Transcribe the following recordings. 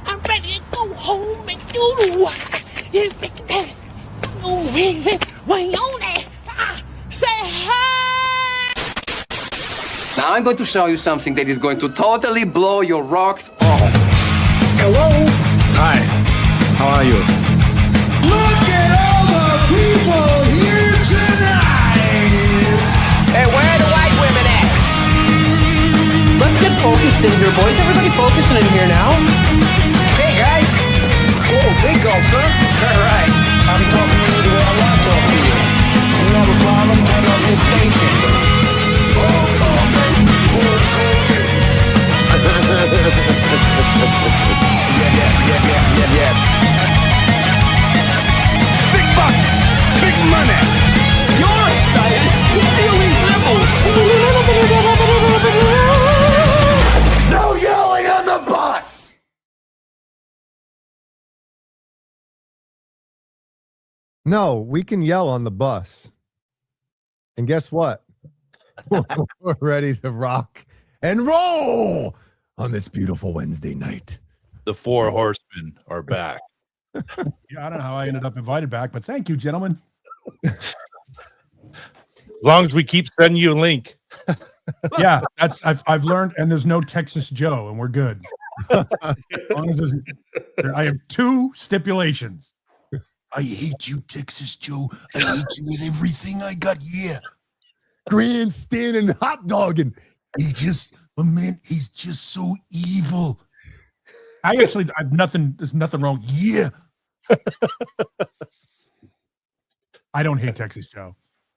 I'm ready to go home and doodle. Oh, way on it. Say hi. Now I'm going to show you something that is going to totally blow your rocks off. Hello? Hi. How are you? Look at all the people here tonight! Hey, where are the white women at? Let's get focused in here, boys. Everybody focusing in here now. Hey, guys. Oh, big gulp, sir. All right. I'm talking to you the way I want to talk to you. You have a problem, turn off your station. Yes. Big bucks. Big money. You're excited. Feel these nipples. No yelling on the bus. No, we can yell on the bus. And guess what? We're ready to rock and roll on this beautiful Wednesday night. The four horsemen are back. Yeah, I don't know how I ended up invited back, but thank you, gentlemen. As long as we keep sending you a link. Yeah, that's I've learned, and there's no Texas Joe, and we're good. As long as I have two stipulations. I hate you, Texas Joe. I hate you with everything I got here. Grandstanding hot dogging. My man, he's just so evil. I've nothing. There's nothing wrong. Yeah. I don't hate Texas Joe.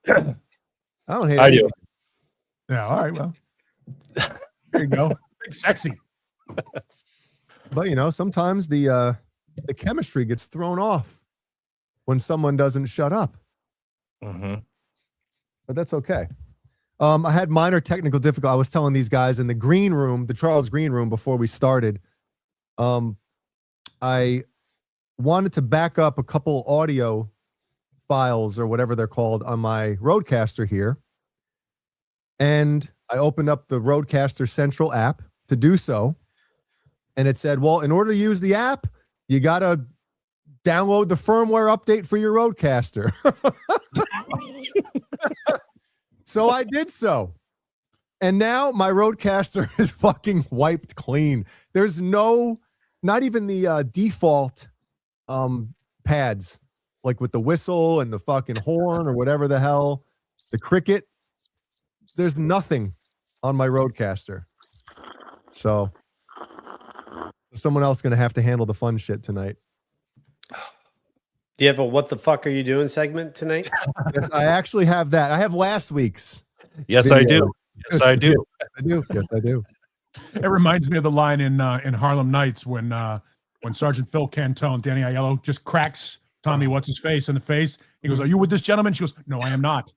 I don't hate I it. do. Yeah, all right. Well, there you go. Big sexy. But you know, sometimes the chemistry gets thrown off when someone doesn't shut up. Mm-hmm. But that's okay. I had minor technical difficulty. I was telling these guys in the green room, the Charles Green room, before we started. I wanted to back up a couple audio files or whatever they're called on my Rodecaster here. And I opened up the Rodecaster Central app to do so. And it said, well, in order to use the app, you got to download the firmware update for your Rodecaster. So I did so. And now my Rodecaster is fucking wiped clean. There's not even the default pads, like with the whistle and the fucking horn or whatever the hell, the cricket. There's nothing on my Rodecaster. So someone else going to have to handle the fun shit tonight. Do you have a what the fuck are you doing segment tonight? Yes, I actually have that. I have last week's. Yes, video. I do. Yes, I do. Yes, I do. Yes, I do. It reminds me of the line in Harlem Nights when Sergeant Phil Cantone, Danny Aiello, just cracks Tommy what's his face in the face. He goes, "Are you with this gentleman?" She goes, "No, I am not."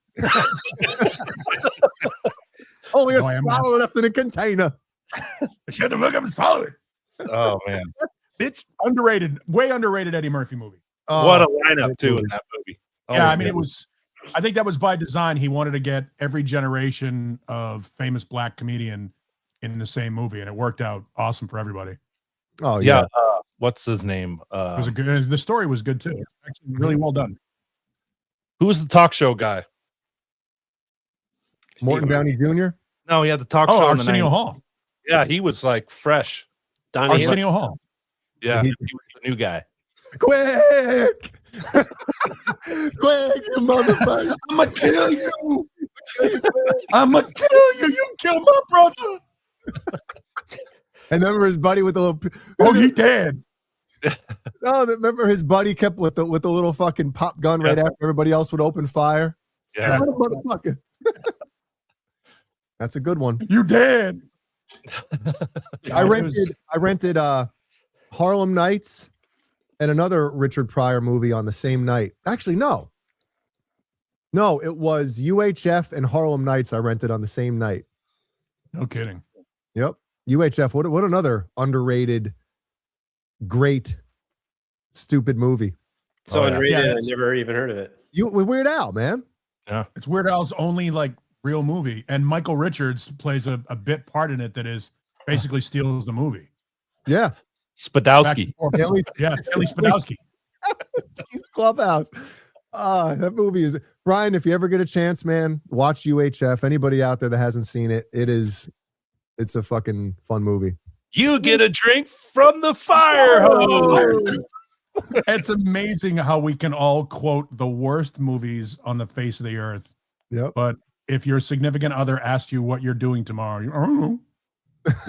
Only a No, I am swallow left in a container. Shut the fuck up and swallow it. Oh man, Bitch, underrated, way underrated Eddie Murphy movie. what a lineup too in that movie. Oh, Yeah, my I mean, goodness. I think that was by design. He wanted to get every generation of famous black comedian in the same movie, and it worked out awesome for everybody. Oh Yeah. yeah. What's his name? It was a good. The story was good too. Actually, really well done. Who was the talk show guy? Morton Downey Jr. No, he had the talk Oh, show. in the Arsenio 90s. Hall. Yeah, he was like fresh. Donnie Hill? Arsenio Hall. Yeah, He- he was the new guy. Quick! Quick, you motherfucker! I'm gonna kill you. I'm gonna kill you. You killed my brother. And remember his buddy with the little. Oh, he dead. No, remember his buddy kept with the little fucking pop gun right after everybody else would open fire. Yeah. Motherfucker. That's a good one. You dead. I rented Harlem Nights and another Richard Pryor movie on the same night. Actually, no, it was UHF and Harlem Nights I rented on the same night. No kidding. Yep, UHF. What another underrated, great, stupid movie. So Oh, yeah. underrated, Yeah, I never even heard of it. You with Weird Al, man. It's Weird Al's only like real movie, and Michael Richards plays a bit part in it that is basically steals the movie. Yeah, Spadowski. Yeah, Stanley Spadowski. He's Clubhouse. That movie is Brian. If you ever get a chance, man, watch UHF. Anybody out there that hasn't seen it, it's a fucking fun movie. You get a drink from the fire hose. It's amazing how we can all quote the worst movies on the face of the earth. Yep. But if your significant other asked you what you're doing tomorrow, you, oh,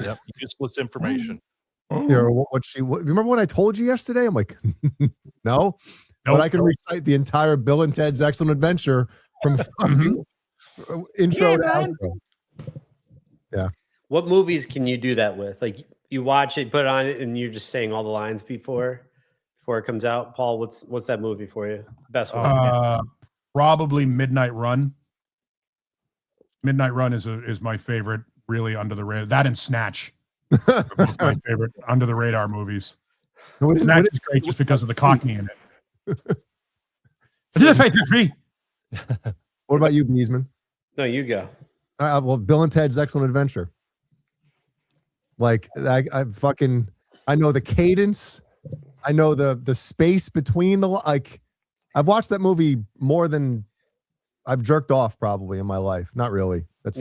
Yep. Useless information. Yeah, remember what I told you yesterday? I'm like, no. But I can recite the entire Bill and Ted's Excellent Adventure from fucking intro to outro. Yeah. What movies can you do that with? Like you watch it, put it on it, and you're just saying all the lines before it comes out. Paul, what's that movie for you? Best one? Probably Midnight Run. Midnight Run is my favorite, really under the radar. That and Snatch are both my favorite under the radar movies. Snatch is great just because of the Cockney in it. What about you, Beesman? No, you go. Well, Bill and Ted's Excellent Adventure. Like I know the cadence. I know the space between like I've watched that movie more than I've jerked off probably in my life. Not really. That's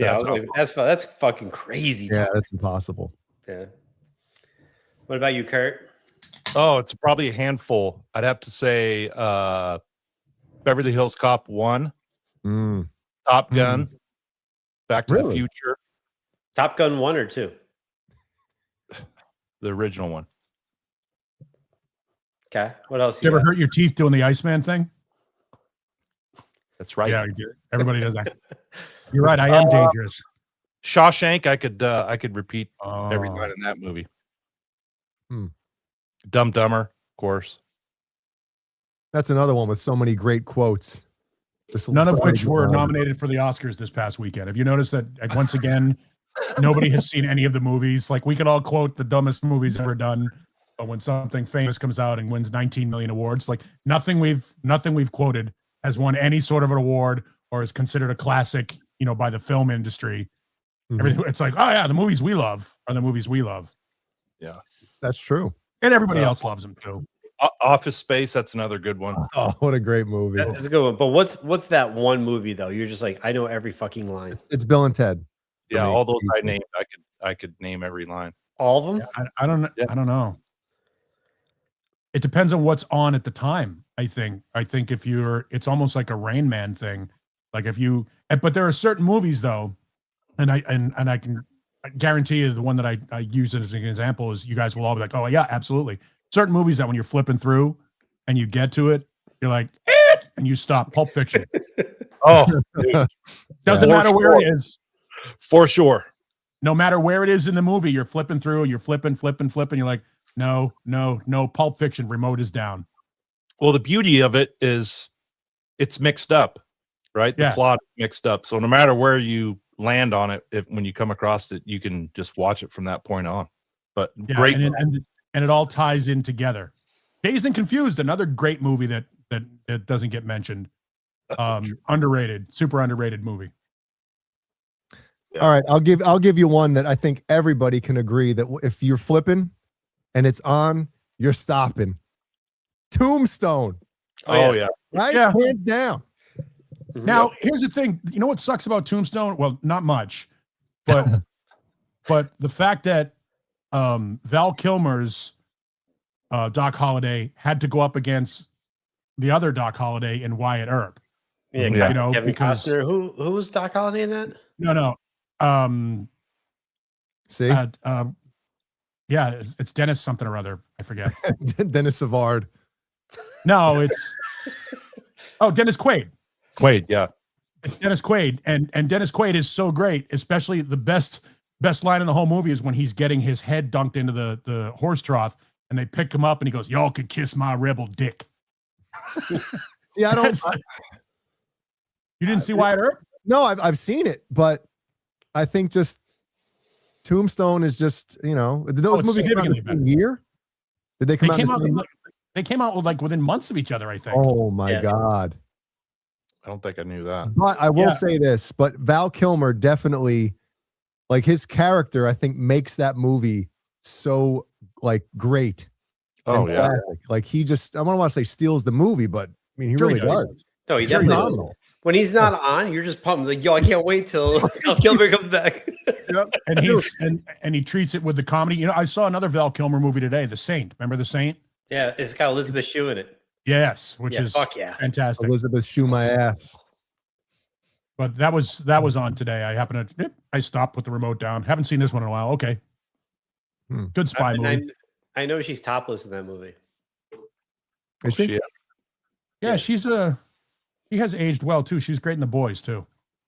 fucking crazy. Yeah, that's impossible. Yeah. What about you, Kurt? Oh, it's probably a handful. I'd have to say Beverly Hills Cop 1, Top Gun, Back to the Future. Top Gun 1 or 2? The original one. Okay. What else? Did you ever hurt your teeth doing the Iceman thing? That's right. Yeah, everybody does that. You're right. I am dangerous. Shawshank. I could repeat every line in that movie. Dumb Dumber, of course. That's another one with so many great quotes. None of which were nominated for the Oscars this past weekend. Have you noticed that once again, nobody has seen any of the movies? Like we can all quote the dumbest movies ever done, but when something famous comes out and wins 19 million awards, like nothing we've quoted has won any sort of an award or is considered a classic, by the film industry. Everything, it's like, oh yeah, the movies we love are the movies we love. Yeah, that's true. And everybody else loves them too. Office Space, that's another good one. Oh, what a great movie. That's a good one. But what's that one movie though? You're just like, I know every fucking line. It's Bill and Ted. Yeah, all those I named, I could name every line. All of them? Yeah, I don't know. It depends on what's on at the time. I think if it's almost like a Rain Man thing. Like but there are certain movies though, and I can guarantee you the one that I use as an example is you guys will all be like, oh yeah, absolutely. Certain movies that when you're flipping through and you get to it, you're like, and you stop. Pulp Fiction. Oh, dude. Doesn't matter where it is. For sure. No matter where it is in the movie, you're flipping through, you're flipping. You're like, no, Pulp Fiction, remote is down. Well, the beauty of it is it's mixed up, right? Yeah. The plot is mixed up. So no matter where you land on it, when you come across it, you can just watch it from that point on. But great. And it all ties in together. Dazed and Confused, another great movie that doesn't get mentioned. Underrated, super underrated movie. Yeah. All right, I'll give you one that I think everybody can agree that if you're flipping and it's on, you're stopping. Tombstone. Oh yeah. Right? Yeah. Hands down. Now, here's the thing. You know what sucks about Tombstone? Well, not much. But the fact that Val Kilmer's Doc Holliday had to go up against the other Doc Holliday and Wyatt Earp. Yeah, Kevin because Costner. Who was Doc Holliday in that? No. See? Yeah, it's Dennis something or other. I forget. Dennis Savard. No, it's Dennis Quaid. Quaid, yeah. It's Dennis Quaid, and Dennis Quaid is so great. Especially the best line in the whole movie is when he's getting his head dunked into the horse trough, and they pick him up, and he goes, "Y'all could kiss my rebel dick." See, I don't. You didn't see Wyatt Earp? No, I've seen it, but I think just Tombstone is just those movies came out in the same year. Did they come out? They came out within months of each other, I think. Oh my God. I don't think I knew that. But I will say this, but Val Kilmer definitely, like his character, I think makes that movie so like great. Oh and yeah. classic. Like he just, I don't want to say steals the movie, but I mean, he Sure really he does. does. No, he He's definitely does. phenomenal. When he's not on, you're just pumped. Like, yo, I can't wait till Val Kilmer comes back. Yep. And he treats it with the comedy. You know, I saw another Val Kilmer movie today, The Saint. Remember The Saint? Yeah, it's got Elizabeth Shue in it. Yes, which is fuck yeah. fantastic. Elizabeth Shue my ass. But that was on today. I happened to I stopped with the remote down. Haven't seen this one in a while. Okay. Good spy movie. I know she's topless in that movie. Is she? Shit. Yeah, she has aged well too. She's great in The Boys too.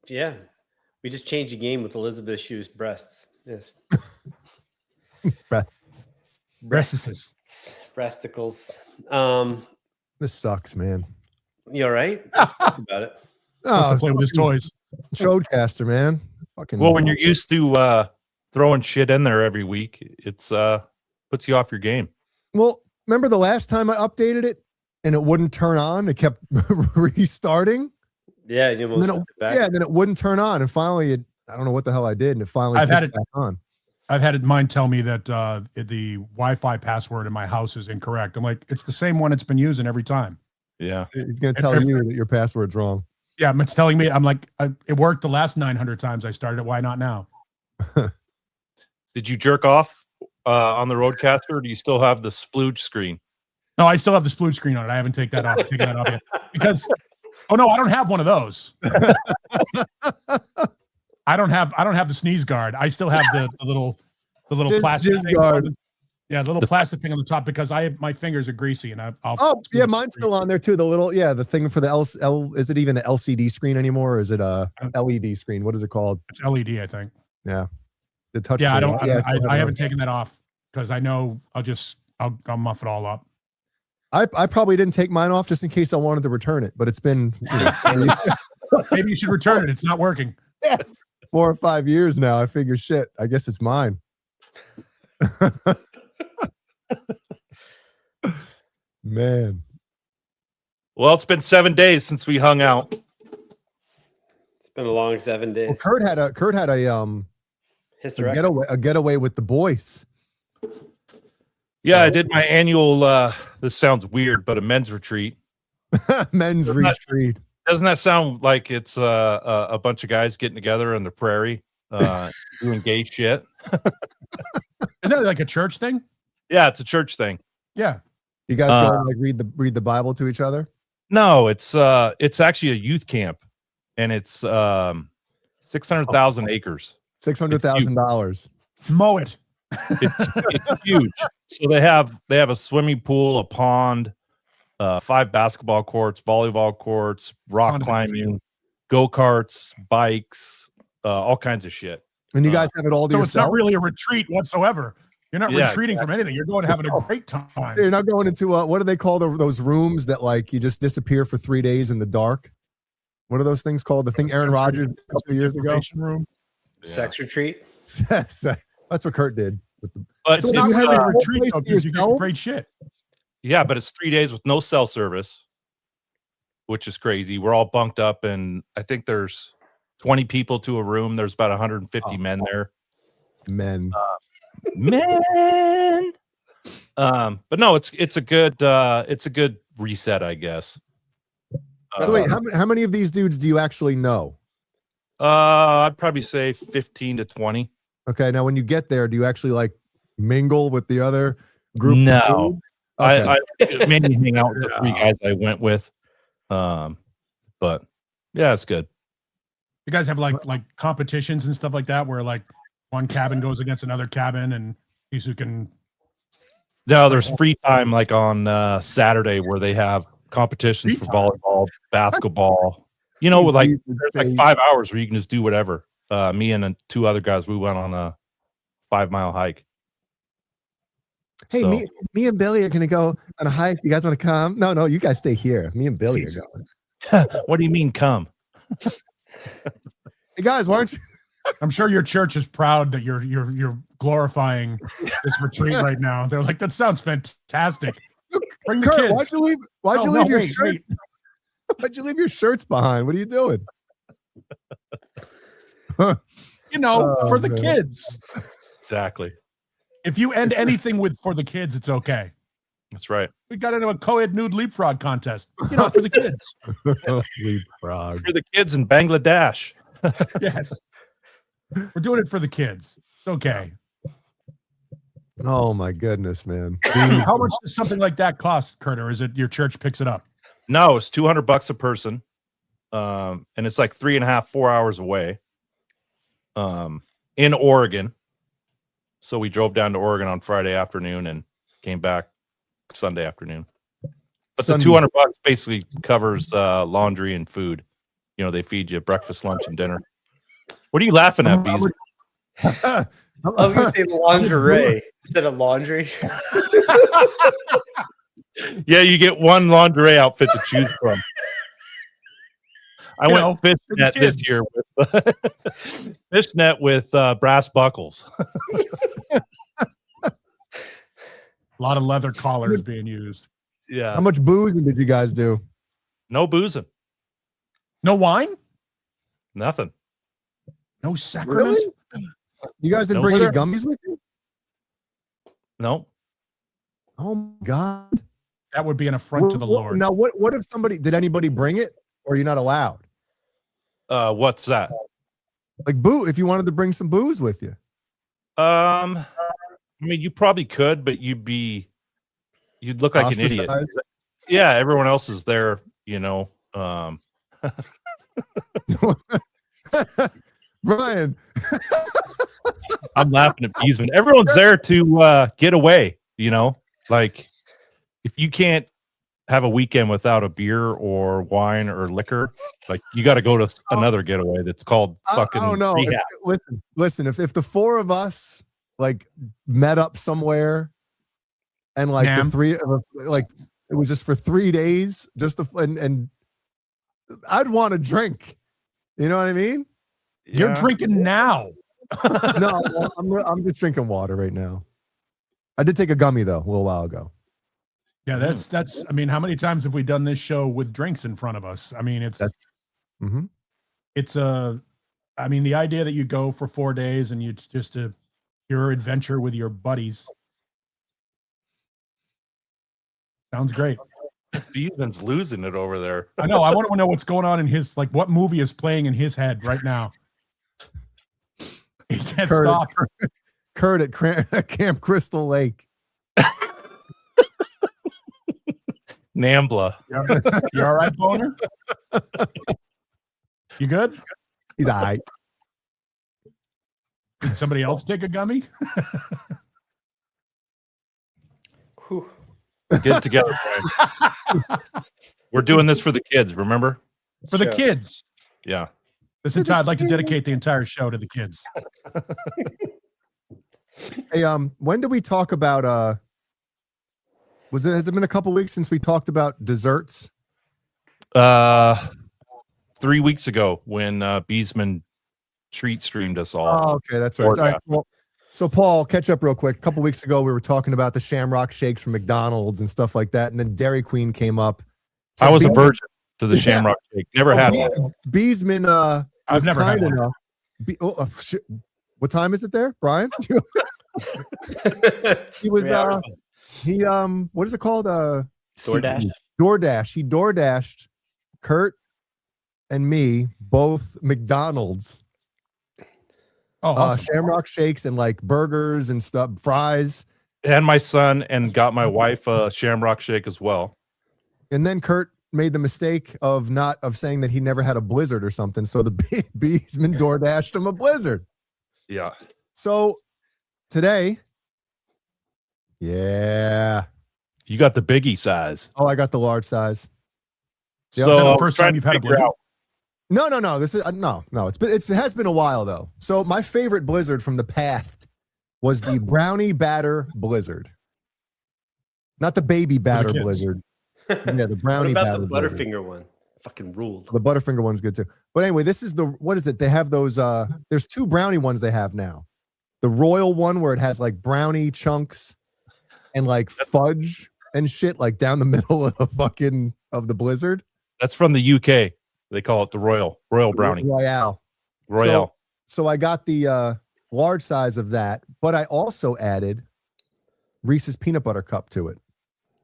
Yeah. We just changed the game with Elizabeth Shue's breasts. Yes. Breasts. Breasticles. This sucks, man. You all right? Let's talk about it. Wants to play with his toys. Showcaster, man. Fucking Well, when you're used to throwing shit in there every week, it's puts you off your game. Well, remember the last time I updated it and it wouldn't turn on? It kept restarting. Yeah, you almost And then it wouldn't turn on. And finally, I don't know what the hell I did. And it finally I've had it back on. I've had mine tell me that the Wi-Fi password in my house is incorrect. I'm like, it's the same one it's been using every time. Yeah. He's going to tell you that your password's wrong. Yeah, it's telling me. I'm like, it worked the last 900 times I started it. Why not now? Did you jerk off on the Roadcaster, or do you still have the splooge screen? No, I still have the splooge screen on it. I haven't taken that off yet because. Oh no, I don't have one of those. I don't have the sneeze guard. I still have the little plastic thing. Guard. Yeah, the little plastic thing on the top because my fingers are greasy and I'll. Oh yeah, mine's still on there too. The little the thing for the is it even an LCD screen anymore? Or is it a LED screen? What is it called? It's LED, I think. Yeah, the touch. Yeah, screen. I haven't taken that off because I know I'll muff it all up. I probably didn't take mine off just in case I wanted to return it, but it's been maybe you should return it. It's not working. Yeah. 4 or 5 years now. I figure shit. I guess it's mine. Man. Well, it's been 7 days since we hung out. It's been a long 7 days. Well, Kurt had a getaway with the boys. Yeah, I did my annual this sounds weird, but a men's retreat. Men's retreat. Doesn't that sound like it's a bunch of guys getting together on the prairie doing gay shit? Isn't that like a church thing? Yeah, it's a church thing. Yeah. You guys go and like read the Bible to each other? No, it's actually a youth camp, and it's 600,000 acres. $600,000. Mow it. It's huge. So they have a swimming pool, a pond, 5 basketball courts, volleyball courts, rock climbing, go-karts, bikes, all kinds of shit. And you guys have it all to so yourself? It's not really a retreat whatsoever. You're not retreating from anything. You're going having a great time. You're not going into what do they call those rooms that like you just disappear for 3 days in the dark? What are those things called? The thing Aaron Rodgers a couple of years ago. Room. Yeah. Sex retreat. That's what Kurt did. But so not really a retreat because you get great shit. Yeah, but it's 3 days with no cell service, which is crazy. We're all bunked up, and I think there's 20 people to a room. There's about 150 men there. Men. Men. But no, it's a good reset, I guess. So wait, how many of these dudes do you actually know? I'd probably say 15 to 20. Okay, now when you get there, do you actually like mingle with the other groups? No, okay. I mainly hang out with the 3 guys I went with. But yeah, it's good. You guys have like competitions and stuff like that where like one cabin goes against another cabin and these who can. No, there's free time like on Saturday where they have competitions for volleyball, basketball. You know, with like there's like 5 hours where you can just do whatever. Me and 2 other guys, we went on a 5-mile hike. Hey, So- me and Billy are gonna go on a hike. You guys want to come? No, you guys stay here. Me and Billy are going. What do you mean, come? Hey guys, why aren't you? I'm sure your church is proud that you're glorifying this retreat right now. They're like, that sounds fantastic. Bring the Kurt, kids. why'd you leave your wait, shirt? Why'd you leave your shirts behind? What are you doing? You know, for the man. kids. Exactly. If you end anything with "for the kids," it's okay. That's right. We got into a co-ed nude leapfrog contest. You know, for the kids. Leapfrog. For the kids in Bangladesh. Yes. We're doing it for the kids. It's okay. Oh my goodness, man. How much does something like that cost, Kurt? Or is it your church picks it up? No, it's $200 a person. And it's like 3.5-4 hours away. In Oregon. So we drove down to Oregon on Friday afternoon and came back Sunday afternoon. But the $200 basically covers laundry and food. You know, they feed you breakfast, lunch, and dinner. What are you laughing at, Bees? I was going to say lingerie instead of laundry. Yeah, you get one lingerie outfit to choose from. I went fishnet this year with fishnet with brass buckles. A lot of leather collars being used. Yeah. How much boozing did you guys do? No boozing. No wine? Nothing. No sacrament? Really? You guys didn't No, bring sir. any gummies with you? No. Oh my God. That would be an affront to the Lord. Now, what if did anybody bring it or you're not allowed? What's that? Like if you wanted to bring some booze with you. I mean, you probably could, but you'd look like an idiot. Yeah, everyone else is there, you know. Brian. I'm laughing at Beesman. Everyone's there to get away, you know. Like if you can't have a weekend without a beer or wine or liquor, like you got to go to another getaway that's called fucking I don't know. rehab. Listen, if the four of us like met up somewhere and like the three of us, like it was just for 3 days, just to, and I'd want to drink. You know what I mean? You're drinking now. No, I'm just drinking water right now. I did take a gummy though a little while ago. Yeah, that's. I mean, how many times have we done this show with drinks in front of us? I mean, it's I mean, the idea that you go for 4 days and you just your adventure with your buddies sounds great. Beesman's losing it over there. I know. I want to know what's going on in his what movie is playing in his head right now. He can't stop. Kurt at Camp Crystal Lake. Nambla. You all right, Boner? You good? He's all right. Did somebody else take a gummy? Get it together, guys. We're doing this for the kids, remember? For the kids. Yeah. I'd like to dedicate the entire show to the kids. Hey, when did we talk about has it been a couple weeks since we talked about desserts? 3 weeks ago when Beesman treat streamed us all. Oh, okay, that's right. All right, well, so Paul, catch up real quick. A couple weeks ago, we were talking about the Shamrock Shakes from McDonald's and stuff like that, and then Dairy Queen came up. So I was a virgin to the Shamrock Shake. Never had one. Beesman I've never had one. Enough. What time is it there, Brian? He was what is it called? DoorDash. He DoorDashed Kurt and me both McDonald's. Oh, awesome. Shamrock Shakes and like burgers and stuff, fries. And my son, and got my wife a Shamrock Shake as well. And then Kurt made the mistake of saying that he never had a Blizzard or something. So the Beesman DoorDashed him a Blizzard. Yeah. So today, yeah. You got the biggie size. Oh, I got the large size. So is that the first time you've had a Blizzard? No. This is no. It has been a while though. So my favorite Blizzard from the past was the brownie batter Blizzard, not the baby batter Blizzard. Yeah, the brownie. What about batter the Butterfinger one? Fucking ruled. The Butterfinger one's good too. But anyway, this is what is it? They have those. There's two brownie ones they have now. The royal one where it has like brownie chunks and like fudge and shit like down the middle of the Blizzard. That's from the UK. They call it the Royal Brownie. Royale. So I got the large size of that, but I also added Reese's peanut butter cup to it.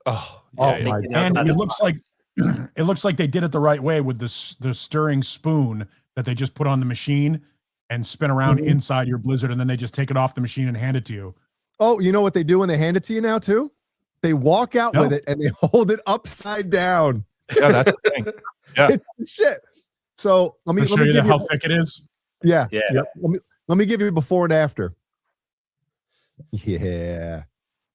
Oh, Oh yeah, yeah. my Thinking And outside it the looks box. like it looks like they did it the right way with the stirring spoon that they just put on the machine and spin around Mhm. inside your Blizzard, and then they just take it off the machine and hand it to you. Oh, you know what they do when they hand it to you now too? They walk out No. with it and they hold it upside down. Yeah, that's the thing. Yeah. It's shit. So let me To show give you you how thick it is. yeah. Yeah. Yep. Let me give you before and after. Yeah.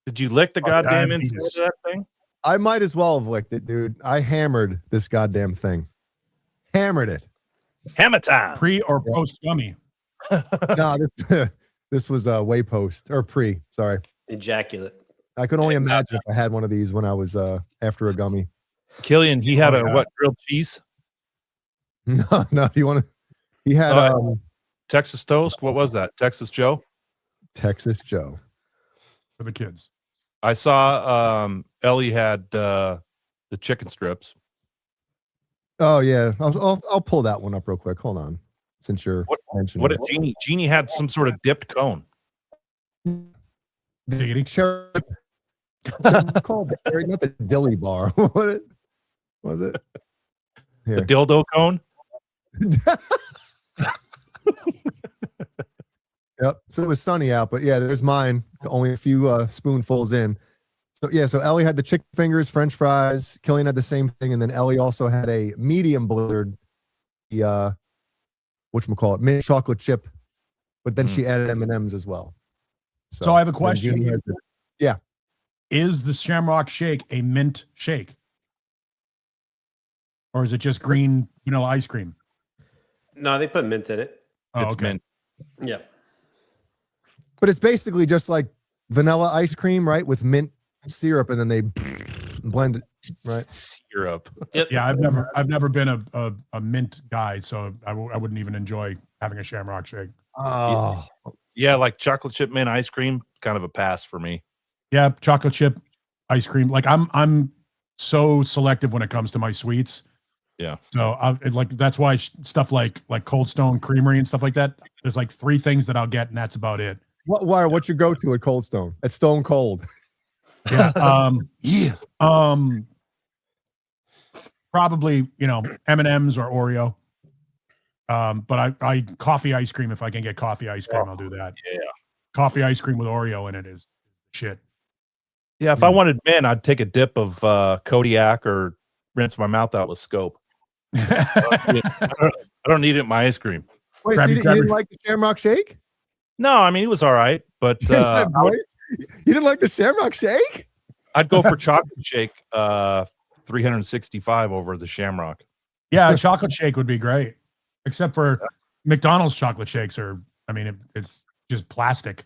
Did you lick the Oh, goddamn diabetes. inside of that thing? I might as well have licked it, dude. I hammered this goddamn thing. Hammered it. Hammer time. Pre or post gummy. No, this was way post or pre. Sorry. Ejaculate. I could only imagine if I had one of these when I was after a gummy. Killian, he had Oh, a yeah. what? Grilled cheese? No, you want to? He had Texas toast? What was that? Texas Joe? Texas Joe. For the kids. I saw Ellie had the chicken strips. Oh yeah, I'll pull that one up real quick. Hold on, since you're mentioning What it. did Jeannie? Jeannie had some sort of dipped cone. The cherry called cherry, not the dilly bar. What was it? The Here. dildo cone? Yep. So it was sunny out, but yeah, there's mine. Only a few spoonfuls in. So yeah, so Ellie had the chicken fingers, French fries. Killian had the same thing, and then Ellie also had a medium Blizzard, the whatchamacallit, mint chocolate chip, but then she added M&Ms as well. So I have a then question. Jeannie had the- Is the Shamrock Shake a mint shake? Or is it just green vanilla ice cream? No, they put mint in it. Oh, It's okay. mint. Yeah. but it's basically just like vanilla ice cream, right, with mint syrup, and then they blend it, right? Syrup. Yeah, I've never been a mint guy, so I wouldn't even enjoy having a Shamrock Shake. Oh, Yeah, like chocolate chip mint ice cream. Kind of a pass for me. Yeah, chocolate chip ice cream. Like I'm so selective when it comes to my sweets. Yeah. So that's why stuff like Cold Stone Creamery and stuff like that. There's like 3 things that I'll get, and that's about it. what's your go-to at Cold Stone? At Stone Cold. Yeah. Probably, M&Ms or Oreo. But I coffee ice cream, if I can get coffee ice cream, I'll do that. Yeah. Coffee ice cream with Oreo in it is shit. Yeah, if I wanted mint, I'd take a dip of Kodiak or rinse my mouth out with Scope. I don't need it in my ice cream. Wait, Grab so your- you grab didn't your- like the Shamrock Shake? No, I mean, it was all right, but You didn't like the Shamrock Shake? I'd go for chocolate shake 365 over the Shamrock. Yeah, a chocolate shake would be great. Except for McDonald's chocolate shakes it's just plastic.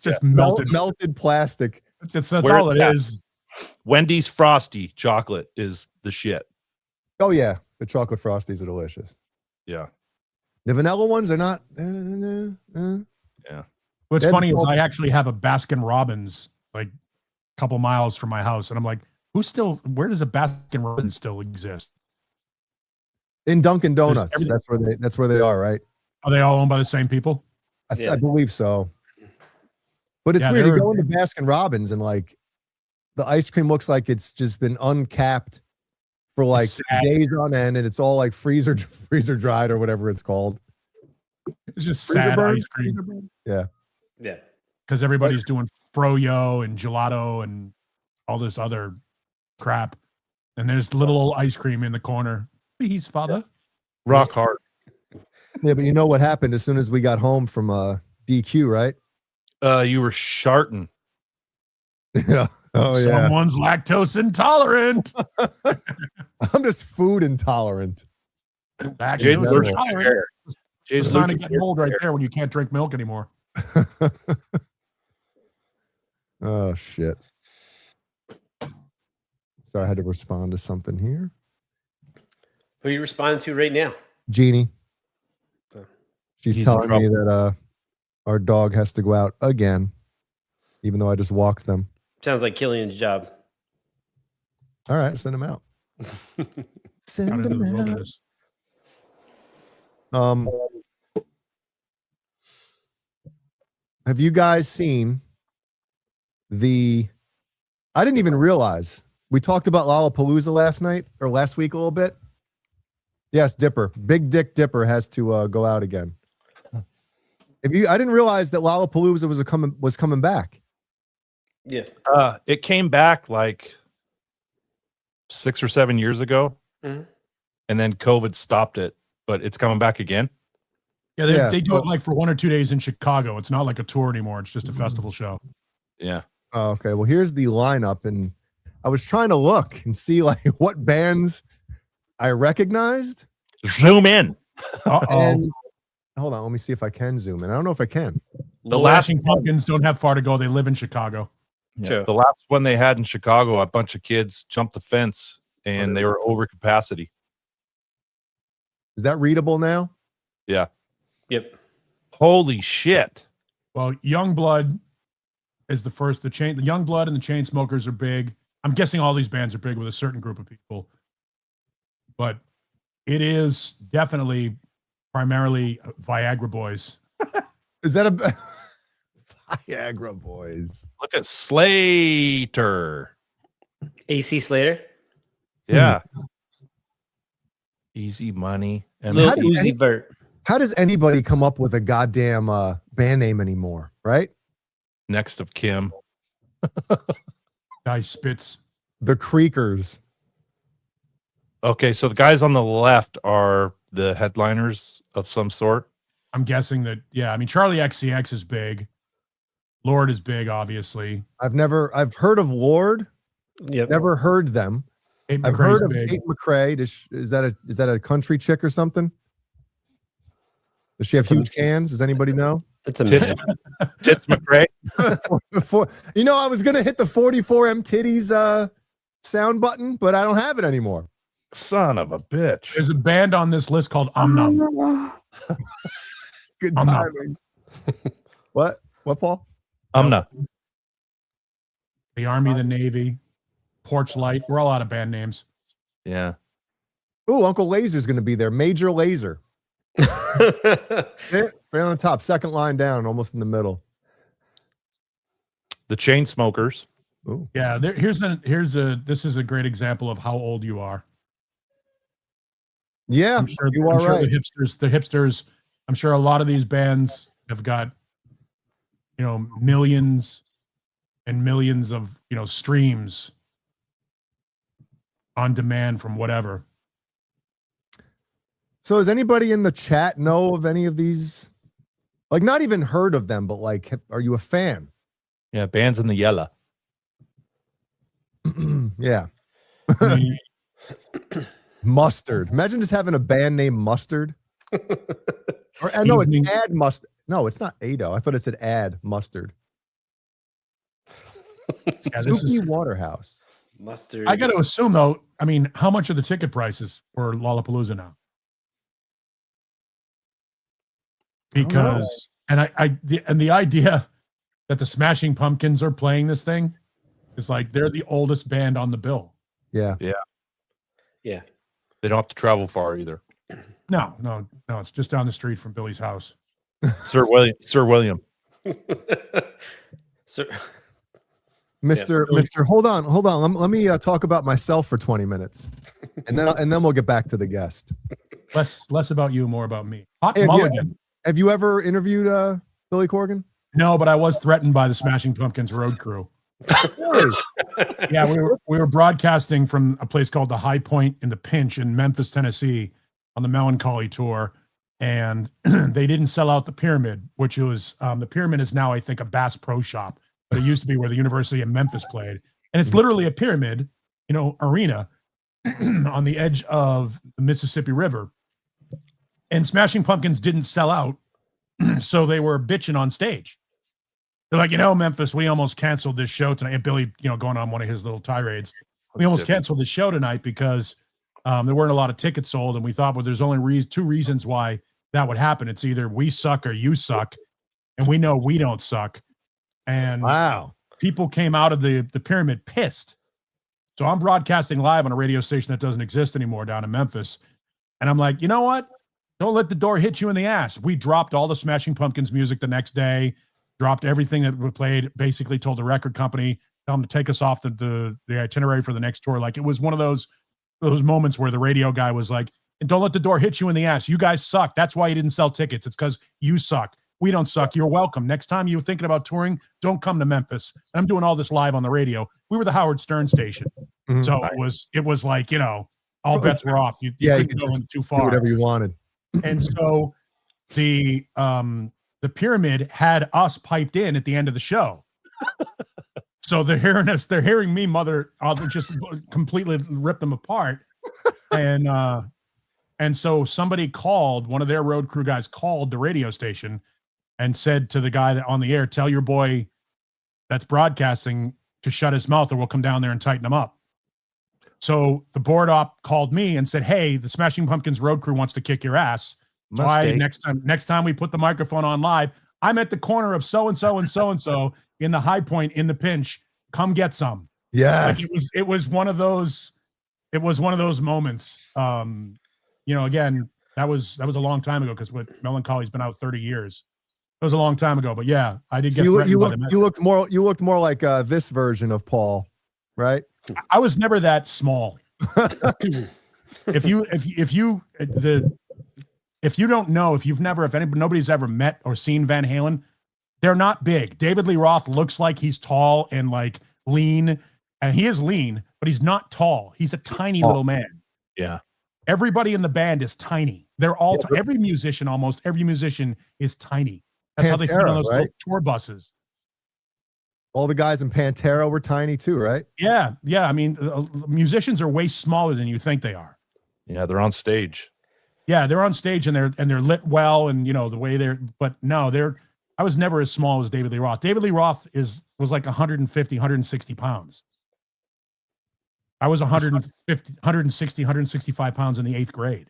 just melted. Melted plastic. That's Where all it it's at. is. Wendy's Frosty chocolate is the shit. Oh yeah, the chocolate frosties are delicious. Yeah. The vanilla ones are not. What's They're funny is the- I actually have a Baskin Robbins like a couple miles from my house, and I'm like, where does a Baskin Robbins still exist? In Dunkin' Donuts, everything- that's where they are, right? Are they all owned by the same people? I believe so. But it's Yeah, weird. You they're- go into Baskin Robbins and like the ice cream looks like it's just been uncapped for like sad. days on end, and it's all like freezer dried or whatever it's called. It's just Freezer sad burn? ice cream Yeah. Yeah. because everybody's doing froyo and gelato and all this other crap, and there's little old ice cream in the corner. Please, Father. Rock hard. Yeah, but you know what happened as soon as we got home from DQ, right? You were sharting. Yeah. Oh yeah. Someone's lactose intolerant. I'm just food intolerant. Jay's Lactose allergic to intolerant. hair. It's Jay's a sign of allergic to getting old right there when you can't drink milk anymore. Oh shit. So I had to respond to something here. Who are you responding to right now? Jeannie. She's He's in telling me trouble. that our dog has to go out again, even though I just walked them. Sounds like Killian's job. All right, send them out. Send Out into the them out. wilderness. Have you guys seen I didn't even realize we talked about Lollapalooza last week a little bit. Yes, Dipper, Big Dick Dipper has to go out again. I didn't realize that Lollapalooza was coming back. Yeah. It came back like 6 or 7 years ago, and then COVID stopped it, but it's coming back again. Yeah, they do it like for 1 or 2 days in Chicago. It's not like a tour anymore. It's just a festival show. Yeah. Oh, okay. Well, here's the lineup, and I was trying to look and see like what bands I recognized. Zoom in. And hold on, let me see if I can zoom in. I don't know if I can. The Smashing Pumpkins don't have far to go. They live in Chicago. Yeah. The last one they had in Chicago, a bunch of kids jumped the fence and they were over capacity. Is that readable now? Yeah. Yep. Holy shit. Well, Youngblood is the first. The Youngblood and the Chainsmokers are big. I'm guessing all these bands are big with a certain group of people. But it is definitely primarily Viagra Boys. Is that a Viagra Boys? Look at Slater. AC Slater? Yeah. Easy Money. And Lil Uzi Vert. How does anybody come up with a goddamn band name anymore, right? Next of Kim. Guy Spitz. The Creakers. Okay, so the guys on the left are the headliners of some sort. I'm guessing that, yeah. I mean, Charlie XCX is big. Lord is big, obviously. I've heard of Lord. Yep. Never heard them. I've heard of Kate McRae. Is that a country chick or something? Does she have huge cans? Does anybody know? It's a Tits McRae. I was gonna hit the 44M titties sound button, but I don't have it anymore. Son of a bitch. There's a band on this list called Omnum. Good timing. What, Paul? Umna. The Army, the Navy, Porch Light. We're all out of band names. Yeah. Ooh, Uncle Laser's going to be there. Major Laser. Right on the top, second line down, almost in the middle. The Chainsmokers. Ooh. Yeah, this is a great example of how old you are. Yeah, I'm sure you are right. The hipsters. I'm sure a lot of these bands have got, millions and millions of streams on demand from whatever. So does anybody in the chat know of any of these? Like, not even heard of them, but like, are you a fan? Yeah, Bands in the Yellow. Yeah. Mustard. Imagine just having a band named Mustard. Or no, it's Ad Mustard. No, it's not Ado. I thought it said Ad Mustard. Spooky Waterhouse. Mustard. I got to assume though. I mean, how much are the ticket prices for Lollapalooza now? Because the idea that the Smashing Pumpkins are playing this thing is like they're the oldest band on the bill. Yeah. Yeah. Yeah. They don't have to travel far either. No. It's just down the street from Billy's house. Sir William. Sir. Mr. Hold on. Let me talk about myself for 20 minutes, and then we'll get back to the guest. Less about you, more about me. Hot Mulligan. Have you ever interviewed Billy Corgan? No, but I was threatened by the Smashing Pumpkins road crew. Yeah, we were broadcasting from a place called the High Point in the Pinch in Memphis, Tennessee, on the Melancholy tour, and they didn't sell out the Pyramid, which was the Pyramid is now, I think, a Bass Pro Shop, but it used to be where the University of Memphis played, and it's literally a pyramid, arena on the edge of the Mississippi River. And Smashing Pumpkins didn't sell out, so they were bitching on stage. They're like, Memphis, we almost canceled this show tonight. And Billy, going on one of his little tirades. We almost canceled the show tonight because there weren't a lot of tickets sold. And we thought, well, there's only two reasons why that would happen. It's either we suck or you suck. And we know we don't suck. And wow, people came out of the pyramid pissed. So I'm broadcasting live on a radio station that doesn't exist anymore down in Memphis. And I'm like, you know what? Don't let the door hit you in the ass. We dropped all the Smashing Pumpkins music the next day. dropped everything that we played, basically told the record company, tell them to take us off the itinerary for the next tour. Like, it was one of those moments where the radio guy was like, and don't let the door hit you in the ass. You guys suck. That's why you didn't sell tickets. It's because you suck. We don't suck. You're welcome. Next time you're thinking about touring, don't come to Memphis. And I'm doing all this live on the radio. We were the Howard Stern station. Mhm. So it was like, all bets were off. You couldn't go in too far. Do whatever you wanted. And so the Pyramid had us piped in at the end of the show. So they're hearing us. They're hearing me, I'll just completely rip them apart. And so somebody called, one of their road crew guys called the radio station and said to the guy that on the air, tell your boy that's broadcasting to shut his mouth or we'll come down there and tighten him up. So the board op called me and said, hey, the Smashing Pumpkins road crew wants to kick your ass. Next time we put the microphone on live, I'm at the corner of so-and-so and so-and-so in the high point, in the pinch. Come get some. Yes. Like it was one of those moments. Again, that was a long time ago because with Melancholy's been out 30 years. It was a long time ago, but yeah, I did get. You looked more like this version of Paul, right? I was never that small. If nobody's ever met or seen Van Halen, they're not big. David Lee Roth looks like he's tall and like lean, and he is lean, but he's not tall. He's a tiny little man. Yeah. Everybody in the band is tiny. They're all almost every musician is tiny. That's how they fit on those little tour buses. All the guys in Pantera were tiny too, right? Yeah. I mean, musicians are way smaller than you think they are. Yeah, they're on stage. Yeah, they're on stage and they're lit well, and the way I was never as small as David Lee Roth. David Lee Roth was like 150, 160 pounds. I was 150, 160, 165 pounds in the 8th grade.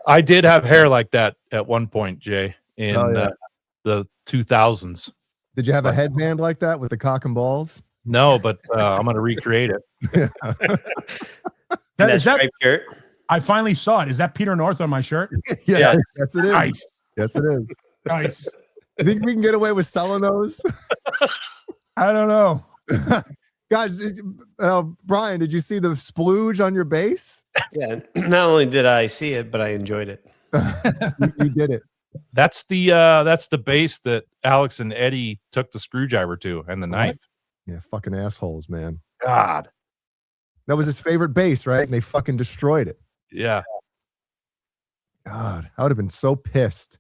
I did have hair like that at one point, Jay, in the 2000s. Did you have a headband like that with the cock and balls? No, but I'm going to recreate it. Is that shirt? I finally saw it. Is that Peter North on my shirt? Yeah. Yes, it is. Nice. Yes, it is. Nice. You think we can get away with selling those? I don't know. Guys, Brian, did you see the splooge on your bass? Yeah. Not only did I see it, but I enjoyed it. You did it. That's the bass that Alex and Eddie took the screwdriver to and the knife. Yeah, fucking assholes, man. God. That was his favorite bass, right? And they fucking destroyed it. Yeah. God, I would have been so pissed.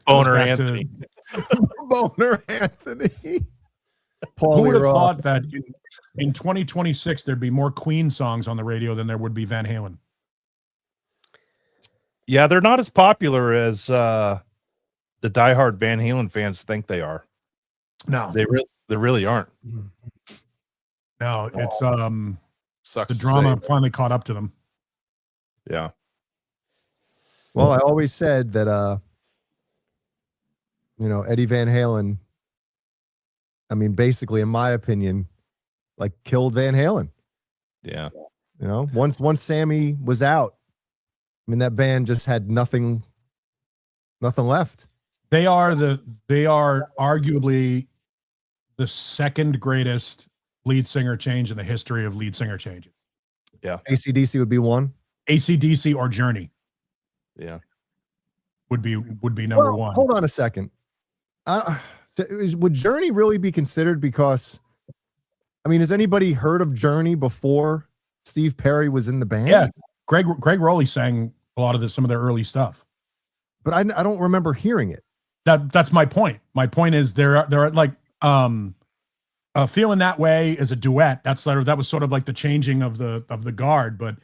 Boner Anthony. Boner Anthony. Who would have thought that in 2026 there'd be more Queen songs on the radio than there would be Van Halen? Yeah, they're not as popular as the diehard Van Halen fans think they are. No, they really aren't. No, it's Sucks the drama finally caught up to them. Yeah. Well, I always said that Eddie Van Halen, I mean, basically, in my opinion, like killed Van Halen. Yeah. Once Sammy was out, I mean, that band just had nothing left. They are arguably the second greatest lead singer change in the history of lead singer changes. Yeah. AC/DC would be one. AC/DC or Journey. Yeah. Would be number one. Hold on a second. Would Journey really be considered? Because, I mean, has anybody heard of Journey before Steve Perry was in the band? Yeah. Greg Rowley sang a lot of some of their early stuff. But I don't remember hearing it. That's my point. My point is there are like Feeling That Way is a duet. That was sort of like the changing of the guard. But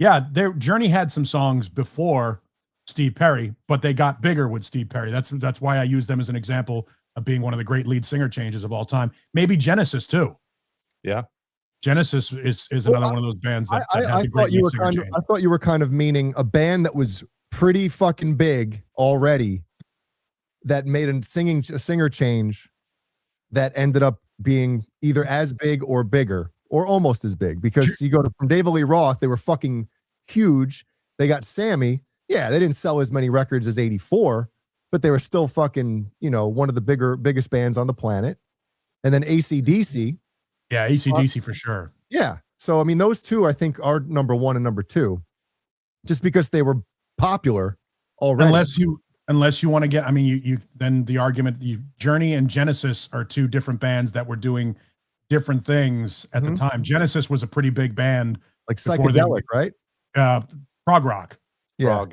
yeah, Journey had some songs before Steve Perry, but they got bigger with Steve Perry. That's why I use them as an example of being one of the great lead singer changes of all time. Maybe Genesis too. Yeah. Genesis is another one of those bands that had the great lead singer change. I thought you were kind of meaning a band that was pretty fucking big already that made a singer change that ended up being either as big or bigger or almost as big, because you go from David Lee Roth, they were fucking huge. They got Sammy, Yeah, they didn't sell as many records as 84, but they were still fucking, one of the biggest bands on the planet. And then AC/DC. Yeah, AC/DC for sure. Yeah. So, I mean, those two, I think, are number one and number two, just because they were popular already. Unless you want to get, I mean, you then the argument, Journey and Genesis are two different bands that were doing different things at the time. Genesis was a pretty big band. Like psychedelic, right? Prog rock. Yeah.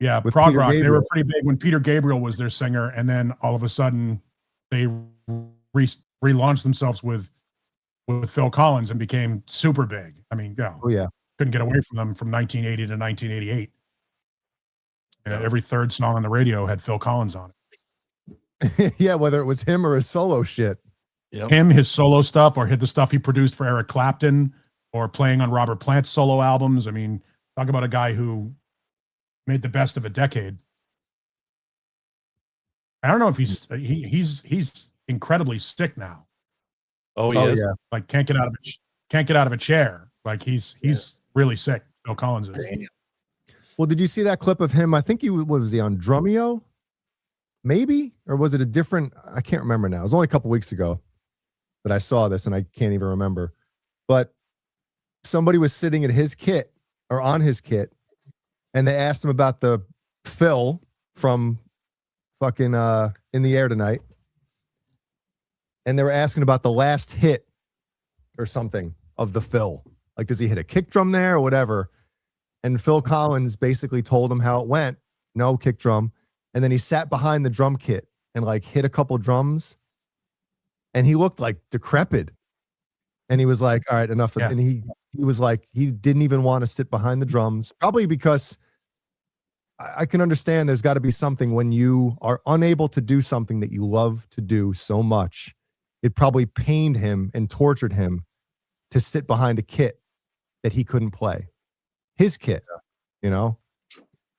Yeah, With prog Peter rock. They Gabriel. were pretty big when Peter Gabriel was their singer, and then all of a sudden they relaunched themselves with Phil Collins and became super big. I mean, couldn't get away from them from 1980 to 1988. Every third song on the radio had Phil Collins on it. Yeah, whether it was him or his solo shit. Yep. Him, his solo stuff, or the stuff he produced for Eric Clapton, or playing on Robert Plant's solo albums. I mean, talk about a guy who made the best of a decade. I don't know if he's incredibly sick now. Oh, he is. Yeah. Like can't get out of a chair. Like he's really sick. Phil Collins is. Well, did you see that clip of him? I think was he on Drumeo? Maybe? Or was it a different? I can't remember now. It was only a couple weeks ago that I saw this and I can't even remember. But somebody was sitting at his kit or on his kit and they asked him about the Phil from fucking In the Air Tonight. And they were asking about the last hit or something of the Phil. Like, does he hit a kick drum there or whatever? And Phil Collins basically told him how it went. No kick drum. And then he sat behind the drum kit and like hit a couple drums. And he looked like decrepit. And he was like, all right, enough. And he was like, he didn't even want to sit behind the drums. Probably because I can understand there's got to be something when you are unable to do something that you love to do so much. It probably pained him and tortured him to sit behind a kit that he couldn't play. His kit,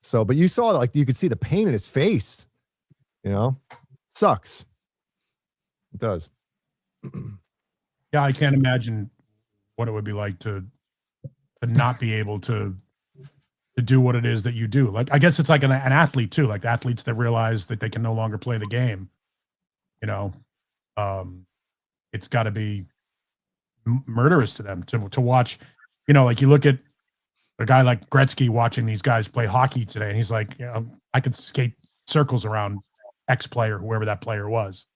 So, but you saw like you could see the pain in his face, sucks. It does. Yeah, I can't imagine what it would be like to not be able to do what it is that you do. Like, I guess it's like an athlete too, like athletes that realize that they can no longer play the game. It's got to be murderous to them to watch. Like you look at a guy like Gretzky watching these guys play hockey today, and he's like, I could skate circles around X player, whoever that player was.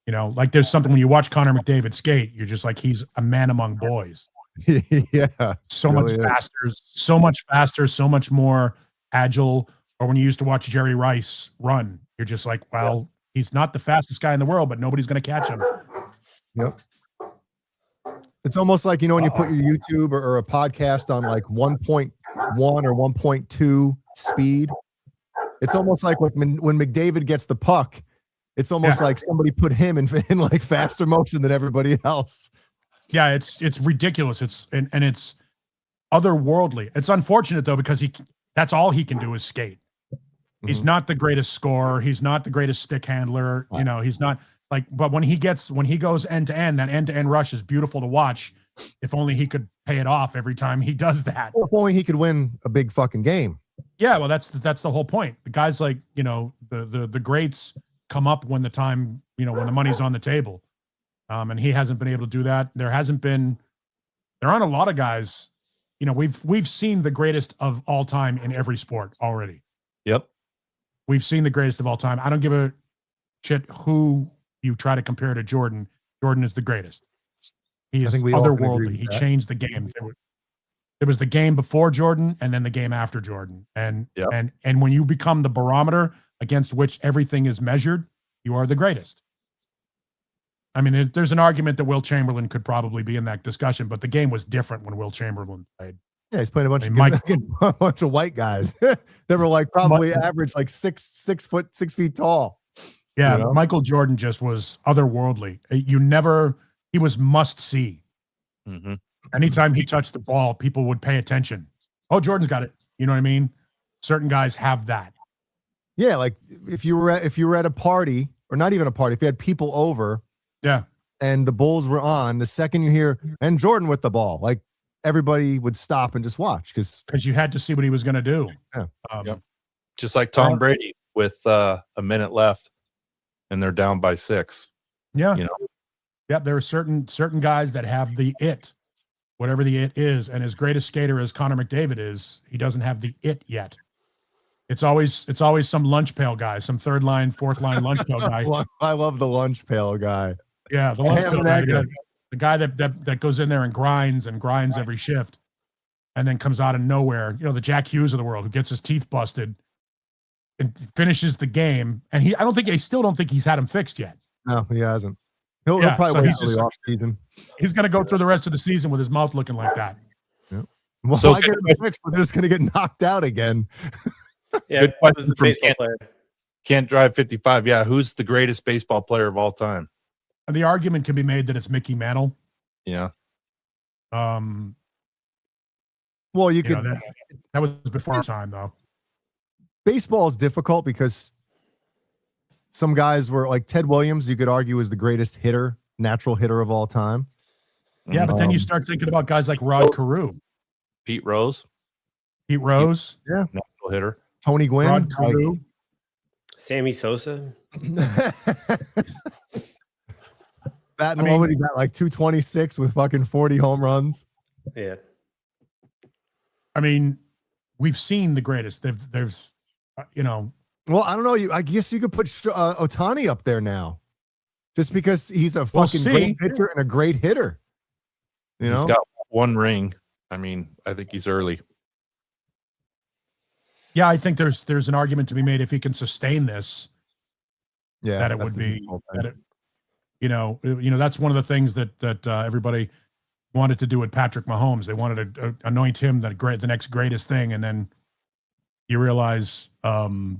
Like there's something when you watch Connor McDavid skate, you're just like, he's a man among boys. Yeah. So much faster, so much more agile. Or when you used to watch Jerry Rice run, you're just like, well, he's not the fastest guy in the world, but nobody's going to catch him. Yep. It's almost like, when you put your YouTube or a podcast on like 1.1 or 1.2 speed, it's almost like when McDavid gets the puck, it's almost like somebody put him in like faster motion than everybody else. Yeah, it's ridiculous. It's otherworldly. It's unfortunate though, because that's all he can do is skate. He's not the greatest scorer. He's not the greatest stick handler. He's not like, but when he goes end to end, that end to end rush is beautiful to watch. If only he could pay it off every time he does that. Or if only he could win a big fucking game. Yeah, well, that's the whole point. The guys like, the greats come up when the time, when the money's on the table. And he hasn't been able to do that. There aren't a lot of guys, we've seen the greatest of all time in every sport already. Yep. We've seen the greatest of all time. I don't give a shit who you try to compare to Jordan. Jordan is the greatest. He is otherworldly. He changed the game. There was the game before Jordan and then the game after Jordan. And when you become the barometer against which everything is measured, you are the greatest. I mean, there's an argument that Will Chamberlain could probably be in that discussion, but the game was different when Will Chamberlain played. Yeah, he's playing a bunch of white guys that were like probably average, like 6 feet tall. Yeah, Michael Jordan just was otherworldly. He was must see. Mm-hmm. Anytime he touched the ball, people would pay attention. Oh, Jordan's got it. You know what I mean? Certain guys have that. Yeah, like if you were at a party, or not even a party, if you had people over, and the Bulls were on, the second you hear and Jordan with the ball, like everybody would stop and just watch because you had to see what he was going to do. Yeah. Just like Tom Brady with a minute left, and they're down by 6. Yeah. You know, Yeah, there are certain guys that have the it, whatever the it is, and as great a skater as Connor McDavid is, he doesn't have the it yet. It's always some lunch pail guy, some third line, fourth line lunch pail guy. I love the lunch pail guy. Yeah, the lunch pail guy, the guy that goes in there and grinds every shift, and then comes out of nowhere. You know, the Jack Hughes of the world who gets his teeth busted and finishes the game, and I still don't think he's had him fixed yet. No, he hasn't. He'll probably wait till the off season. He's going to go through the rest of the season with his mouth looking like that. Yeah. Well, So I get him fixed, but they're just going to get knocked out again. Yeah, Good that was question the from baseball player. Can't drive 55. Yeah, who's the greatest baseball player of all time? And the argument can be made that it's Mickey Mantle. Yeah. Well, you You could. know, that was before our time, though. Baseball is difficult because some guys were like Ted Williams. You could argue is the greatest hitter, natural hitter of all time. Yeah, but then you start thinking about guys like Rod Carew, Pete Rose, Pete Rose, Yeah, natural hitter. Tony Gwynn, Rod Carew. Sammy Sosa. batting low, he got like 226 with fucking 40 home runs. Yeah. I mean, we've seen the greatest. There's, you know. Well, I don't know. I guess you could put Ohtani up there now, just because he's a fucking great pitcher and a great hitter. You know, He's got 1 ring. I mean, I think he's early. Yeah, I think there's an argument to be made if he can sustain this. Yeah, that it would be. That it, you know, that's one of the things that everybody wanted to do with Patrick Mahomes. They wanted to anoint him the next greatest thing, and then you realize, you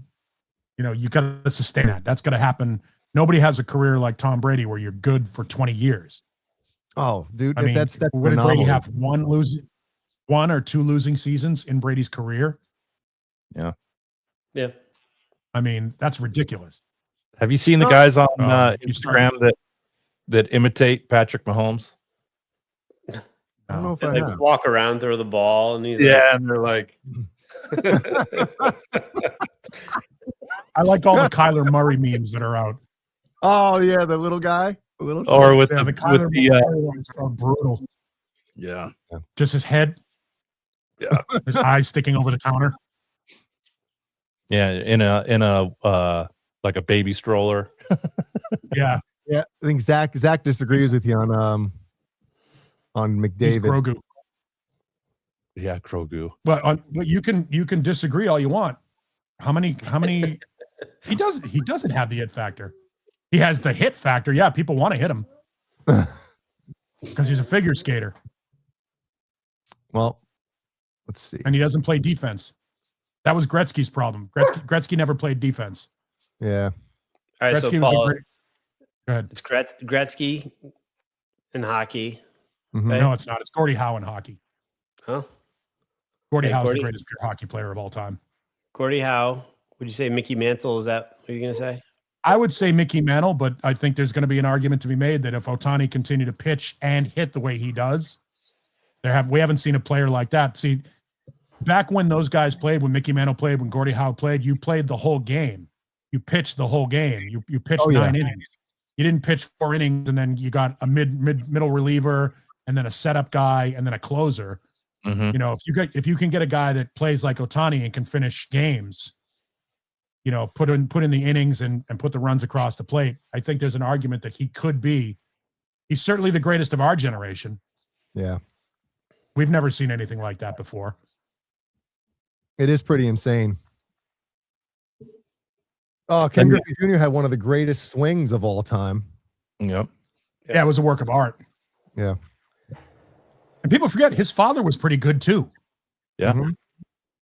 know, you got to sustain that. That's going to happen. Nobody has a career like Tom Brady where you're good for 20 years. Oh, dude, I mean, that's what did Brady phenomenal. have? 1 or 2 losing seasons in Brady's career? Yeah. Yeah. I mean, that's ridiculous. Have you seen the guys on you Instagram that imitate Patrick Mahomes? I don't know if They, I like have. walk around, throw the ball, and he's And they're like, I like all the Kyler Murray memes that are out. Oh yeah, the little guy, or with Yeah, the Kyler with the Murray ones are brutal. yeah. Just his head, Yeah. his eyes sticking over the counter. Yeah, in a like a baby stroller. Yeah, Yeah, I think Zach disagrees with you on he's McDavid. Grogu. Yeah, Grogu. But you can disagree all you want. How many he doesn't have the hit factor. He has the hit factor. Yeah, people want to hit him because he's a figure skater Well, let's see. and he doesn't play defense. That was Gretzky's problem. Gretzky never played defense. Yeah, All right, Gretzky so was Paul, a great. Go ahead. it's Gretzky in hockey. Mhm. Right? No, it's not. It's Gordie Howe in hockey. Huh? Gordie Hey, Howe's Gordie. the greatest pure hockey player of all time. Gordie Howe. Would you say Mickey Mantle? Is that what you're gonna say? I would say Mickey Mantle, but I think there's going to be an argument to be made that if Ohtani continued to pitch and hit the way he does, we haven't seen a player like that. See, back when those guys played, when Mickey Mantle played, when Gordie Howe played, you played the whole game. You pitched the whole game. You pitched 9 innings. You didn't pitch 4 innings and then you got a middle reliever and then a setup guy and then a closer. Mm-hmm. You know, if you can get a guy that plays like Ohtani and can finish games, you know, put in the innings and put the runs across the plate, I think there's an argument that he's certainly the greatest of our generation. yeah. We've never seen anything like that before. It is pretty insane. Oh, Ken Griffey Jr. had one of the greatest swings of all time. Yep. Yeah, it was a work of art. Yeah. And people forget his father was pretty good too. Yeah. Mhm.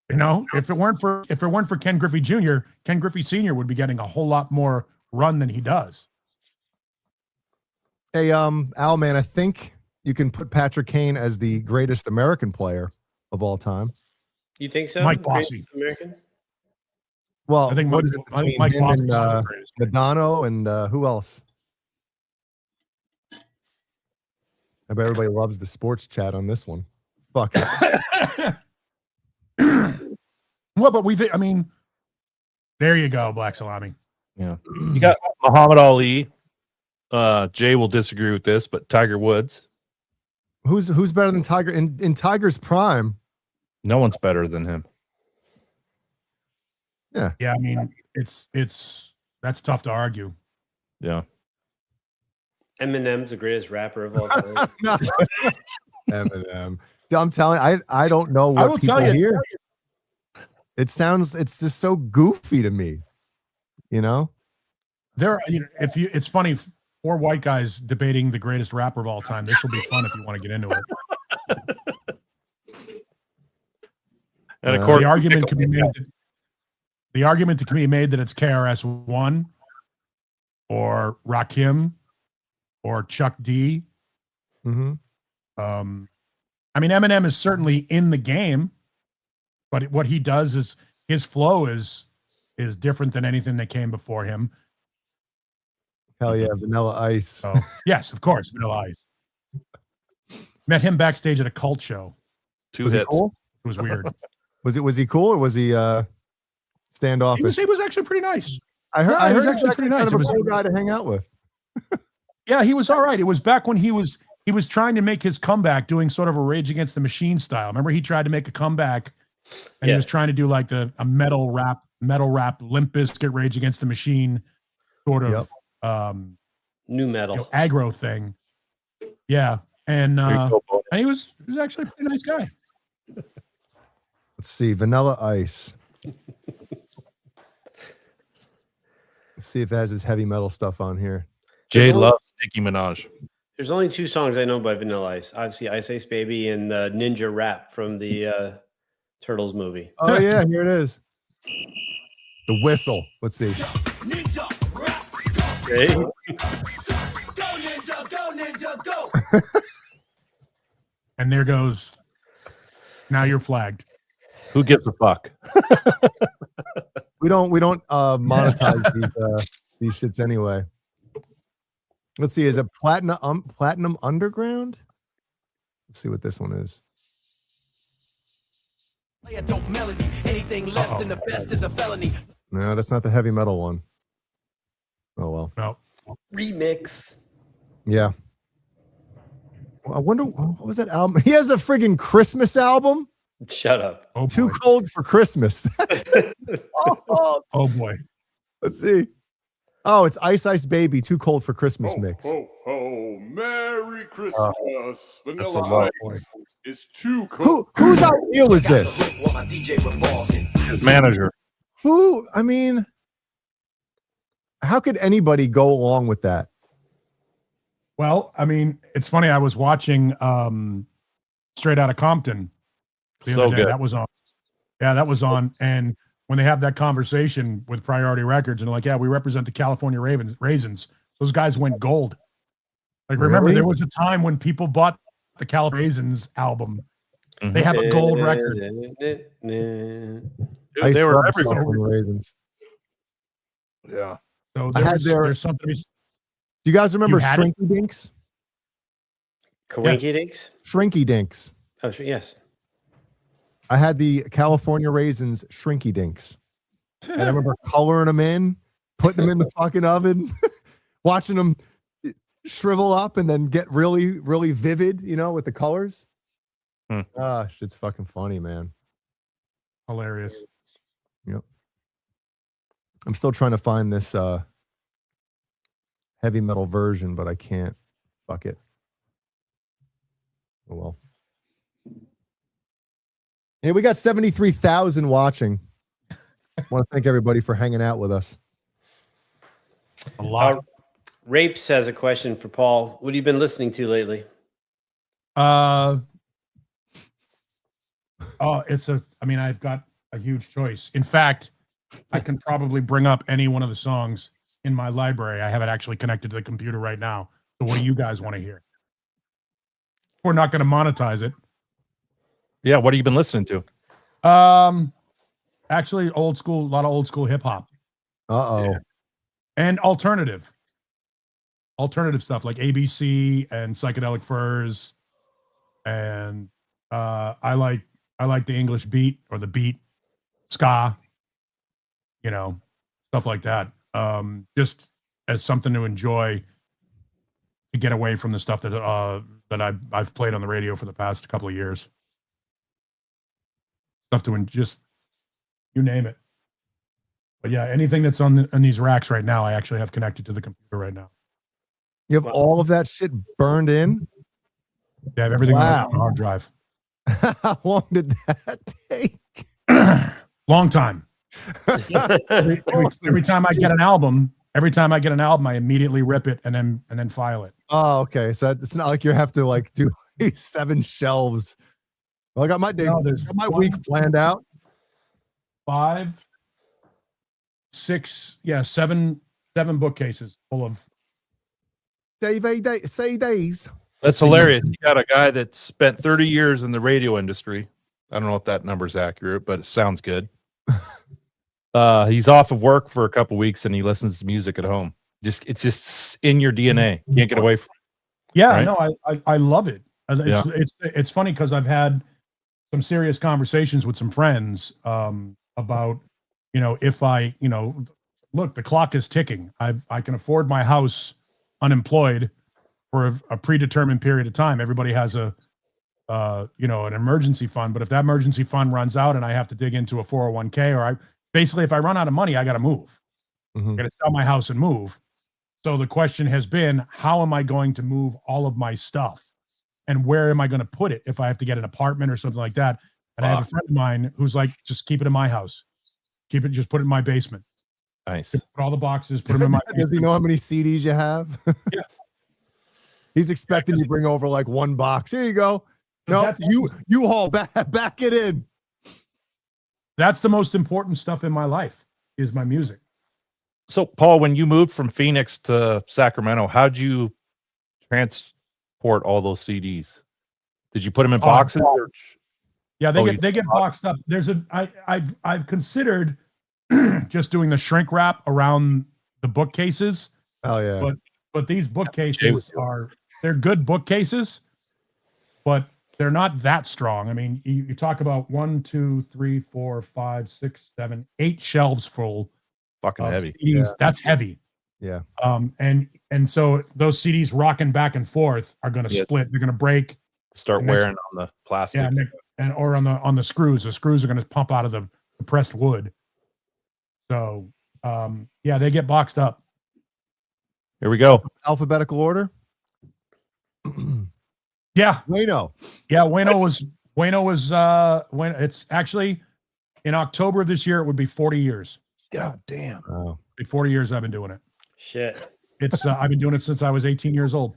You know, if it weren't for Ken Griffey Jr., Ken Griffey Sr. would be getting a whole lot more run than he does. Hey, Al, man, I think you can put Patrick Kane as the greatest American player of all time. You think so? Mike Greatest Bossy. American? Well, I think what is it between Mike him Bossy and is the greatest. Madonna and who else? I bet everybody loves the sports chat on this one. Fuck it. Well, but I mean, There you go, Black Salami. Yeah. You got Muhammad Ali. Jay will disagree with this, but Tiger Woods. Who's better than Tiger in Tiger's prime? No one's better than him. Yeah. Yeah, I mean, that's tough to argue. Yeah. Eminem's the greatest rapper of all time. No. Eminem. I'm telling you, I don't know I what will people tell you. hear. It's just so goofy to me. You know? It's funny, 4 white guys debating the greatest rapper of all time. This will be fun if you want to get into it. And of course, the argument can be made. The argument can be made that it's KRS-One or Rakim or Chuck D. Mm-hmm. I mean, Eminem is certainly in the game, but what he does is his flow is different than anything that came before him. Hell yeah, Vanilla Ice. So, yes, of course, Vanilla Ice. Met him backstage at a cult show. 2 Was he hits. cool? It was weird. Was he cool or was he standoffish? He was actually pretty nice. I heard he was he actually was pretty kind nice. of It a was cool guy to hang out with. Yeah, he was all right. It was back when he was trying to make his comeback doing sort of a Rage Against the Machine style. Remember, he tried to make a comeback and he was trying to do like a metal rap, Limp Bizkit, Rage Against the Machine sort of New metal. aggro thing. Yeah. And he was actually a pretty nice guy. Let's see, Vanilla Ice. Let's see if it has his heavy metal stuff on here. Jay loves Nicki Minaj. There's only 2 songs I know by Vanilla Ice. Obviously, Ice Ice Baby and the Ninja Rap from the Turtles movie. Oh yeah, here it is. The whistle. Let's see. Right? And there goes. Now you're flagged. Who gives a fuck? We don't monetize these shits anyway. Let's see, is it Platinum Underground? Let's see what this one is. Anything less than the best is a felony. No, that's not the heavy metal one. Oh well. No. Remix. Yeah. Well, I wonder what was that album? He has a friggin' Christmas album. Shut up. Oh, Too boy. Cold for Christmas. Oh boy. Let's see. Oh, it's Ice Ice Baby, Too Cold for Christmas mix. Ho, Merry Christmas. That's a Vanilla lot. Ice is too cold. Whose idea was this? His manager. Who? I mean, how could anybody go along with that? Well, I mean, it's funny. I was watching Straight Outta Compton the So other day. good. That was on. Yeah, that was on. And when they have that conversation with Priority Records, and they're like, "Yeah, we represent the California Raisins." Those guys went gold. Like, remember, Really? there was a time when people bought the California Raisins album. They have a gold record. I They were love everywhere. California Raisins. Yeah. So I had there's something. Do you guys remember You had it? Shrinky Dinks? Kawinky Dinks? Shrinky Dinks. Oh, yes. I had the California Raisins Shrinky Dinks. And I remember coloring them in, putting them in the fucking oven, watching them shrivel up and then get really, really vivid, you know, with the colors. Gosh, it's fucking funny, man. Hilarious. Yep. I'm still trying to find this heavy metal version, but I can't. Fuck it. Oh well. Hey, we got 73,000 watching. I want to thank everybody for hanging out with us. A lot. Rapes has a question for Paul. What have you been listening to lately? Oh, I've got a huge choice. In fact, I can probably bring up any one of the songs in my library. I have it actually connected to the computer right now. So what do you guys want to hear? We're not going to monetize it. Yeah. What have you been listening to? Actually, old school, a lot of old school hip hop. Uh-oh. And alternative stuff like ABC and Psychedelic Furs. And I like the English beat or the beat, ska, you know, stuff like that. Just as something to enjoy, to get away from the stuff that I've played on the radio for the past couple of years. Stuff to just, you name it. But yeah, anything that's on these racks right now, I actually have connected to the computer right now. You have all of that shit burned in? Yeah, I have everything Wow. on a hard drive. How long did that take? Long time. every time I get an album, I immediately rip it and then file it. Oh, okay. So it's not like you have to like do 7 shelves. Well, I got my day, No, I got my week planned out. 5, 6, 7 bookcases full of CDs. That's hilarious. You got a guy that spent 30 years in the radio industry. I don't know if that number's accurate, but it sounds good. He's off of work for a couple weeks and he listens to music at home. It's just in your DNA. You can't get away from it. Yeah, right? no, I love it. It's funny because I've had some serious conversations with some friends about, if I, look, the clock is ticking. I can afford my house unemployed for a predetermined period of time. Everybody has an emergency fund, but if that emergency fund runs out and I have to dig into a 401k, or if I run out of money, I got to move. Mm-hmm. I got to sell my house and move. So the question has been, how am I going to move all of my stuff? And where am I going to put it if I have to get an apartment or something like that? And I have a friend of mine who's like, just keep it in my house. Just put it in my basement. Nice. Put all the boxes, put them in my basement. Does he know how many CDs you have? Yeah. He's expecting you to bring over like 1 box. Here you go. No, you haul back it in. That's the most important stuff in my life is my music. So, Paul, when you moved from Phoenix to Sacramento, how'd you transport all those CDs? Did you put them in boxes? Yeah, they get boxed up. I've considered just doing the shrink wrap around the bookcases. Oh yeah. But these bookcases they're good bookcases, but they're not that strong. I mean, you talk about 1, 2, 3, 4, 5, 6, 7, 8 shelves full. Fucking heavy. CDs. Yeah. That's heavy. Yeah. And so those CDs rocking back and forth are going to split. They're going to break. Start wearing on the plastic. Yeah, or on the screws. The screws are going to pump out of the pressed wood. So they get boxed up. Here we go. Alphabetical order. Yeah. Wayno. Yeah, Wayno was when it's actually in October of this year, it would be 40 years. God damn. Oh. 40 years I've been doing it. Shit. It's I've been doing it since I was 18 years old.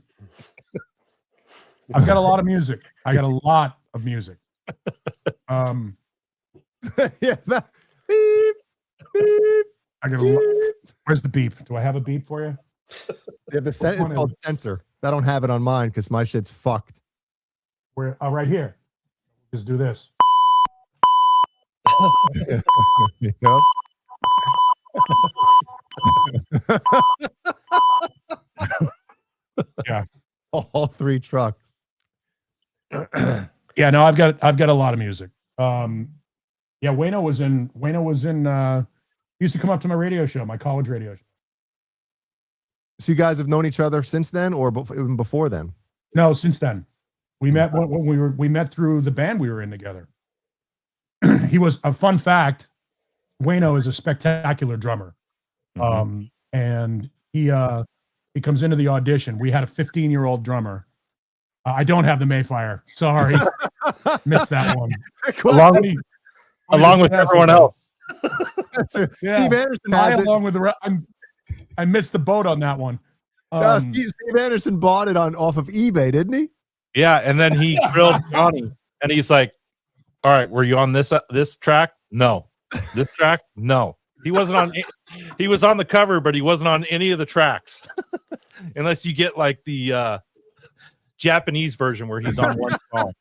I've got a lot of music. I got a lot of music. Yeah. Beep, beep, I got a where's the beep? Do I have a beep for you? Yeah, it's called censor. I don't have it on mine because my shit's fucked. Where? Oh, right here. Just do this. Yep. Yeah. All 3 trucks. Yeah, no, I've got a lot of music. Wayno was in he used to come up to my radio show, my college radio show. So you guys have known each other since then, or even before then? No, since then. We met when we met through the band we were in together. He was a fun fact. Wayno is a spectacular drummer. Mm-hmm. And he comes into the audition. We had a 15-year-old drummer. I don't have the Mayfire. Sorry. Missed that one. Along with everyone else. Steve Anderson has it. Along with I missed the boat on that one. Steve Anderson bought it off of eBay, didn't he? Yeah, and then he grilled Johnny, and he's like, "All right, were you on this track? No. This track? No." He wasn't on. He was on the cover, but he wasn't on any of the tracks, unless you get like the Japanese version where he's on one song.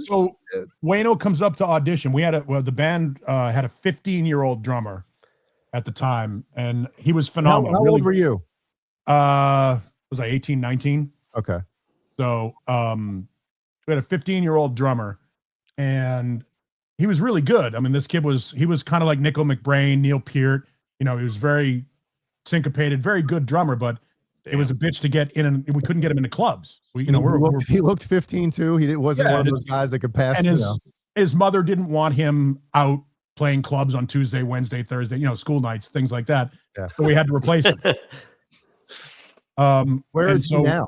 So Wayno comes up to audition. The band had a 15-year-old drummer at the time, and he was phenomenal. How old were you? Was I 18, 19? Okay. So we had a 15-year-old drummer, and he was really good. I mean, this kid he was kind of like Nickel McBrain, Neil Peart. You know, he was very syncopated, very good drummer, but it was a bitch to get in, and we couldn't get him into clubs. He looked 15 too. He wasn't one of those guys that could pass. And his mother didn't want him out playing clubs on Tuesday, Wednesday, Thursday, school nights, things like that. Yeah. So we had to replace him. Where is he now?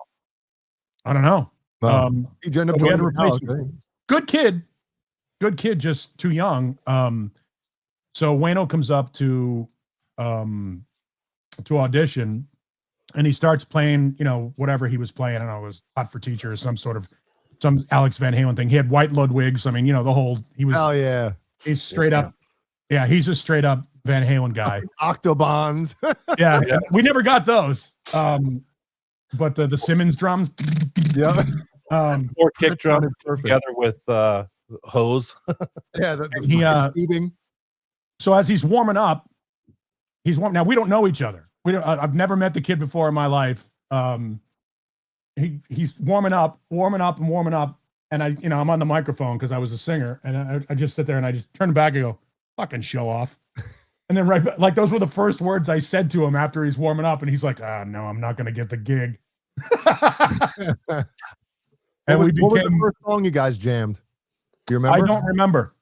I don't know. He ended up joining the Good kid, just too young. So Wayno comes up to audition, and he starts playing, whatever he was playing. I don't know, it was Hot for Teacher or some Alex Van Halen thing. He had white Ludwigs. I mean, the whole, he was, oh yeah, he's straight up. Yeah, he's a straight up Van Halen guy. Octobans. yeah, we never got those. But the Simmons drums. Yeah. Or kick drum together with hose. Yeah. So as he's warming up, now we don't know each other. I've never met the kid before in my life. He's warming up, and I'm on the microphone because I was a singer, and I just sit there and I just turn back and go, "Fucking show off." And then like those were the first words I said to him after he's warming up, and he's like, no, I'm not going to get the gig. And what was the first song you guys jammed? Do you remember? I don't remember.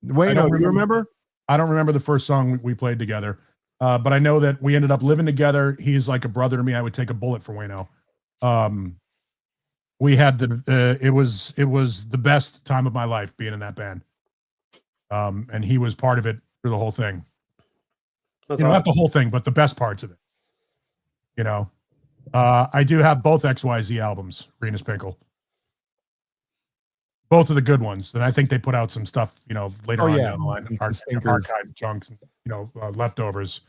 Wait, do you remember? I don't remember the first song we played together, but I know that we ended up living together. He's like a brother to me. I would take a bullet for Wayno. We had it was the best time of my life being in that band. And he was part of it through the whole thing. Not the whole thing, but the best parts of it. I do have both XYZ albums, Renus Pinkle. Both of the good ones. And I think they put out some stuff, later on down the line. Archive chunks, leftovers.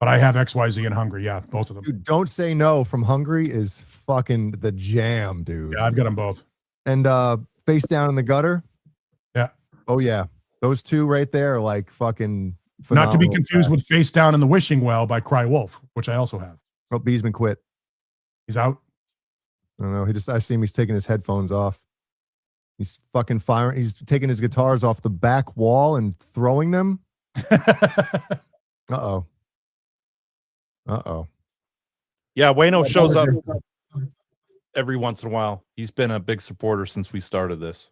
But I have XYZ and Hungry. Yeah, both of them. Dude, Don't Say No from Hungry is fucking the jam, dude. Yeah, I've got them both. And Face Down in the Gutter. Yeah. Oh, yeah. Those two right there are like fucking phenomenal. Not to be confused with Face Down in the Wishing Well by Cry Wolf, which I also have. Oh, Beesman quit. He's out? I don't know. I see him. He's taking his headphones off. He's fucking firing. He's taking his guitars off the back wall and throwing them. Uh-oh. Yeah, Wayno shows up every once in a while. He's been a big supporter since we started this.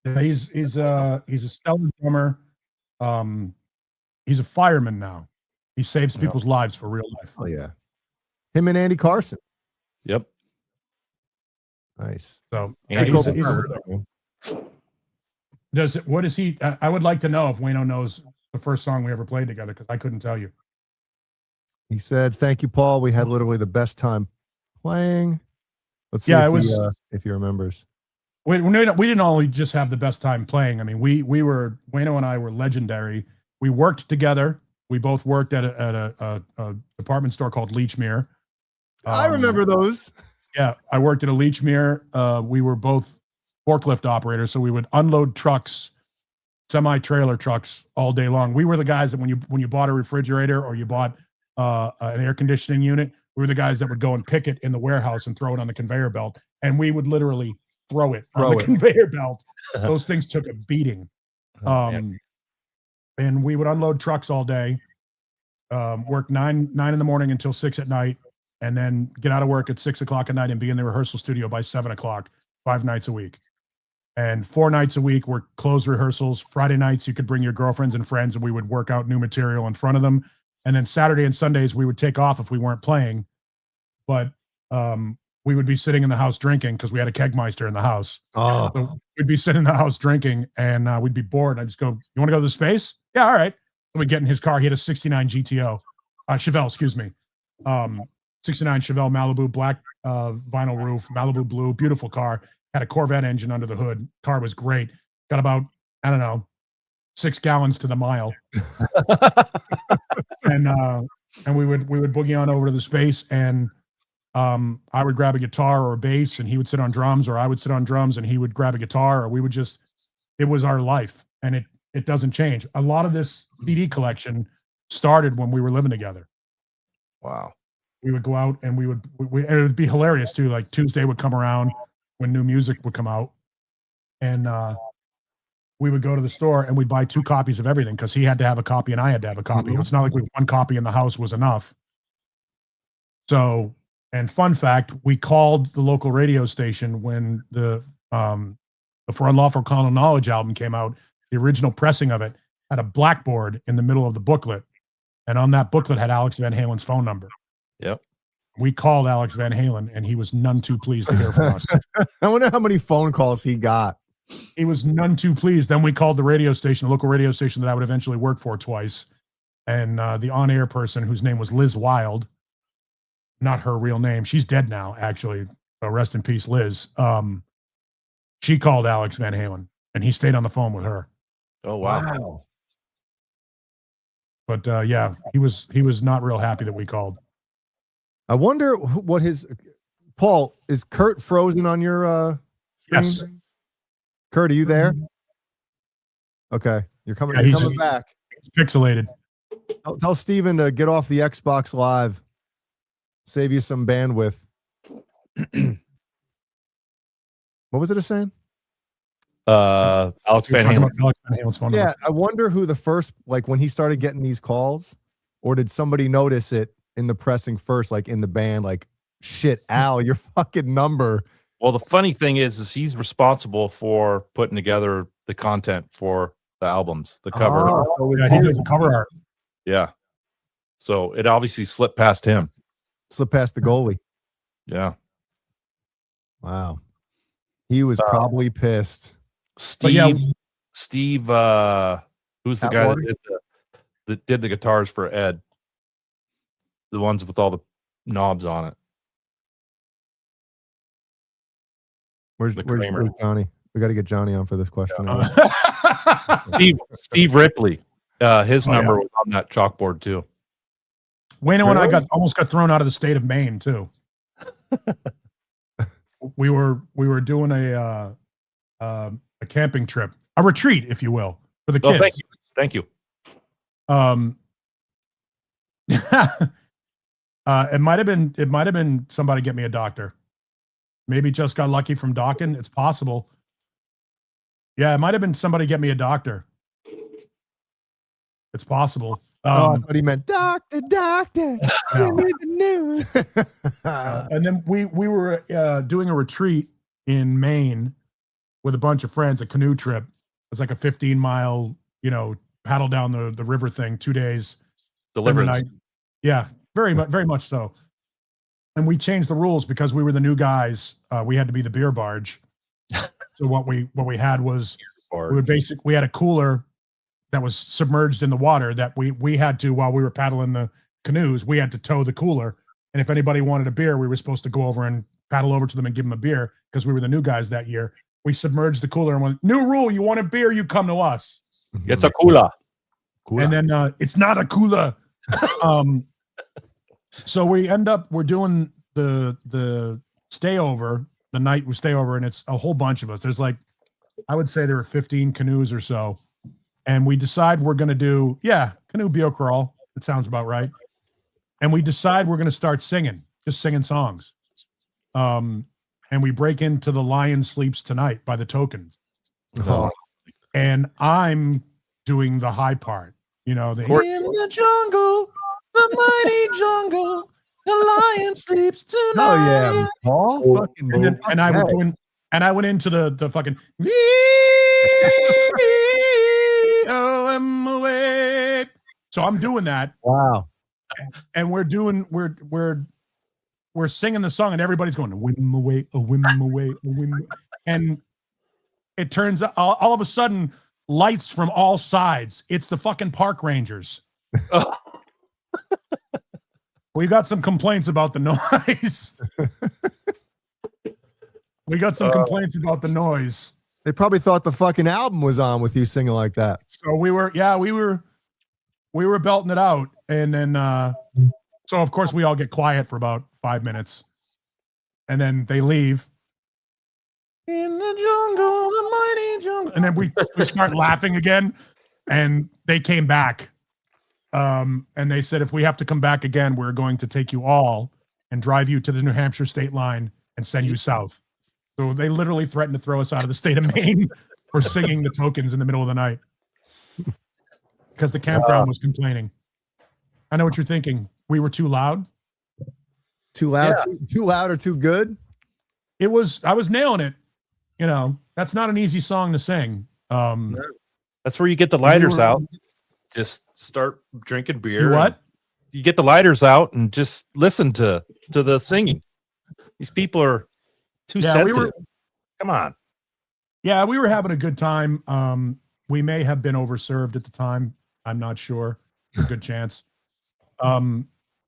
Yeah, he's a stellar drummer. He's a fireman now. He saves people's lives for real life. Oh yeah. Him and Andy Carson. Yep. Nice. So what is he? I would like to know if Wayno knows the first song we ever played together, because I couldn't tell you. He said, "Thank you, Paul. We had literally the best time playing." Let's see if he remembers. We didn't only just have the best time playing. I mean, Wayno and I were legendary. We worked together. We both worked at a department store called Leechmere. I remember those. Yeah, I worked at a Leechmere. We were both forklift operators, so we would unload trucks, semi-trailer trucks, all day long. We were the guys that when you bought a refrigerator or you bought an air conditioning unit, we were the guys that would go and pick it in the warehouse and throw it on the conveyor belt, and we would literally throw it on the conveyor belt. Those things took a beating. And we would unload trucks all day, work 9 in the morning until 6 at night, and then get out of work at 6 o'clock at night and be in the rehearsal studio by 7 o'clock, 5 nights a week. And 4 nights a week were closed rehearsals. Friday nights, you could bring your girlfriends and friends, and we would work out new material in front of them. And then Saturday and Sundays, we would take off if we weren't playing. But we would be sitting in the house drinking because we had a kegmeister in the house. Oh. So we'd be sitting in the house drinking, and we'd be bored. I'd just go, "You want to go to the space?" "Yeah, all right." So we'd get in his car. He had a 69 GTO. Chevelle, excuse me. 69 Chevelle Malibu, black vinyl roof, Malibu blue, beautiful car. Had a Corvette engine under the hood. Car was great. Got about, 6 gallons to the mile. And we would boogie on over to the space, and I would grab a guitar or a bass, and he would sit on drums, or I would sit on drums and he would grab a guitar, or we would just, it was our life, and it doesn't change. A lot of this CD collection started when we were living together. Wow. We would go out and and it would be hilarious too. Like Tuesday would come around when new music would come out, and we would go to the store and we'd buy 2 copies of everything because he had to have a copy and I had to have a copy. It's not like one copy in the house was enough. So, and fun fact, we called the local radio station when the For Unlawful Carnal Knowledge album came out. The original pressing of it had a blackboard in the middle of the booklet. And on that booklet had Alex Van Halen's phone number. Yep. We called Alex Van Halen and he was none too pleased to hear from us. I wonder how many phone calls he got. He was none too pleased. Then we called the radio station, the local radio station that I would eventually work for twice. And the on-air person, whose name was Liz Wild, not her real name. She's dead now, actually. So rest in peace, Liz. She called Alex Van Halen and he stayed on the phone with her. Oh, wow. But yeah, he was not real happy that we called. I wonder what his Paul, is Kurt frozen on your screen? Yes. Kurt, are you there? Okay. You're coming, Yeah, you're coming back. It's pixelated. Tell Steven to get off the Xbox Live. Save you some bandwidth. What was it saying? Alex Van Halen. Alex Van Halen's phone Yeah, number. I wonder who the first, like when he started getting these calls, or did somebody notice it in the pressing first, like in the band, like, shit, Al, your fucking number. Well, the funny thing is he's responsible for putting together the content for the albums, the cover. Oh, so Yeah, he does the cover art. Yeah. So it obviously slipped past him. Slipped past the goalie. Yeah. Wow. He was probably pissed. Steve, yeah, Steve, who's the guy that did the guitars for Ed? The ones with all the knobs on it. Where's Kramer. Johnny? We got to get Johnny on for this question. Steve Ripley. His number was on that chalkboard too. Wayno and I almost got thrown out of the state of Maine too. we were doing a camping trip, a retreat, if you will, for the kids. Oh, thank you. It might have been somebody get me a doctor. Maybe just got lucky from docking. It's possible. Yeah, it might have been somebody get me a doctor. It's possible. I thought he meant doctor, give me the news. And then we were doing a retreat in Maine with a bunch of friends, a canoe trip. It's like a 15-mile, paddle down the river thing, 2 days. Deliverance. Yeah, very much so. And we changed the rules because we were the new guys. We had to be the beer barge. So what we had was we had a cooler that was submerged in the water that we had to, while we were paddling the canoes, we had to tow the cooler. And if anybody wanted a beer, we were supposed to go over and paddle over to them and give them a beer because we were the new guys that year. We submerged the cooler and went, new rule, you want a beer, you come to us. It's a cooler. And then it's not a cooler. So we're doing the stayover, the night we stay over, and it's a whole bunch of us. There's like, I would say there were 15 canoes or so. And we decide we're going to do, canoe beer crawl. It sounds about right. And we decide we're going to start just singing songs. And we break into The Lion Sleeps Tonight by the Tokens. Oh. And I'm doing the high part, in the jungle, the mighty jungle, the lion sleeps tonight. Oh yeah, Paul. Fucking I went into the fucking. Oh, I'm awake. So I'm doing that. Wow. And we're singing the song, and everybody's going, "Whim away, a whim away, a whim." And it turns out all of a sudden, lights from all sides. It's the fucking park rangers. We got some complaints about the noise. They probably thought the fucking album was on with you singing like that. So we were belting it out, and then so of course we all get quiet for about 5 minutes, and then they leave. In the jungle, the mighty jungle, and then we start laughing again, and they came back, and they said if we have to come back again, we're going to take you all and drive you to the New Hampshire state line and send you south. So they literally threatened to throw us out of the state of Maine. were singing the tokens in the middle of the night because the campground was complaining. I know what you're thinking. We were too loud. Too loud, too loud or too good? I was nailing it. You know, that's not an easy song to sing. That's where you get the lighters out. Just start drinking beer. What? You get the lighters out and just listen to the singing. These people are too sensitive. Come on. Yeah, we were having a good time. We may have been overserved at the time. I'm not sure. A good chance. Wayno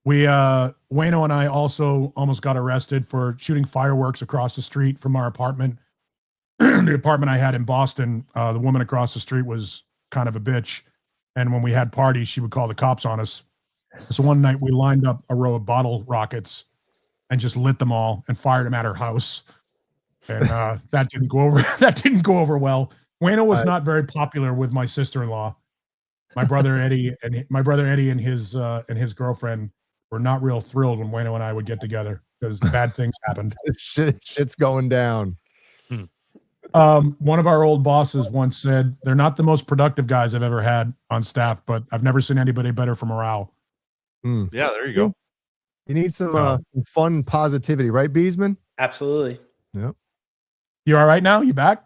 and I also almost got arrested for shooting fireworks across the street from our apartment. The apartment I had in Boston, the woman across the street was kind of a bitch. And when we had parties, she would call the cops on us. So one night we lined up a row of bottle rockets and just lit them all and fired them at her house. And that didn't go over. That didn't go over well. Wayno was not very popular with my sister-in-law. My brother Eddie and his girlfriend were not real thrilled when Wayno and I would get together because bad things happened. Shit's going down. One of our old bosses once said, "They're not the most productive guys I've ever had on staff, but I've never seen anybody better for morale." Yeah, there you go. You need some fun positivity, right, Beesman? Absolutely. Yep. You all right now? You back?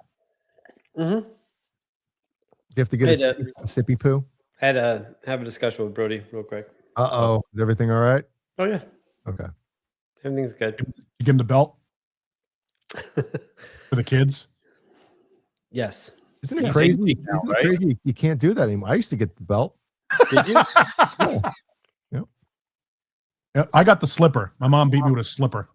Mm-hmm. You have to get a sippy poo. I had to have a discussion with Brody real quick. Uh-oh. Is everything all right? Oh, yeah. Okay. Everything's good. You give him the belt for the kids? Yes. Isn't it crazy? Isn't it crazy? You can't do that anymore. I used to get the belt. Did you? Yep. Yeah, I got the slipper. My mom beat me with a slipper.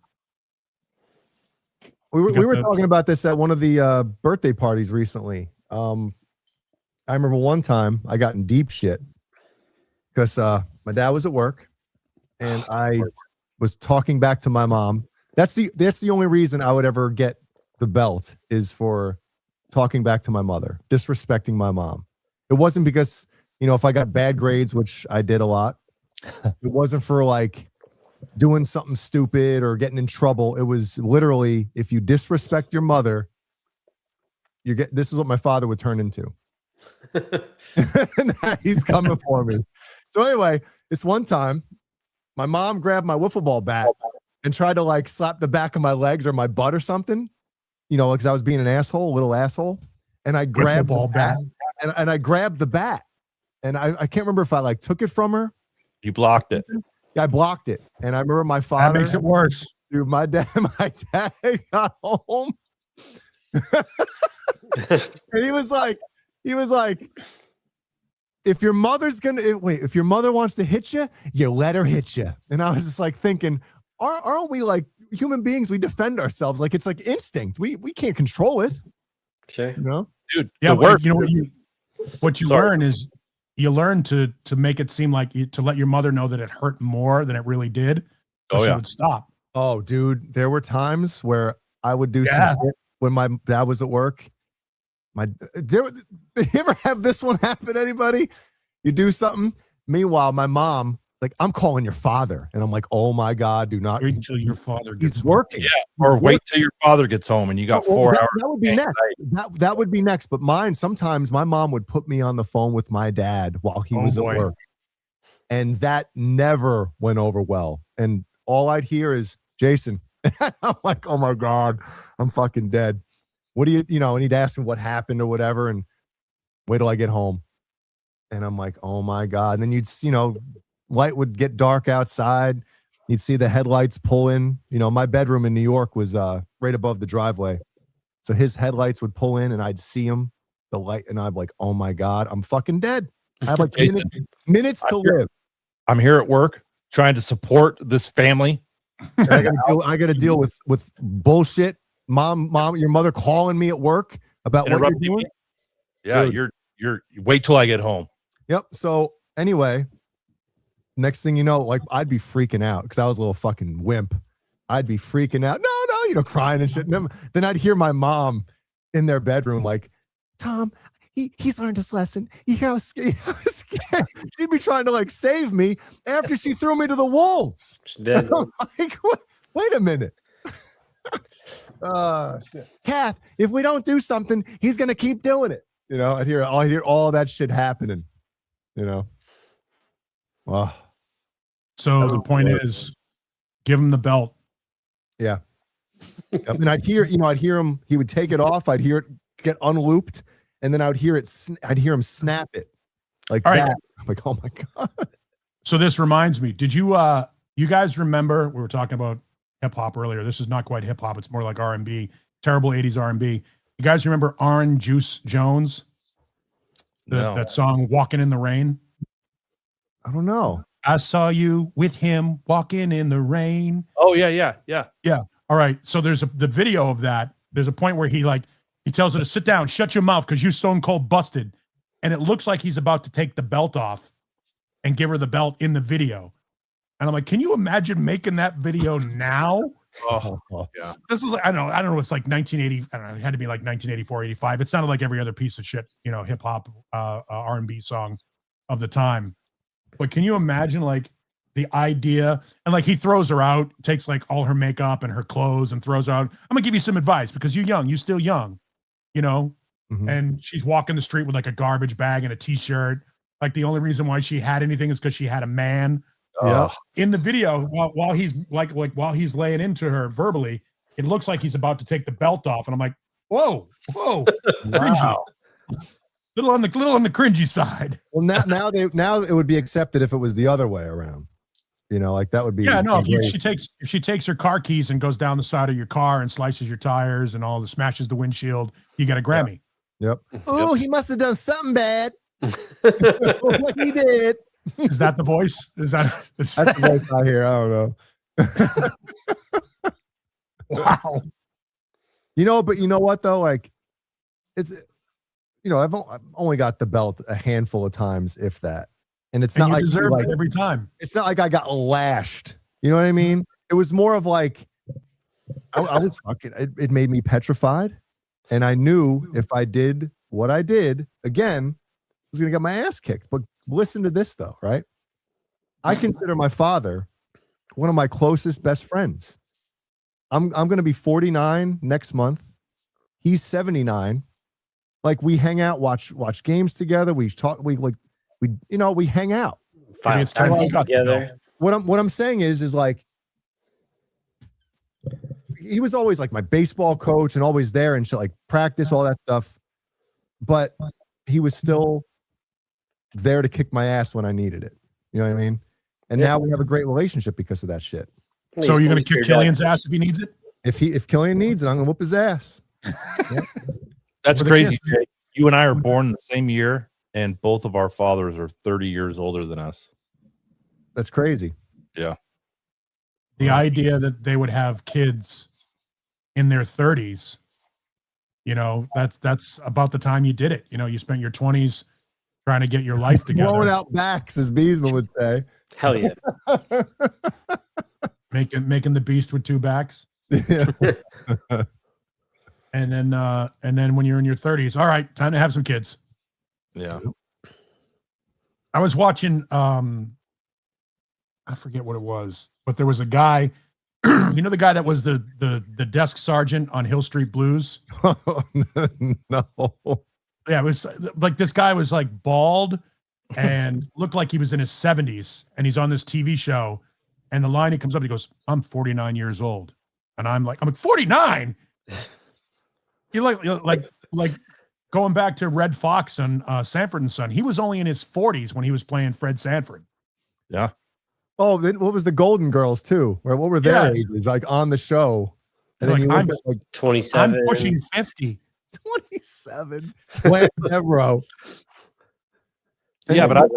We were talking about this at one of the birthday parties recently. I remember one time I got in deep shit because my dad was at work and I was talking back to my mom. That's the only reason I would ever get the belt is for talking back to my mother, disrespecting my mom. It wasn't because, if I got bad grades, which I did a lot, it wasn't for like doing something stupid or getting in trouble. It was literally, if you disrespect your mother, this is what my father would turn into. And he's coming for me. So anyway, this one time, my mom grabbed my wiffle ball bat and tried to like slap the back of my legs or my butt or something, because I was being an asshole, little asshole. And I grabbed the bat and I grabbed the bat. And I can't remember if I like took it from her. You blocked it. Yeah, I blocked it. And I remember my father. That makes it worse. Dude, my dad got home. And he was like, if your mother's if your mother wants to hit you, you let her hit you. And I was just like thinking, aren't we like human beings? We defend ourselves. Like it's like instinct. We can't control it. Sure. Dude. Yeah, what you learn is you learn to make it seem like to let your mother know that it hurt more than it really did. Oh, she yeah. would stop. Oh, dude, there were times where I would do some shit when my dad was at work. Did you ever have this one happen? Anybody? You do something. Meanwhile, my mom, like, I'm calling your father, and I'm like, oh my God, do not wait until your father gets he's working. Yeah, or wait till your father gets home and you got 4 hours. That would be next. That would be next. But sometimes my mom would put me on the phone with my dad while he was at work, and that never went over well. And all I'd hear is Jason. I'm like, oh my God, I'm fucking dead. What do and he'd ask me what happened or whatever, and wait till I get home. And I'm like, oh my God. And then you'd, light would get dark outside. You'd see the headlights pull in. My bedroom in New York was right above the driveway. So his headlights would pull in and I'd see him, the light, and I'm like, oh my God, I'm fucking dead. I have like minutes to live. I'm here at work trying to support this family. I got to deal with bullshit. Mom, your mother calling me at work about what you're doing. Yeah, dude. you're wait till I get home. Yep. So anyway, next thing you know, like I'd be freaking out because I was a little fucking wimp. I'd be freaking out. No, crying and shit. And then I'd hear my mom in their bedroom like, Tom, he's learned his lesson. You hear how scared? She'd be trying to like save me after she threw me to the wolves. I'm like, wait a minute. Kath, if we don't do something, he's gonna keep doing it. You know, I hear all that shit happening. You know. Wow. So the point is, give him the belt. Yeah. And I'd hear him. He would take it off. I'd hear it get unlooped, and then I'd hear him snap it like All that. right. I'm like, oh my god. So this reminds me. Did you you guys remember we were talking about hip hop earlier? This is not quite hip hop. It's more like R&B. Terrible 80s R&B. You guys remember Orange Juice Jones? That song "Walking in the Rain." I don't know. I saw you with him walking in the rain. Oh yeah. All right. So there's the video of that. There's a point where he tells her to sit down, shut your mouth, because you stone cold busted. And it looks like he's about to take the belt off and give her the belt in the video. And I'm like, can you imagine making that video now? Oh yeah. This was like, I don't know. It's like 1980. I don't know. It had to be like 1984, 85. It sounded like every other piece of shit, hip hop, R&B song of the time. But can you imagine like the idea? And like he throws her out, takes like all her makeup and her clothes and throws her out. I'm gonna give you some advice because you're young, you're still young, Mhm. And she's walking the street with like a garbage bag and a t-shirt. Like the only reason why she had anything is because she had a man. Yeah. In the video, while he's while he's laying into her verbally, it looks like he's about to take the belt off. And I'm like, whoa, cringy. Little on the cringy side. Well, now it would be accepted if it was the other way around. Like that would be. Yeah, no. If she takes her car keys and goes down the side of your car and slices your tires and smashes the windshield, you get a Grammy. Yep. Oh, he must have done something bad. What he did. Is that the voice? That's the voice I hear? I don't know. Wow. But you know what though? Like, it's. I've only got the belt a handful of times, if that, and it's not you like deserve it every time. It's not like I got lashed. You know what I mean? It was more of like I was fucking. It made me petrified, and I knew if I did what I did again, I was gonna get my ass kicked. But listen to this though, right? I consider my father one of my closest best friends. I'm gonna be 49 next month. He's 79. Like we hang out, watch games together. We talk. We hang out. File taxes together. What I'm saying is like he was always like my baseball coach and always there and shit, like practice, all that stuff. But he was still there to kick my ass when I needed it. You know what I mean? And now we have a great relationship because of that shit. So are you gonna kick Killian's ass if he needs it? If Killian needs it, I'm gonna whoop his ass. Yeah. That's crazy, Jake. You and I are born the same year, and both of our fathers are 30 years older than us. That's crazy. Yeah. The idea that they would have kids in their 30s, that's about the time you did it. You spent your 20s trying to get your life together. Blowing out backs, as Beesman would say. Hell yeah. making the beast with two backs. Yeah. And then when you're in your 30s, all right, time to have some kids. Yeah. I was watching, I forget what it was, but there was a guy, the guy that was the desk sergeant on Hill Street Blues. No. Yeah, it was like this guy was like bald and looked like he was in his 70s, and he's on this TV show, and the line he comes up, he goes, "I'm 49 years old," and I'm like 49. You like going back to Red Fox on Sanford and Son. He was only in his 40s when he was playing Fred Sanford. Yeah. Oh, then what was the Golden Girls too? What were their ages like on the show? And then I'm 27. I'm pushing 50. 27. Bro. Yeah, but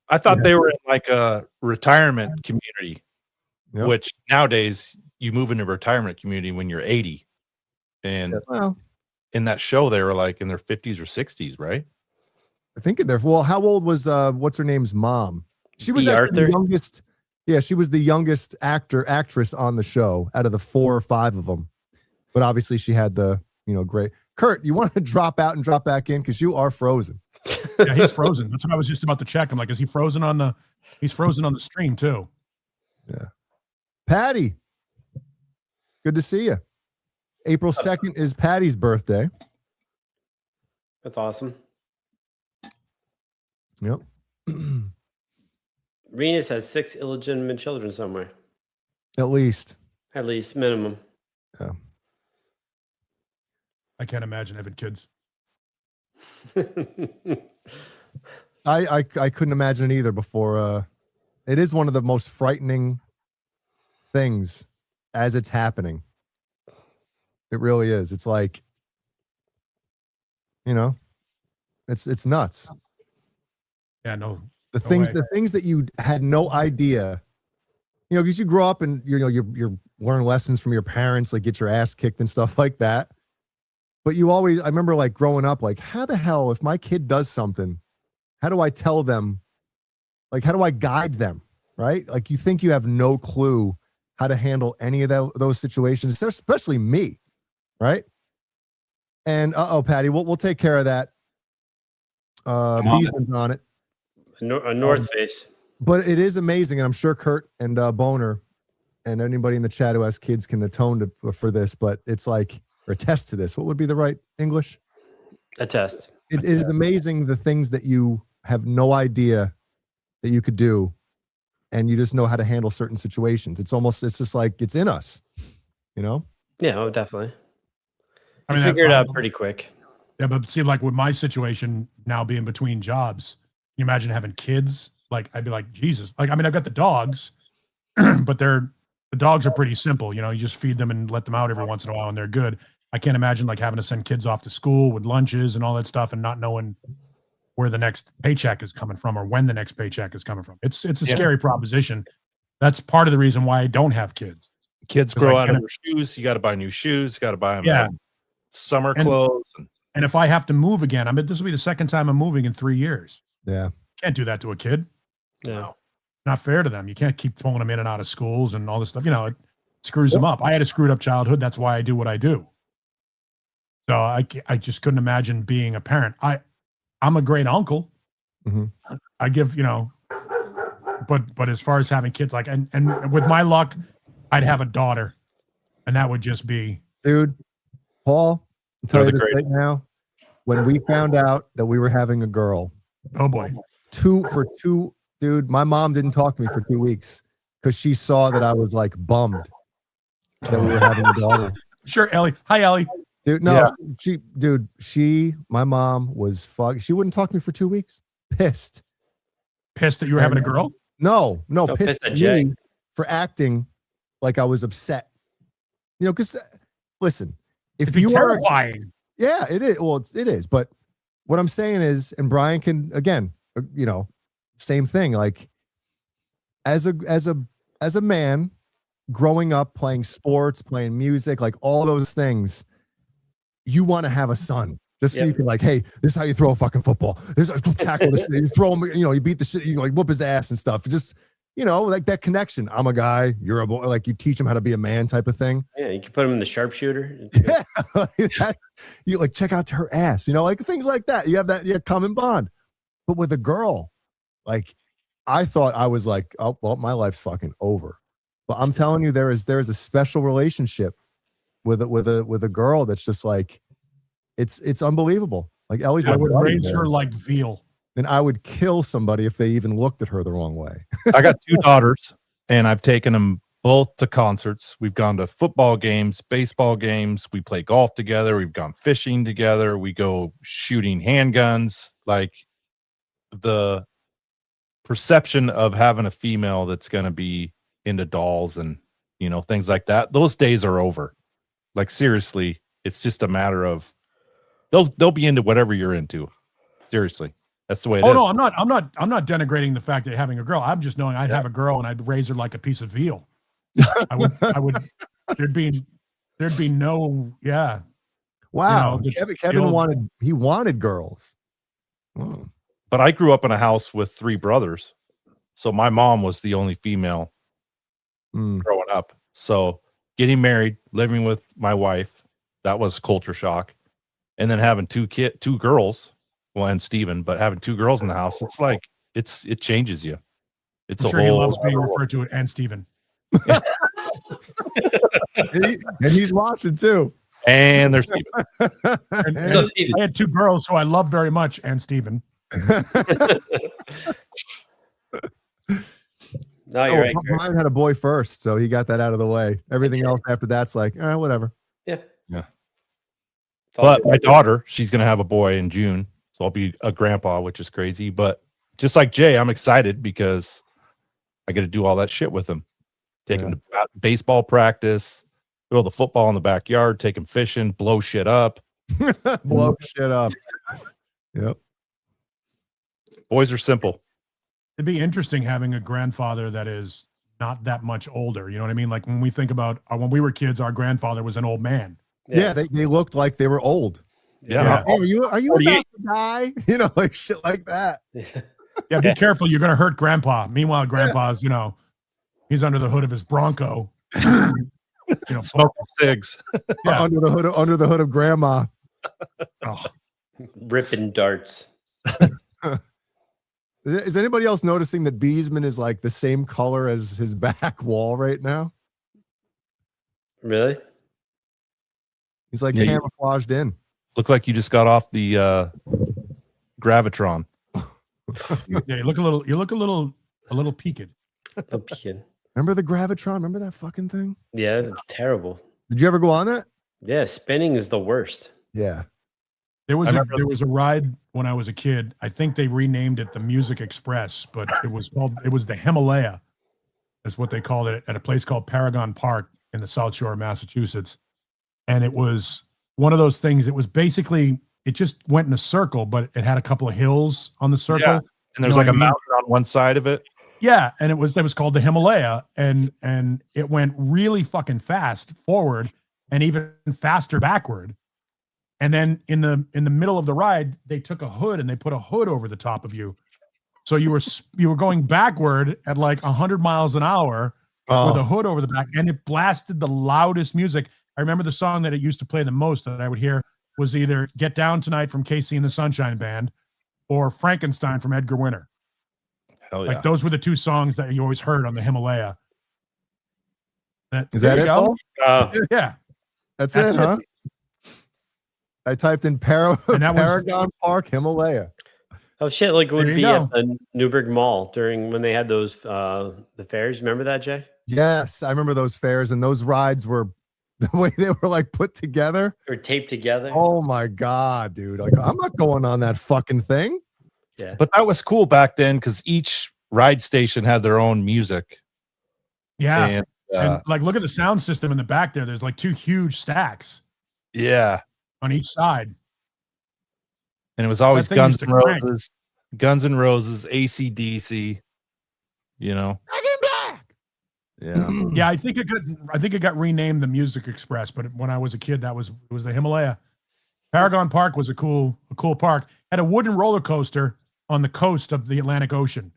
I thought they were in like a retirement community, which nowadays you move into a retirement community when you're 80. And in that show, they were like in their 50s or 60s, right? I think how old was what's her name's mom? She was the youngest. Yeah, she was the youngest actress on the show out of the 4 or 5 of them. But obviously she had the, great. Kurt, you want to drop out and drop back in because you are frozen. Yeah, he's frozen. That's what I was just about to check. I'm like, is he frozen on the stream too? Yeah. Patty, good to see you. April 2nd is Patty's birthday. That's awesome. Yep. Renus has 6 illegitimate children somewhere. At least Minimum. Yeah. I can't imagine having kids. I couldn't imagine it either before. It is one of the most frightening things as it's happening. It really is. It's like, it's nuts. Yeah, no. The things that you had no idea, because you grow up and you're learn lessons from your parents, like get your ass kicked and stuff like that. But I remember like growing up, like how the hell, if my kid does something, how do I tell them? Like, how do I guide them? Right? Like you think you have no clue how to handle any of those situations, especially me. Right? And Patty, we'll take care of that. Beezen's on it. A North Face. But it is amazing, and I'm sure Kurt and Boner and anybody in the chat who has kids can atone for this, but it's like, or attest to this. What would be the right English? Attest. It is amazing the things that you have no idea that you could do, and you just know how to handle certain situations. It's just like it's in us, Yeah, definitely. I mean, figure it out pretty quick. Yeah, but see, like with my situation now being between jobs, can you imagine having kids? Like, I'd be like, Jesus. Like, I mean, I've got the dogs, but the dogs are pretty simple. You just feed them and let them out every once in a while, and they're good. I can't imagine like having to send kids off to school with lunches and all that stuff, and not knowing where the next paycheck is coming from or when the next paycheck is coming from. It's a scary proposition. That's part of the reason why I don't have kids. Kids grow out of their shoes. You got to buy new shoes. You got to buy them summer clothes. And if I have to move again, this will be the second time I'm moving in 3 years. Yeah. Can't do that to a kid. No. Not fair to them. You can't keep pulling them in and out of schools and all this stuff. It screws them up. I had a screwed up childhood. That's why I do what I do. So I just couldn't imagine being a parent. I'm a great uncle. Mm-hmm. I give, but as far as having kids, like, and with my luck, I'd have a daughter, and that would just be, dude. Paul, I'll tell you this right now. When we found out that we were having a girl, oh boy, dude, my mom didn't talk to me for 2 weeks because she saw that I was like bummed that we were having a daughter. Sure, Ellie. Hi, Ellie. Dude, no, my mom was she wouldn't talk to me for 2 weeks. Pissed that you were having a girl? No, pissed at me for acting like I was upset. Because listen, if you are terrifying. Yeah, it is. Well, it is. But what I'm saying is, and Brian can again, same thing. Like as a man growing up playing sports, playing music, like all those things, you want to have a son. Just so you can like, hey, this is how you throw a fucking football. This is tackle this. You throw him, you beat the shit, you like whoop his ass and stuff. Just, like that connection. I'm a guy, you're a boy. Like you teach him how to be a man type of thing. Yeah, you can put him in the sharpshooter. Yeah. You like check out her ass, like things like that. You have that common bond. But with a girl, like I thought I was like, oh, well, my life's fucking over. But I'm telling you, there is a special relationship with a girl that's just like, it's unbelievable. Like Ellie's, I would raise her like veal, and I would kill somebody if they even looked at her the wrong way. I got 2 daughters, and I've taken them both to concerts. We've gone to football games, baseball games. We play golf together. We've gone fishing together. We go shooting handguns. Like the perception of having a female that's going to be into dolls and things like that, those days are over. Like seriously, it's just a matter of they'll be into whatever you're into. Seriously, that's the way it is. No, I'm not denigrating the fact that having a girl. I'm just knowing I'd have a girl and I'd raise her like a piece of veal. I would. There'd be no. Yeah. Wow. Kevin wanted girls. But I grew up in a house with 3 brothers, so my mom was the only female growing up. So getting married, living with my wife, that was culture shock. And then having 2 girls, well, and Steven, but having 2 girls in the house, it's like it changes you. It's I'm sure he loves being referred to it and Steven. And he's watching too. And there's Steven. And So, Steven. I had two girls who I love very much, and Steven. No, you're right. Kurt. Brian had a boy first, so he got that out of the way. Everything else after that's like, whatever. Yeah. Yeah. It's all But good. my daughter, she's going to have a boy in June. So I'll be a grandpa, which is crazy. But just like Jay, I'm excited because I get to do all that shit with him. Take him to baseball practice, throw the football in the backyard, take him fishing, blow shit up. Blow shit up. Yep. Boys are simple. It'd be interesting having a grandfather that is not that much older. You know what I mean? Like when we think about when we were kids, our grandfather was an old man. Yeah, they looked like they were old. Yeah. Hey, are you 48. about to die? You know, like shit like that. Yeah, be careful. You're going to hurt grandpa. Meanwhile, grandpa's, he's under the hood of his Bronco. Smoking cigs. Yeah. Under the hood of grandma. Oh, Ripping darts. Is anybody else noticing that Beesman is like the same color as his back wall right now? Really? He's like Yeah, camouflaged in. Look like you just got off the Gravitron. yeah. You look a little peaked. I'm peeking. Remember the Gravitron? Remember that fucking thing? Yeah, it's terrible. Did you ever go on that? Yeah, spinning is the worst. Yeah. There was a ride when I was a kid. I think they renamed it the Music Express, but it was the Himalaya. That's what they called it at a place called Paragon Park in the South Shore of Massachusetts. And it was one of those things. It was basically, it just went in a circle, but it had a couple of hills on the circle. Yeah. And there's like a mountain on one side of it. Yeah, and it was called the Himalaya, and it went really fucking fast forward and even faster backward. And then in the middle of the ride, they took a hood and they put a hood over the top of you, so you were going backward at like 100 miles an hour with a hood over the back, and it blasted the loudest music. I remember the song that it used to play the most that I would hear was either "Get Down Tonight" from Casey and the Sunshine Band or "Frankenstein" from Edgar Winter. Hell yeah. Like those were the two songs that you always heard on the Himalaya. Is that it? Paul? Yeah. That's it, huh? I typed in Paragon Park Himalaya. Oh shit! Like it would There you be go. at the Newburgh Mall during when they had those the fairs. Remember that, Jay? Yes, I remember those fairs, and those rides were the way they were like put together. Or taped together. Oh my god, dude! Like I'm not going on that fucking thing. Yeah. But that was cool back then because each ride station had their own music. Yeah. And, And like, look at the sound system in the back there. There's like two huge stacks yeah. on each side. And it was always That thing Guns used N' to crank. Roses, Guns N' Roses, AC/DC, Yeah. Yeah, I think it got renamed the Music Express, but when I was a kid, it was the Himalaya. Paragon Park was a cool park. Had a wooden roller coaster on the coast of the Atlantic Ocean.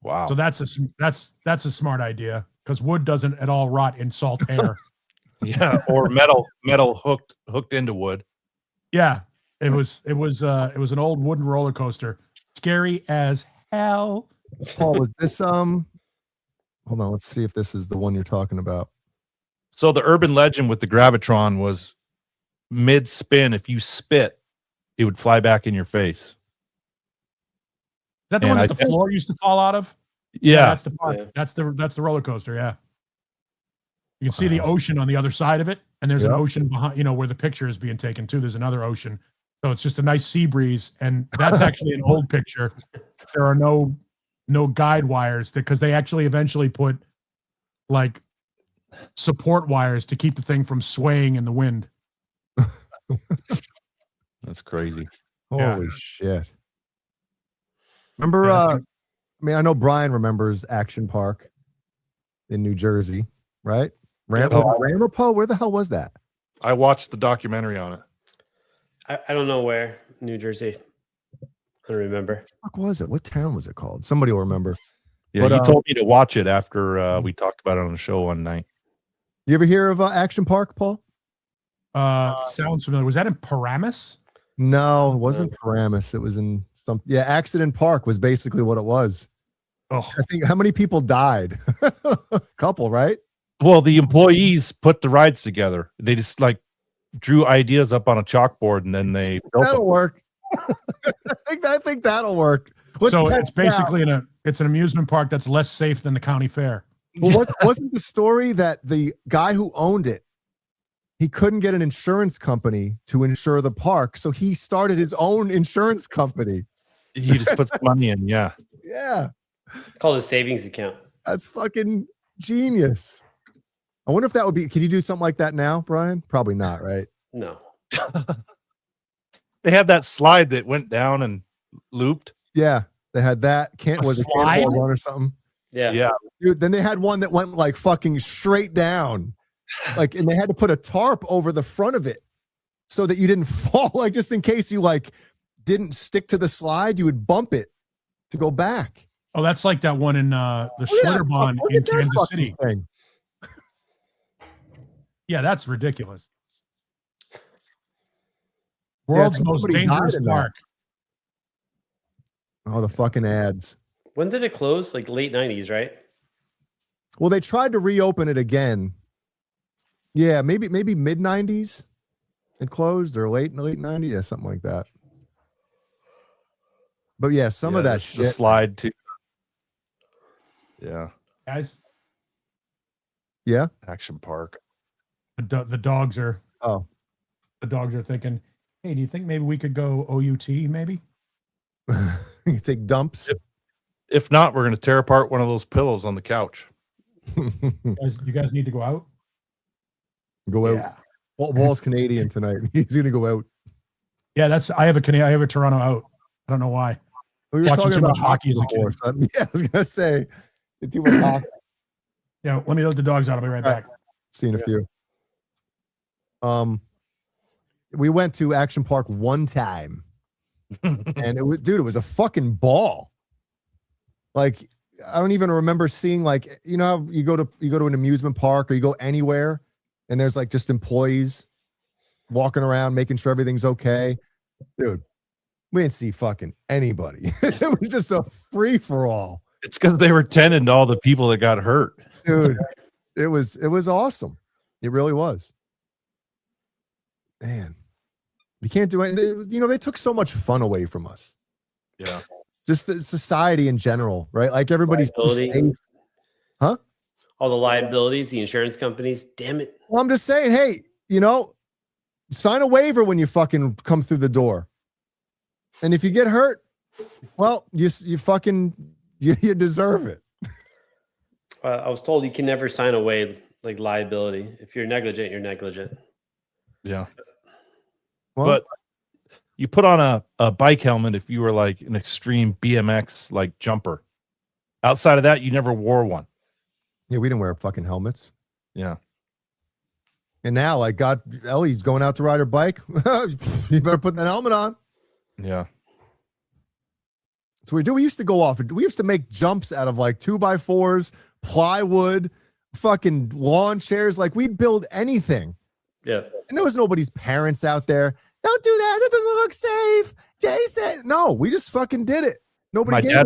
Wow. So that's a smart idea because wood doesn't at all rot in salt air. Yeah, or metal hooked into wood. Yeah, it was an old wooden roller coaster, scary as hell. Paul, was this hold on, let's see if this is the one you're talking about. So the urban legend with the Gravitron was mid spin, if you spit, it would fly back in your face. Is that the And one that the floor used to fall out of? Yeah. That's the part. Yeah. That's the roller coaster. Yeah. You can see the ocean on the other side of it, and there's an ocean behind, where the picture is being taken too. There's another ocean. So it's just a nice sea breeze. And that's actually an old picture. There are no guide wires because they actually eventually put like support wires to keep the thing from swaying in the wind. That's crazy. Holy shit. Remember, I know Brian remembers Action Park in New Jersey, right? Ramapo? Where the hell was that? I watched the documentary on it. I don't know where. New Jersey. I don't remember. What was it? What town was it called? Somebody will remember. Yeah, But, you told me to watch it after we talked about it on the show one night. You ever hear of Action Park, Paul? Sounds familiar. Was that in Paramus? No, it wasn't Paramus. It was in Accident Park was basically what it was. Oh, I think how many people died? A couple, right? Well, the employees put the rides together. They just drew ideas up on a chalkboard and then they built That'll them. work. I think that'll work. Let's So test it's it basically it's an amusement park that's less safe than the county fair. Well, wasn't the story that the guy who owned it, he couldn't get an insurance company to insure the park, so he started his own insurance company. He just puts money in, yeah. Yeah, It's called a savings account. that's fucking genius. I wonder if that would be. Can you do something like that now, Brian? Probably not, right? No. They had that slide that went down and looped. Yeah, they had that. Was it slide? Cannonball Run or something? Yeah. Yeah. Dude, then they had one that went like fucking straight down. Like, and they had to put a tarp over the front of it so that you didn't fall, like just in case you like didn't stick to the slide, you would bump it to go back. Oh, that's like that one in the Look at that Schlitterbahn look in at that Kansas fucking City. thing. Yeah, that's ridiculous. World's most somebody died dangerous in that. park. Oh, the fucking ads. When did it close? Like late 90s, right? Well, they tried to reopen it again. Yeah, maybe mid 90s it closed, or late 90s, yeah, something like that. But yeah, some of that the shit. slide too. Yeah. Guys, Yeah. Action park. the dogs are Oh, the dogs are thinking, hey, do you think maybe we could go OUT maybe? you take dumps. If not, we're gonna tear apart one of those pillows on the couch. You guys need to go out? Go out. Yeah. Wall's Canadian tonight. He's gonna go out. Yeah, I have a Toronto out. I don't know why. We were Watching talking too about much hockey as a before, kid. so yeah, I was gonna say too much hockey. Yeah, let me let the dogs out. I'll be right back. Seen a few. We went to Action Park one time, and it was a fucking ball. Like, I don't even remember seeing, like, you know how you go to an amusement park or you go anywhere and there's like just employees walking around making sure everything's okay. Dude, we didn't see fucking anybody. It was just a free for all. It's because they were tending to all the people that got hurt. Dude, it was awesome. It really was. Man, you can't do anything. You know, they took so much fun away from us. Yeah. Just the society in general, right? Like everybody's so Liability. safe. Huh? All the liabilities, the insurance companies. Damn it. Well, I'm just saying, hey, you know, sign a waiver when you fucking come through the door. And if you get hurt, well, you fucking you deserve it. I was told you can never sign away like liability. If you're negligent, you're negligent. Yeah. Well, But you put on a bike helmet if you were like an extreme BMX like jumper. Outside of that, you never wore one. yeah, we didn't wear fucking helmets. Yeah. And now, like, God, Ellie's going out to ride her bike. You better put that helmet on. Yeah. So we do. We used to go off. We used to make jumps out of like 2x4s, plywood, fucking lawn chairs. Like, we'd build anything. Yeah. And there was nobody's parents out there. Don't do that. That doesn't look safe. Jason. No, we just fucking did it. Nobody gave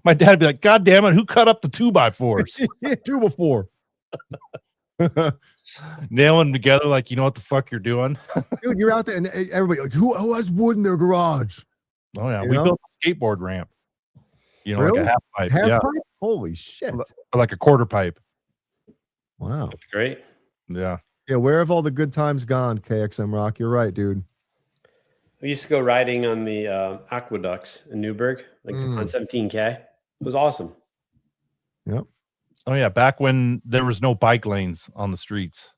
My dad would be like, God damn it, who cut up the 2x4s? it. 2 before. Nailing them together like you know what the fuck you're doing. Dude, you're out there and everybody like, who has wood in their garage? Oh yeah. You We know? built a skateboard ramp. You know, Really? like a half pipe. Half yeah. pipe? Holy shit. Or like a quarter pipe. Wow. That's great. Yeah. Yeah, where have all the good times gone, KXM Rock? You're right, dude. We used to go riding on the aqueducts in Newburgh, like on 17K. It was awesome. Yep. Oh yeah. Back when there was no bike lanes on the streets.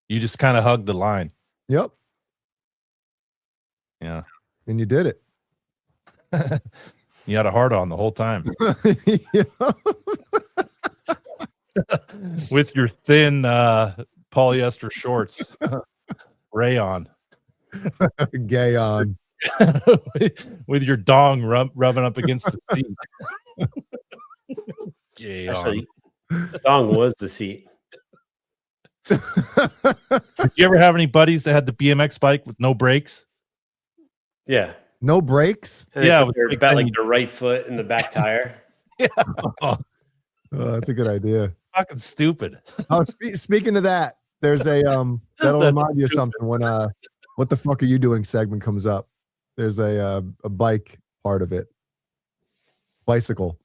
You just kind of hugged the line. Yep. Yeah. And you did it. You had a heart on the whole time. Yeah. With your thin polyester shorts. Rayon. Gay on. With your dong rubbing up against the seat. Gay on. Actually, dong was the seat. Did you ever have any buddies that had the BMX bike with no brakes? Yeah. No brakes? And Yeah, they with put their, big like thing. their right foot in the back tire. Oh, that's a good idea. Fucking stupid. Oh, speaking of that, there's a That'll remind you of something when what the fuck are you doing segment comes up. There's a bike part of it. Bicycle.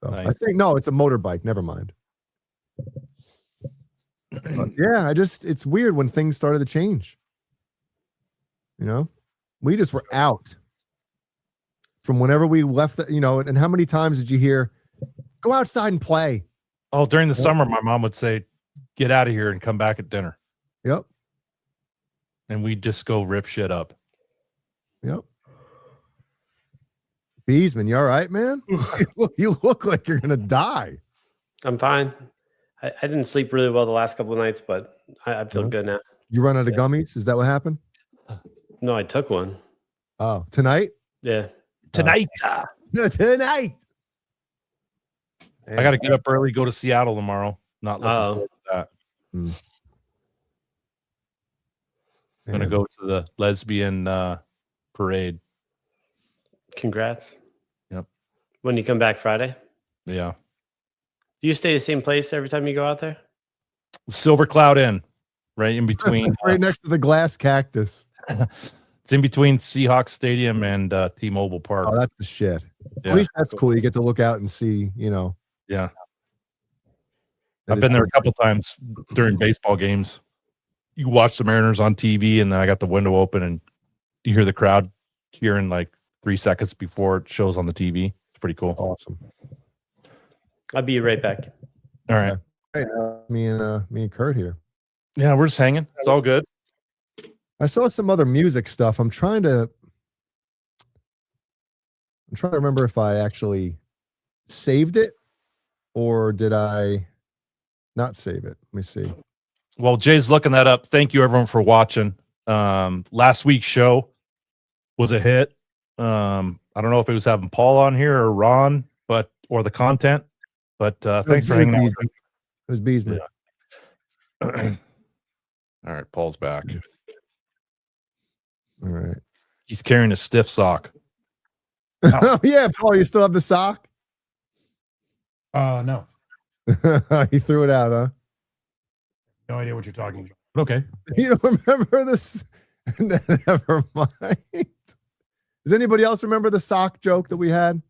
So I Nice. think no, it's a motorbike. Never mind. But yeah, it's weird when things started to change. You know, we just were out from whenever we left. And how many times did you hear, "Go outside and play"? Oh, during the summer, my mom would say, "Get out of here and come back at dinner." Yep. And we'd just go rip shit up. Yep. Beesman, you all right, man? You look like you're gonna die. I'm fine. I didn't sleep really well the last couple of nights, but I feel good now. You run out of gummies? Is that what happened? No, I took one. Oh, tonight? Yeah. Tonight. Tonight. I got to get up early, go to Seattle tomorrow. Not looking forward to that. I'm going to go to the lesbian parade. Congrats. Yep. When you come back Friday? Yeah. Do you stay the same place every time you go out there? Silver Cloud Inn, right in between. Right next to the glass cactus. It's in between Seahawks Stadium and T-Mobile Park. Oh, that's the shit. Yeah. At least that's cool. You get to look out and see, Yeah. I've been there a couple times during baseball games. You watch the Mariners on TV, and then I got the window open, and you hear the crowd cheering like 3 seconds before it shows on the TV. It's pretty cool. Awesome. I'll be right back. All right. Hey, me and Kurt here. Yeah, we're just hanging. It's all good. I saw some other music stuff. I'm trying to remember if I actually saved it or did I not save it. Let me see. Well, Jay's looking that up. Thank you, everyone, for watching. Last week's show was a hit. I don't know if it was having Paul on here or Ron, or the content. But thanks for hanging out. It was Beesman. Yeah. All right, Paul's back. All right. He's carrying a stiff sock. Oh yeah, Paul, you still have the sock? No. He threw it out, huh? No idea what you're talking about. But okay. You don't remember this? Never mind. Does anybody else remember the sock joke that we had?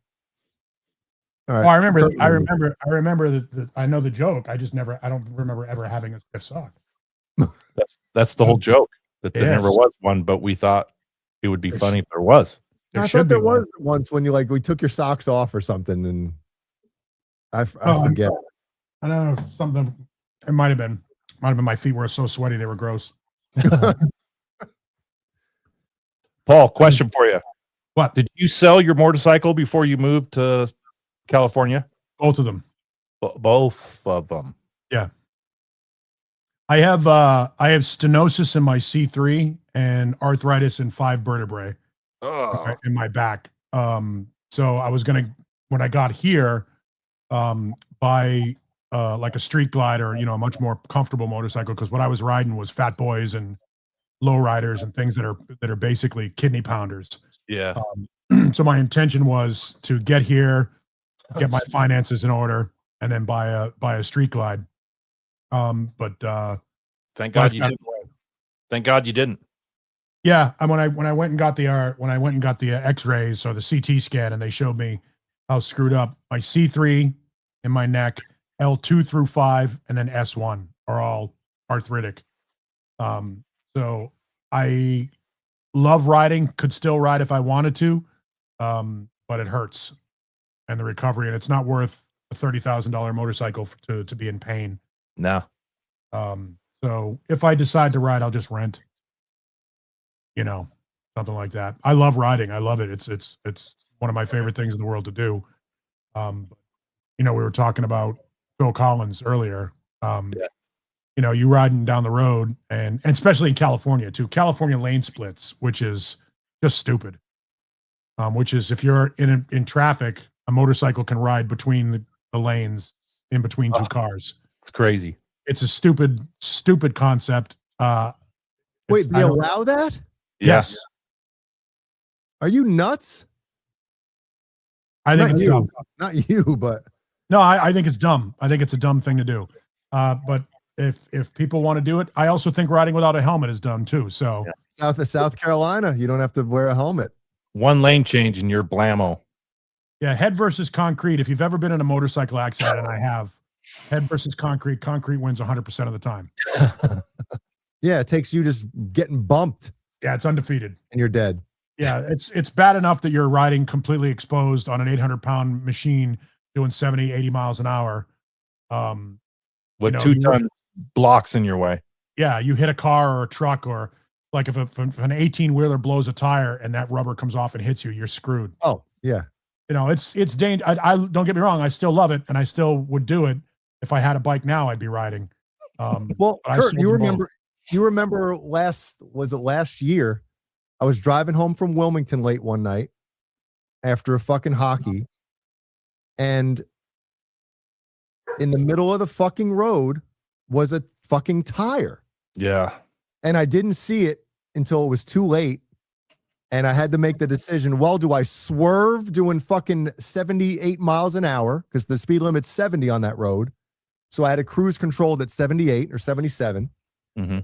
All right. Oh, I remember that. I know the joke. I don't remember ever having a stiff sock. That's the whole joke. That there never was one, but we thought it would be funny if there was. I thought there was once when we took your socks off or something, and I forget. I don't know, something. It might have been my feet were so sweaty they were gross. Paul, question for you. What? Did you sell your motorcycle before you moved to California? Both of them. Both of them. Yeah. I have stenosis in my C3 and arthritis in 5 vertebrae in my back. So I was when I got here, buy like a street glider, a much more comfortable motorcycle, because what I was riding was fat boys and low riders and things that are basically kidney pounders. Yeah. So my intention was to get here, get my finances in order, and then buy a street glide. But thank God you didn't. Thank God you didn't. Yeah, when I went and got the X-rays or the CT scan, and they showed me how screwed up my C3 in my neck, L2 through 5, and then S1 are all arthritic. So I love riding, could still ride if I wanted to, but it hurts, and the recovery, and it's not worth a $30,000 motorcycle to be in pain. No. So if I decide to ride, I'll just rent. Something like that. I love riding. I love it. It's one of my favorite things in the world to do. We were talking about Phil Collins earlier. You riding down the road, and especially in California too. California lane splits, which is just stupid. Which is, if you're in traffic, a motorcycle can ride between the lanes in between two cars. It's crazy. It's a stupid concept. Wait, they allow that? Yes. Are you nuts? I think it's dumb. Not you, but no, I think it's dumb. I think it's a dumb thing to do. But if people want to do it, I also think riding without a helmet is dumb too. So South Carolina, you don't have to wear a helmet. One lane change and you're blammo. yeah, head versus concrete. If you've ever been in a motorcycle accident, and I have, head versus concrete, concrete wins 100% of the time. Yeah, it takes you just getting bumped Yeah, it's undefeated. and you're dead. Yeah, it's bad enough that you're riding completely exposed on an 800-pound machine doing 70, 80 miles an hour. With you know, 2-ton blocks in your way. Yeah, you hit a car or a truck, or like if an 18-wheeler blows a tire and that rubber comes off and hits you, you're screwed. Oh, yeah. You know, it's dangerous. I don't get me wrong, I still love it, and I still would do it. If I had a bike now, I'd be riding. Well, but I Kurt, sold you them all. remember last year? I was driving home from Wilmington late one night after a fucking hockey, and in the middle of the fucking road was a fucking tire. Yeah. And I didn't see it until it was too late. And I had to make the decision, well, do I swerve doing fucking 78 miles an hour? Because the speed limit's 70 on that road. So I had a cruise controlled at 78 or 77. Mm-hmm.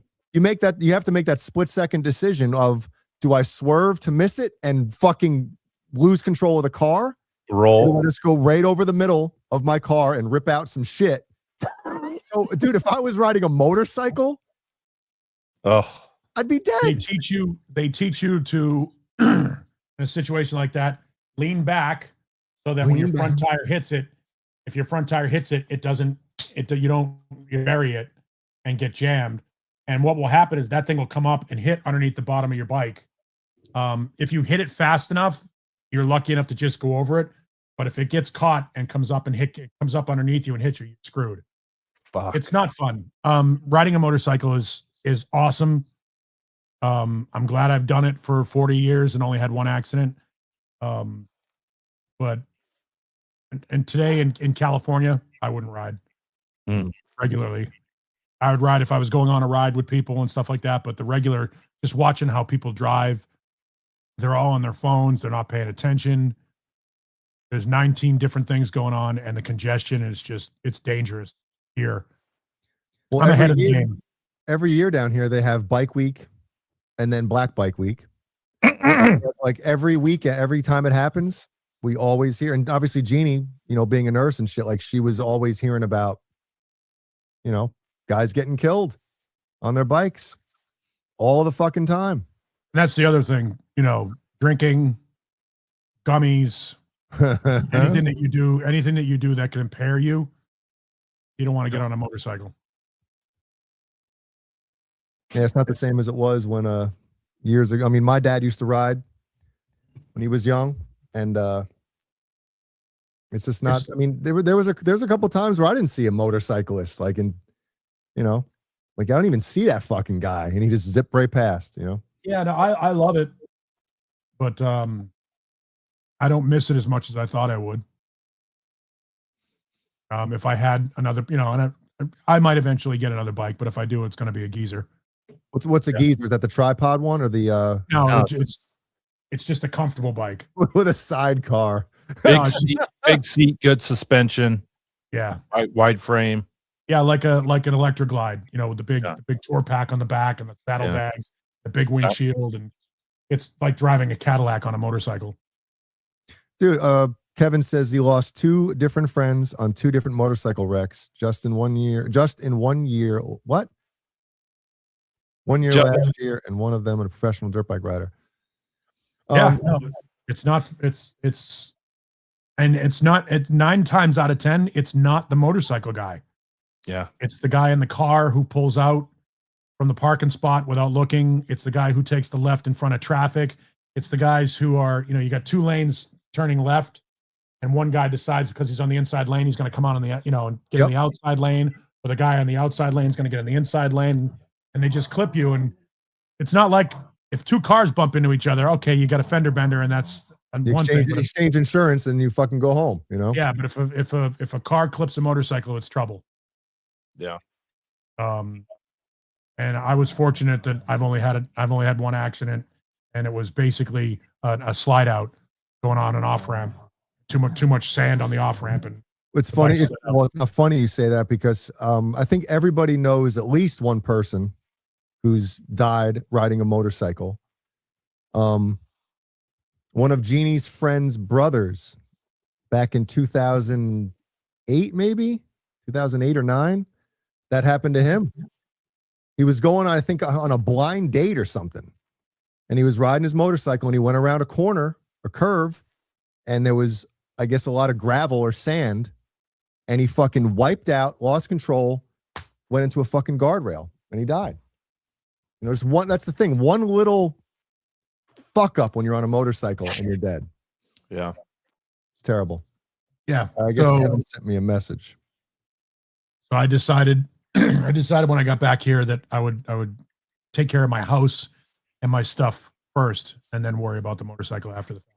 You have to make that split second decision of, do I swerve to miss it and fucking lose control of the car? Or do I just go right over the middle of my car and rip out some shit? So, dude, if I was riding a motorcycle, I'd be dead. They teach you to, in a situation like that, lean back so that when your front tire hits it, if your front tire hits it, you bury it and get jammed. And what will happen is that thing will come up and hit underneath the bottom of your bike. If you hit it fast enough, you're lucky enough to just go over it. But if it gets caught and comes up underneath you and hits you, you're screwed. Fuck. It's not fun. Riding a motorcycle is awesome. I'm glad I've done it for 40 years and only had one accident. But today in California, I wouldn't ride regularly. I would ride if I was going on a ride with people and stuff like that. But the regular, just watching how people drive, they're all on their phones. They're not paying attention. There's 19 different things going on, and the congestion is it's dangerous here. Well, I'm ahead of the game. Every year down here, they have Bike Week and then Black Bike Week. Like every week, every time it happens, we always hear. And obviously, Jeannie, being a nurse and shit, like she was always hearing about, guys getting killed on their bikes all the fucking time. And that's the other thing, drinking, gummies, anything that you do that can impair you. You don't want to get on a motorcycle. Yeah, it's not the same as it was when years ago. I mean, my dad used to ride when he was young, and it's just not. I mean, there was a couple times where I didn't see a motorcyclist, like like I don't even see that fucking guy, and he just zipped right past. Yeah, no, I love it, but I don't miss it as much as I thought I would. If I had another, and I might eventually get another bike, but if I do, it's going to be a geezer. What's a geezer? Is that the tripod one or the? No, it's just a comfortable bike with a sidecar. Big seat, good suspension. Yeah, wide frame. Yeah, like an electric glide, with the big tour pack on the back and the saddle bags, the big windshield, and it's like driving a Cadillac on a motorcycle. Dude, Kevin says he lost 2 different friends on 2 different motorcycle wrecks just in 1 year. What? 1 year last year, and one of them a professional dirt bike rider. No, it's not. It's 9 times out of 10, it's not the motorcycle guy. Yeah, it's the guy in the car who pulls out from the parking spot without looking. It's the guy who takes the left in front of traffic. It's the guys who are, you got 2 lanes turning left, and one guy decides because he's on the inside lane, he's going to come out on the, and get in the outside lane, or the guy on the outside lane is going to get in the inside lane, and they just clip you. And it's not like if 2 cars bump into each other, okay, you got a fender bender, and that's one thing. Exchange insurance, and you fucking go home. Yeah, but if a car clips a motorcycle, it's trouble. Yeah. And I was fortunate that I've only had one accident, and it was basically a slide out going on an off ramp. Too much sand on the off ramp, and It's funny. It's not funny you say that because I think everybody knows at least one person who's died riding a motorcycle. One of Jeannie's friend's brothers back in 2008, maybe 2008 or 9, that happened to him. He was going, I think, on a blind date or something. And he was riding his motorcycle and he went around a curve, and there was, I guess, a lot of gravel or sand. And he fucking wiped out, lost control, went into a fucking guardrail, and he died. You know, there's one, that's the thing. One little fuck up when you're on a motorcycle and you're dead. Yeah. It's terrible. Yeah. I guess Kevin sent me a message. So I decided when I got back here that I would take care of my house and my stuff first and then worry about the motorcycle after the fact.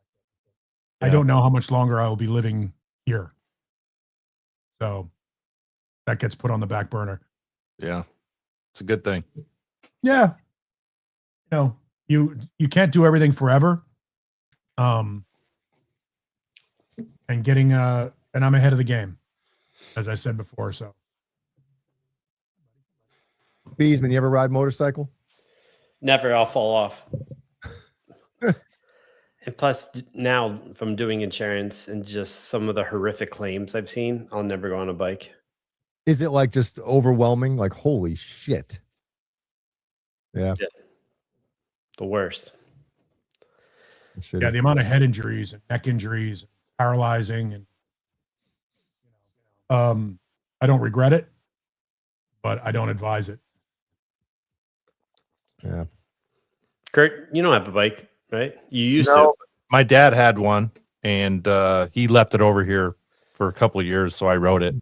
Yeah. I don't know how much longer I will be living here. So that gets put on the back burner. Yeah. It's a good thing. Yeah. You know, you can't do everything forever. And getting and I'm ahead of the game, as I said before. So Beesman, you ever ride motorcycle? Never. I'll fall off. And plus, now from doing insurance and just some of the horrific claims I've seen, I'll never go on a bike. Is it like just overwhelming? Like, holy shit. Yeah. The worst. Yeah, the amount of head injuries and neck injuries, paralyzing, and I don't regret it, but I don't advise it. Yeah. Kurt, you don't have a bike, right? You used to. My dad had one, and he left it over here for a couple of years, so I rode it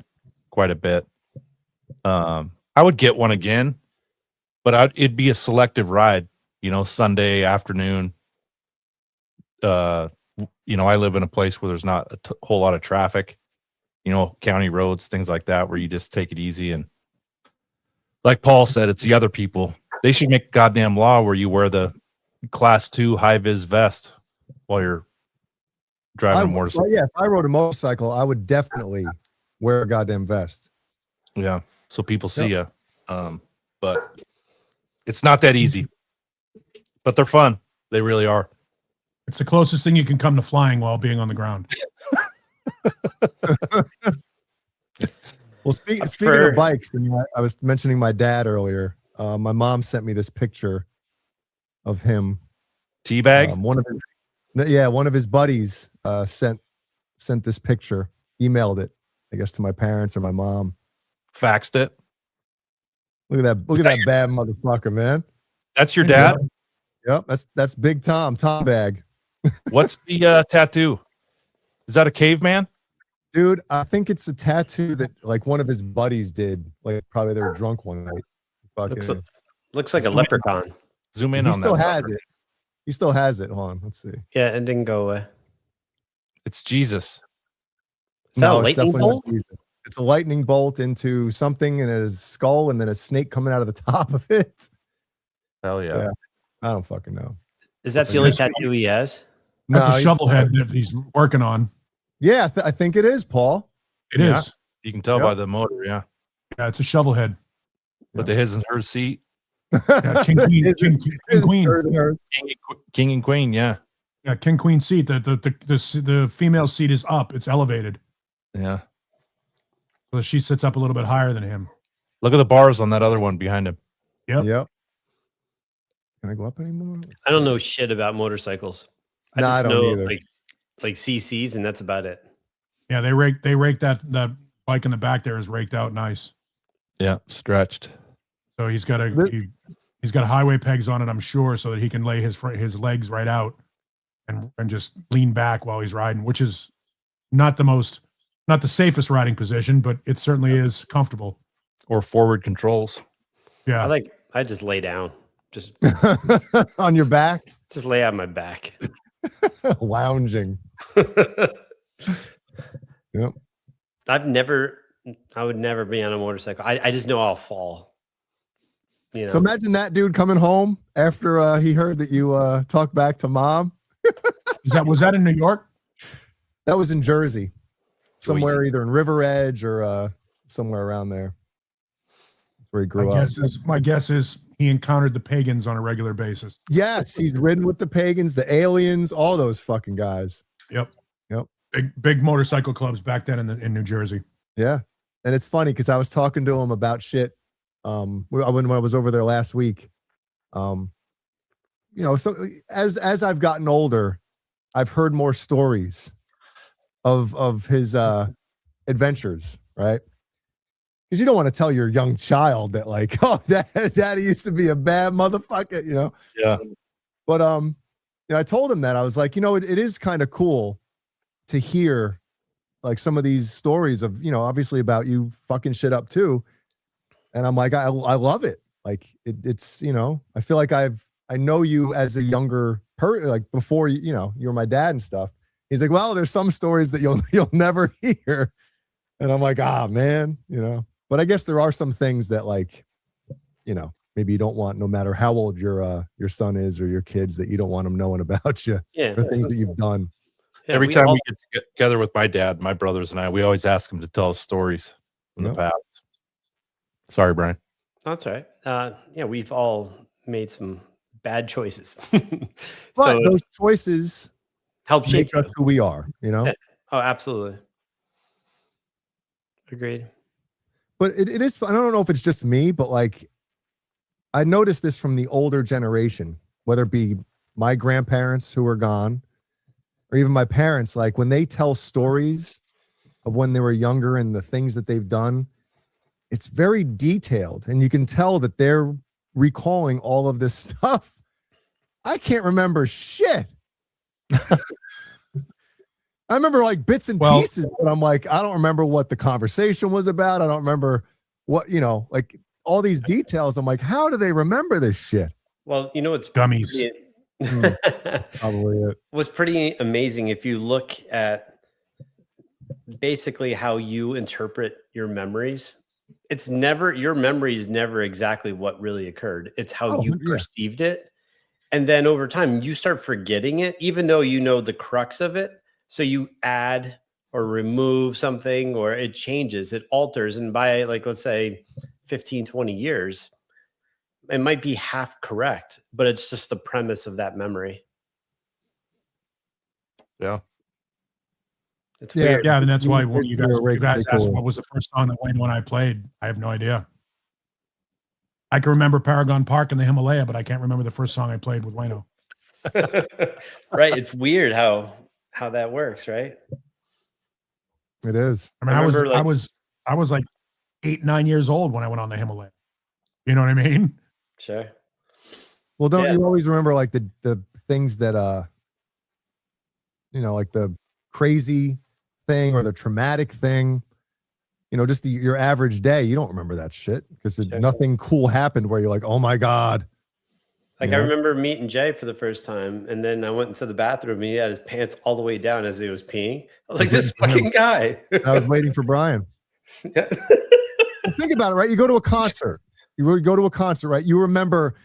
quite a bit. I would get one again, but it'd be a selective ride, you know, Sunday afternoon. You know, I live in a place where there's not a whole lot of traffic, you know, county roads, things like that, where you just take it easy. And like Paul said, it's the other people. They should make a goddamn law where you wear the class 2 high vis vest while you're driving a motorcycle. Yeah, if I rode a motorcycle, I would definitely wear a goddamn vest. Yeah, so people see you. But it's not that easy. But they're fun. They really are. It's the closest thing you can come to flying while being on the ground. Well, speaking of bikes, and I was mentioning my dad earlier. My mom sent me this picture of him. Teabag? One of his buddies sent this picture, emailed it, I guess, to my parents or my mom. Faxed it. Look at that bad motherfucker, man. That's your dad? Yep, that's Big Tom Bag. What's the tattoo? Is that a caveman? Dude, I think it's a tattoo that like one of his buddies did. Like probably they were drunk one night. Looks like a leprechaun. Zoom in on that. He still has it. He still has it. Hold on, let's see. Yeah, it didn't go away. It's Jesus. Is that a lightning bolt? It's a lightning bolt into something in his skull and then a snake coming out of the top of it. Hell yeah. I don't fucking know. Is that the only tattoo he has? That's a shovel head that he's working on. Yeah, I think it is, Paul. It is. You can tell by the motor, yeah. Yeah, it's a shovel head. But the his and her seat. Yeah, king, king and queen, yeah. Yeah, king queen seat. The female seat is up. It's elevated. Yeah. So she sits up a little bit higher than him. Look at the bars on that other one behind him. Yep. Can I go up anymore? I don't know shit about motorcycles. I don't know either. like CCs, and that's about it. Yeah, they rake that bike in the back there is raked out nice. Yeah, stretched. So he's got highway pegs on it, I'm sure, so that he can lay his legs right out and just lean back while he's riding, which is not the safest riding position, but it certainly is comfortable. Or forward controls. Yeah. I just lay down. Just on your back? Just lay on my back. Lounging. Yep. I would never be on a motorcycle. I just know I'll fall. You know? So imagine that dude coming home after he heard that you talked back to mom. Was that in New York? That was in Jersey. somewhere either in River Edge or somewhere around there. That's where he grew up. My guess is he encountered the pagans on a regular basis. Yes, he's ridden with the pagans, the aliens, all those fucking guys. Yep. Yep. Big motorcycle clubs back then in New Jersey. Yeah. And it's funny because I was talking to him about shit when I was over there last week. So as I've gotten older, I've heard more stories of his adventures, right? Because you don't want to tell your young child that, like, oh, daddy used to be a bad motherfucker, Yeah. But I told him that I was like, it is kind of cool to hear like some of these stories of, obviously about you fucking shit up too. And I'm like, I love it. Like it's, I feel like I know you as a younger person, like before, you were my dad and stuff. He's like, well, there's some stories that you'll never hear. And I'm like, man, but I guess there are some things that, like, maybe you don't want, no matter how old your son is or your kids, that you don't want them knowing about you. Yeah. Or things that you've done. Yeah, Every time we get together with my dad, my brothers and I, we always ask him to tell us stories from the past. Sorry, Brian. That's all right. We've all made some bad choices. But those choices help shape us who we are, Yeah. Oh, absolutely. Agreed. But it is, I don't know if it's just me, but like, I noticed this from the older generation, whether it be my grandparents who are gone, or even my parents, like when they tell stories of when they were younger and the things that they've done, it's very detailed. And you can tell that they're recalling all of this stuff. I can't remember shit. I remember like bits and pieces, but I'm like, I don't remember what the conversation was about. I don't remember what, like all these details. I'm like, how do they remember this shit? Well, it's dummies. Probably it was pretty amazing if you look at basically how you interpret your memories. It's never, your memory is never exactly what really occurred. It's how you perceived it. And then over time, you start forgetting it, even though you know the crux of it. So you add or remove something, or it changes, it alters. And by, like, let's say 15, 20 years, it might be half correct, but it's just the premise of that memory. Yeah. It's weird. Yeah, and that's why when you guys asked what was the first song that Wayne and I played, I have no idea. I can remember Paragon Park in the Himalaya, but I can't remember the first song I played with Wayno. Right. It's weird how that works, right? It is. I mean, I was like 8, 9 years old when I went on the Himalaya. You know what I mean? Sure. Well, don't you always remember like the things that like the crazy thing or the traumatic thing, just your average day, you don't remember that shit because nothing cool happened where you're like, oh my God. Like I remember meeting Jay for the first time, and then I went into the bathroom and he had his pants all the way down as he was peeing. I was like, this fucking guy. I was waiting for Brian. Well, think about it, right? You go to a concert. Right? You remember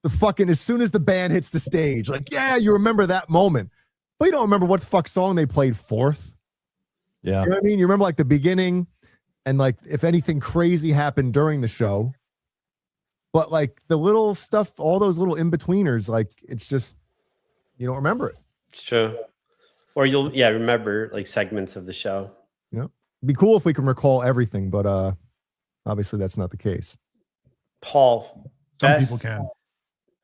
the fucking, as soon as the band hits the stage, like, you remember that moment. But you don't remember what the fuck song they played fourth. Yeah. You know what I mean? You remember like the beginning and like if anything crazy happened during the show. But like the little stuff, all those little in-betweeners, like it's just, you don't remember it. It's true. Or you'll remember like segments of the show. Yeah. It'd be cool if we can recall everything, but obviously that's not the case. Paul, some people can.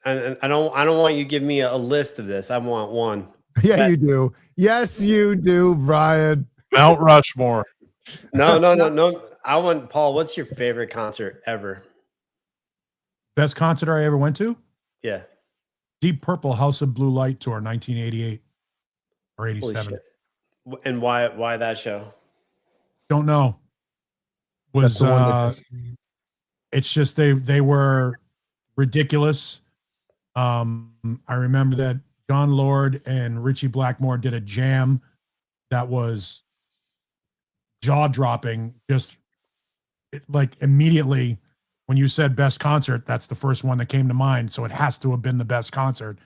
And I don't want you to give me a list of this. I want one. Yeah, you do. Yes, you do, Brian. Mount Rushmore. No. I want, Paul, what's your favorite concert ever? Best concert I ever went to? Yeah. Deep Purple House of Blue Light tour, 1988 or 87. And why that show? Don't know. Was it's just they were ridiculous. I remember that John Lord and Richie Blackmore did a jam that was jaw-dropping. Just like immediately when you said best concert, that's the first one that came to mind. So it has to have been the best concert.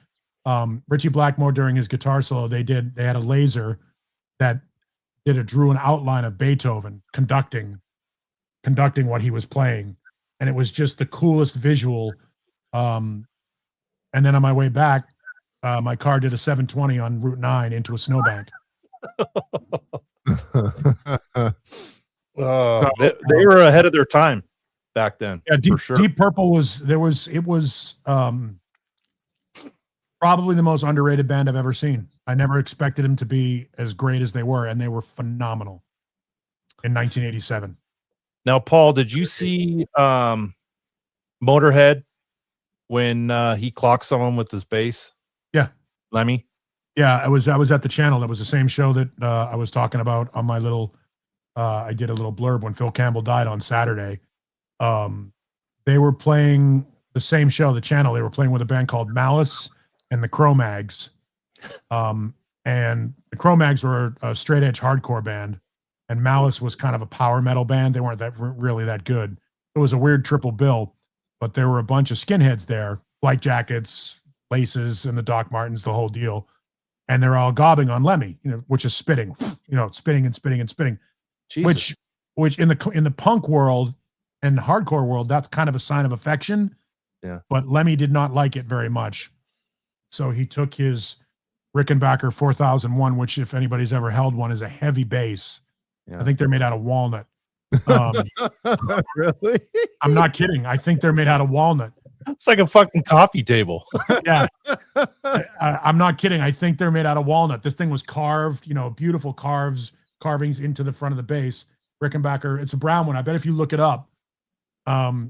Richie Blackmore, during his guitar solo, they had a laser that drew an outline of Beethoven conducting what he was playing, and it was just the coolest visual. And then on my way back, my car did a 720 on Route 9 into a snowbank. They were ahead of their time back then. Yeah, for sure. Deep Purple was probably the most underrated band I've ever seen. I never expected them to be as great as they were, and they were phenomenal in 1987. Now, Paul, did you see Motorhead when he clocked someone with his bass? Yeah, Lemmy. Yeah, I was at the channel. That was the same show that I was talking about on my little. I did a little blurb when Phil Campbell died on Saturday. They were playing the same show, the channel. They were playing with a band called Malice and the Cro-Mags. And the Cro-Mags were a straight edge hardcore band, and Malice was kind of a power metal band. They weren't really that good. It was a weird triple bill, but there were a bunch of skinheads there, light jackets, laces, and the Doc Martens, the whole deal. And they're all gobbing on Lemmy, which is spitting, spitting and spitting and spitting. Jesus. Which in the punk world and hardcore world, that's kind of a sign of affection. Yeah. But Lemmy did not like it very much. So he took his Rickenbacker 4001, which if anybody's ever held one, is a heavy bass. Yeah. I think they're made out of walnut. Really? I'm not kidding. I think they're made out of walnut. It's like a fucking coffee table. Yeah. I'm not kidding. I think they're made out of walnut. This thing was carved, beautiful carvings into the front of the bass. Rickenbacker, it's a brown one. I bet if you look it up,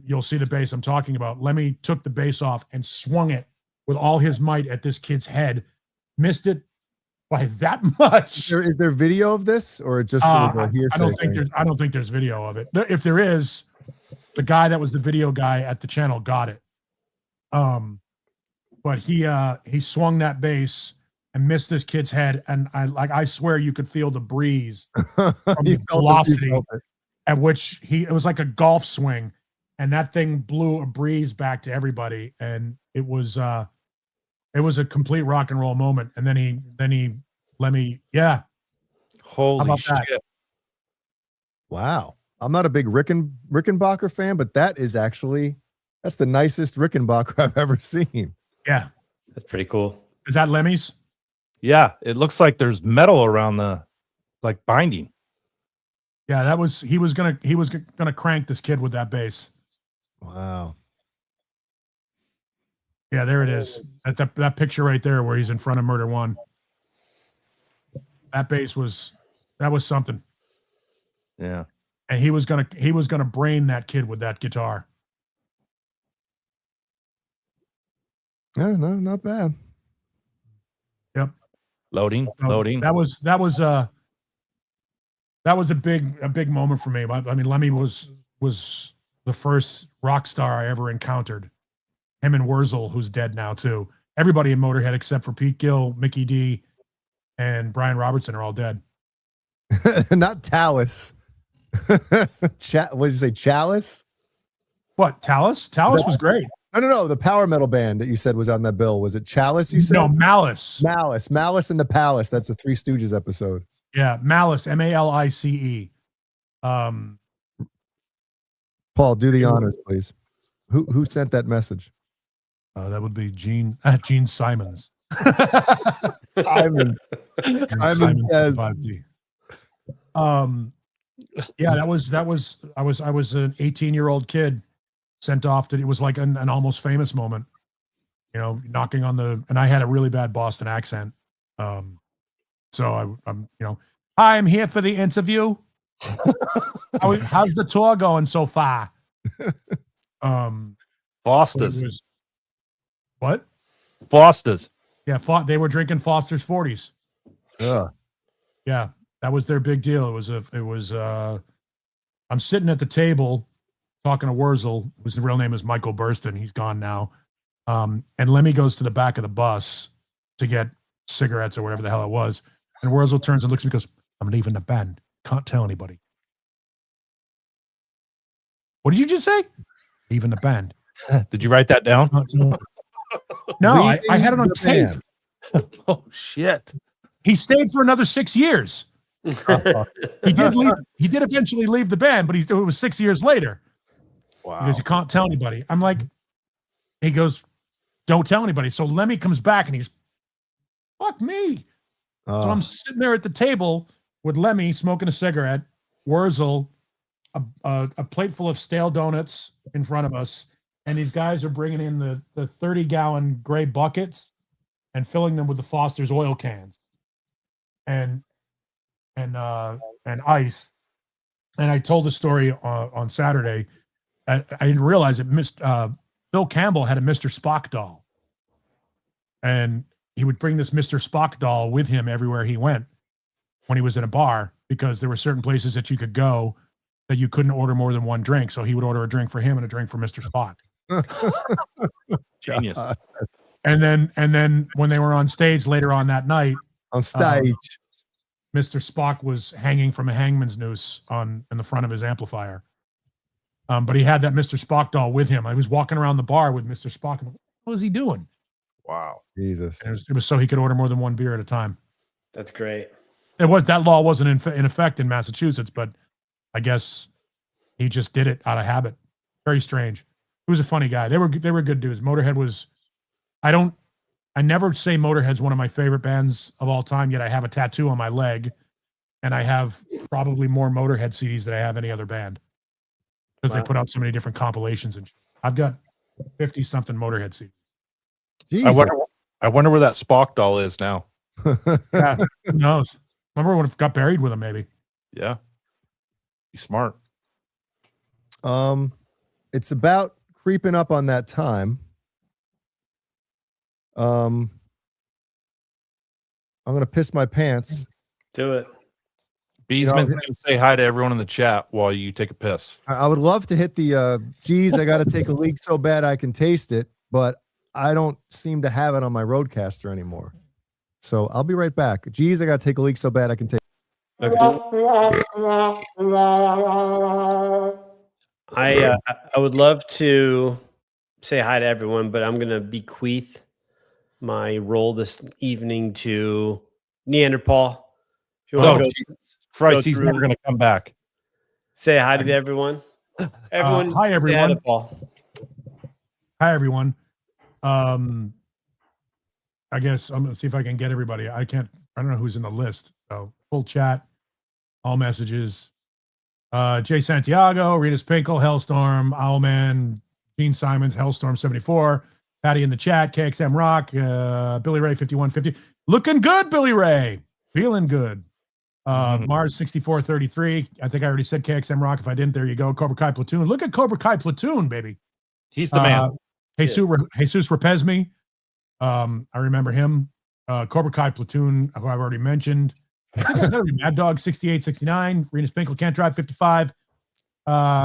you'll see the bass I'm talking about. Lemmy took the bass off and swung it with all his might at this kid's head. Missed it by that much. Is there video of this, or just a hearsay? I don't think there's video of it. If there is, the guy that was the video guy at the channel got it. But he swung that bass and missed this kid's head, and I swear you could feel the breeze from the velocity at which it was like a golf swing, and that thing blew a breeze back to everybody, and it was a complete rock and roll moment. And then Lemmy, yeah. Holy shit. That? Wow. I'm not a big Rickenbacker fan, but that's the nicest Rickenbacker I've ever seen. Yeah. That's pretty cool. Is that Lemmy's? Yeah. It looks like there's metal around the binding. Yeah, he was gonna crank this kid with that bass. Wow. Yeah, there it is. That picture right there where he's in front of Murder One. That bass was something. Yeah. And he was gonna brain that kid with that guitar. Yeah, no, not bad. Yep. Loading. That was a big moment for me. I mean, Lemmy was the first rock star I ever encountered. Him and Wurzel, who's dead now too. Everybody in Motorhead except for Pete Gill, Mickey D, and Brian Robertson are all dead. Not Talus. What did you say, Chalice? What, Talus? Talus was great. No. The power metal band that you said was on that bill. Was it Chalice? You said no, Malice. Malice in the Palace. That's a Three Stooges episode. Yeah, Malice, Malice. Paul, do the honors, please. Who sent that message? That would be Gene Simons. Simon says. 5G. Yeah, I was an 18-year-old kid sent off to, it was like an almost famous moment, knocking on and I had a really bad Boston accent. So I'm hi, I'm here for the interview. How's the tour going so far? Foster's. What? Foster's. Yeah, they were drinking Foster's 40s. Yeah. Yeah, that was their big deal. It was I'm sitting at the table talking to Wurzel, whose real name is Michael Burston. He's gone now. And Lemmy goes to the back of the bus to get cigarettes or whatever the hell it was. And Wurzel turns and looks at me and goes, I'm leaving the band. Can't tell anybody. What did you just say? Leaving the band. Did you write that down? No, I had it on tape. Oh, shit. He stayed for another 6 years. He did leave. He did eventually leave the band, but it was 6 years later. Wow. Because you can't tell anybody. I'm like, he goes, don't tell anybody. So Lemmy comes back and he's, fuck me. So I'm sitting there at the table with Lemmy smoking a cigarette, Wurzel, a plate full of stale donuts in front of us, and these guys are bringing in the 30-gallon gray buckets and filling them with the Foster's oil cans and ice. And I told the story on Saturday. I didn't realize it. Bill Campbell had a Mr. Spock doll, and he would bring this Mr. Spock doll with him everywhere he went when he was in a bar, because there were certain places that you could go that you couldn't order more than one drink. So he would order a drink for him and a drink for Mr. Spock. Genius. And then when they were on stage later on that night, Mr. Spock was hanging from a hangman's noose in the front of his amplifier. But he had that Mr. Spock doll with him. I was walking around the bar with Mr. Spock. What was he doing? Wow. Jesus. And it was so he could order more than one beer at a time. That's great. That law wasn't in effect in Massachusetts, but I guess he just did it out of habit. Very strange. He was a funny guy. They were good dudes. Motorhead was. I never say Motorhead's one of my favorite bands of all time. Yet I have a tattoo on my leg, and I have probably more Motorhead CDs than I have any other band, because they put out so many different compilations, and I've got 50-something Motorhead CDs. Jesus. I wonder where that Spock doll is now. Yeah, who knows? Remember when it got buried with him? Maybe. Yeah. Be smart. It's about creeping up on that time. I'm gonna piss my pants. Do it. Beesman's going to say hi to everyone in the chat while you take a piss. I would love to hit the geez, I gotta take a leak so bad I can taste it, but I don't seem to have it on my Roadcaster anymore. So I'll be right back. Geez, I gotta take a leak so bad I can take. I would love to say hi to everyone, but I'm going to bequeath my role this evening to Neanderthal. If you want to go, Christ, he's never going to come back. Say hi to everyone. Everyone, hi everyone. Hi, Paul. Hi everyone. I guess I'm gonna see if I can get everybody. I don't know who's in the list. So full chat, all messages. Jay Santiago, Renus Pinkel, Hellstorm, Owlman, Gene Simons, Hellstorm 74, Patty in the chat, KXM Rock, Billy Ray 5150. Looking good, Billy Ray. Feeling good. Mars 6433. I think I already said KXM Rock. If I didn't, there you go. Cobra Kai Platoon. Look at Cobra Kai Platoon, baby. He's the man. Jesus Rapesme. I remember him. Cobra Kai Platoon, who I've already mentioned. I think I got Mad Dog 6869. Renus Pinkel Can't Drive 55.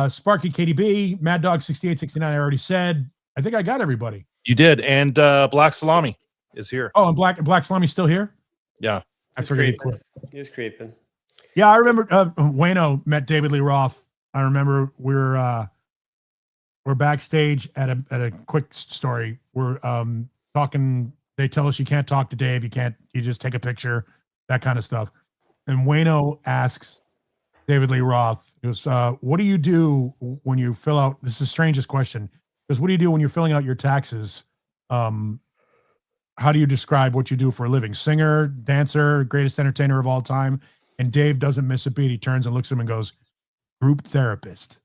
Sparky KDB. Mad Dog 6869. I already said. I think I got everybody. You did. And Black Salami is here. Oh, and Black Salami's still here? Yeah. I forget he quit. He was creeping. Yeah, I remember Wayno met David Lee Roth. I remember we're backstage at a quick story. We're talking. They tell us you can't talk to Dave. You just take a picture, that kind of stuff. And Wayno asks David Lee Roth, he goes, what do you do when you fill out, this is the strangest question, because what do you do when you're filling out your taxes? How do you describe what you do for a living? Singer, dancer, greatest entertainer of all time. And Dave doesn't miss a beat. He turns and looks at him and goes, group therapist.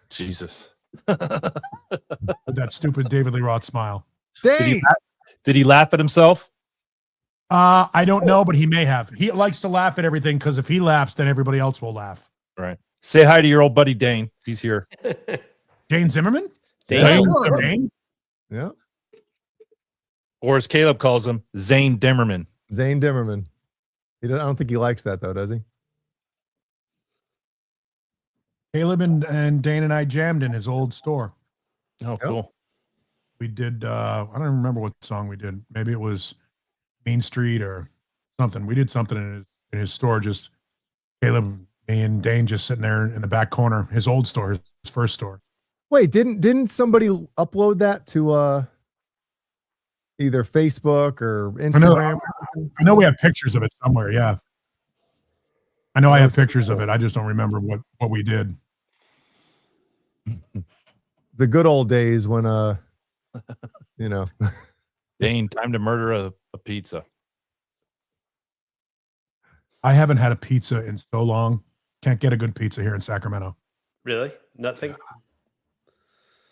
Jesus. With that stupid David Lee Roth smile. Dave! Did he laugh at himself? I don't know, but he may have. He likes to laugh at everything because if he laughs, then everybody else will laugh. Right. Say hi to your old buddy Dane. He's here. Dane Zimmerman? Dane Zimmerman? Yeah. Or as Caleb calls him, Zane Dimmerman. Zane Dimmerman. I don't think he likes that though, does he? Caleb and Dane and I jammed in his old store. Oh, cool. We did, I don't remember what song we did. Maybe it was Main Street or something. We did something in his store, just Caleb, me, and Dane just sitting there in the back corner, his old store, his first store. Wait, didn't somebody upload that to either Facebook or Instagram? I know we have pictures of it somewhere, yeah. I know I have pictures of it. I just don't remember what we did. The good old days when you know. Dane, time to murder a pizza. I haven't had a pizza in so long. Can't get a good pizza here in Sacramento. Really? Nothing?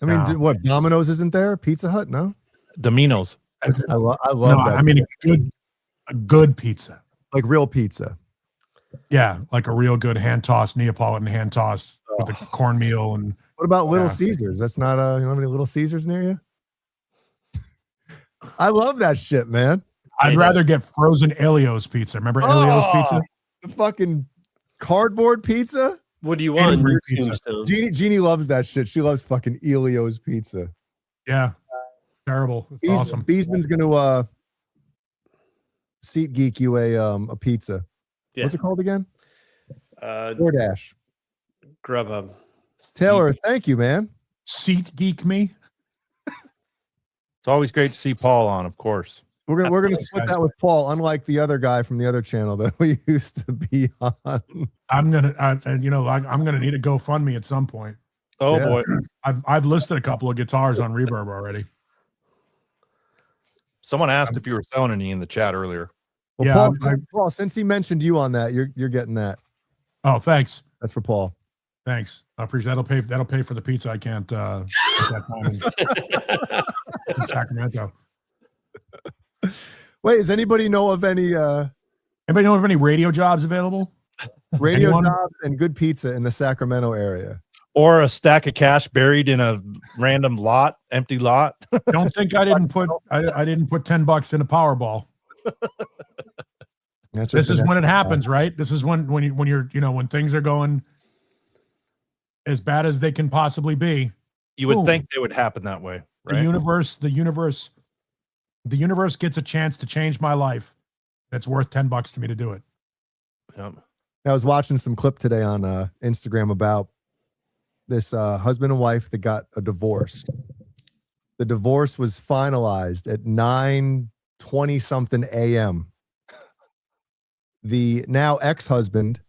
I mean, No. what, Domino's isn't there? Pizza Hut, no? Domino's. I love No, that. I mean a good pizza. Like real pizza. Yeah, like a real good hand tossed Neapolitan hand tossed with the cornmeal and. What about Little Yeah. Caesars? That's not you don't have any Little Caesars near you? I love that shit, man. I'd rather get frozen Elio's pizza. Remember Elio's pizza? The fucking cardboard pizza? What do you want? Angry Your pizza. tombstone? Jeannie loves that shit. She loves fucking Elio's pizza. Yeah, terrible. It's awesome. Beesman's gonna seat geek you a pizza. Yeah. What's it called again? DoorDash. Grubhub. Taylor, thank you, man. Seat geek me. It's always great to see Paul on, of course. We're gonna Thanks, split guys. that with Paul, unlike the other guy from the other channel that we used to be on. I'm gonna need a GoFundMe at some point. Oh Yeah. boy. I've listed a couple of guitars on Reverb already. Someone asked if you were selling any in the chat earlier. Well, Yeah, Paul, since he mentioned you on that, you're getting that. Oh, thanks. That's for Paul. Thanks. I appreciate that'll pay for the pizza I can't get that time in Sacramento. Wait, does anybody know of any Anybody know of any radio jobs available? radio Anyone? jobs and good pizza in the Sacramento area? Or a stack of cash buried in a random lot, empty lot. Don't think I didn't put $10 in a Powerball. This is when it happens, right? This is when you're when things are going as bad as they can possibly be. You would Boom. think they would happen that way, right? The universe gets a chance to change my life. It's worth $10 to me to do it. Yep. I was watching some clip today on Instagram about this husband and wife that got a divorce. The divorce was finalized at 9:20 something a.m. The now ex-husband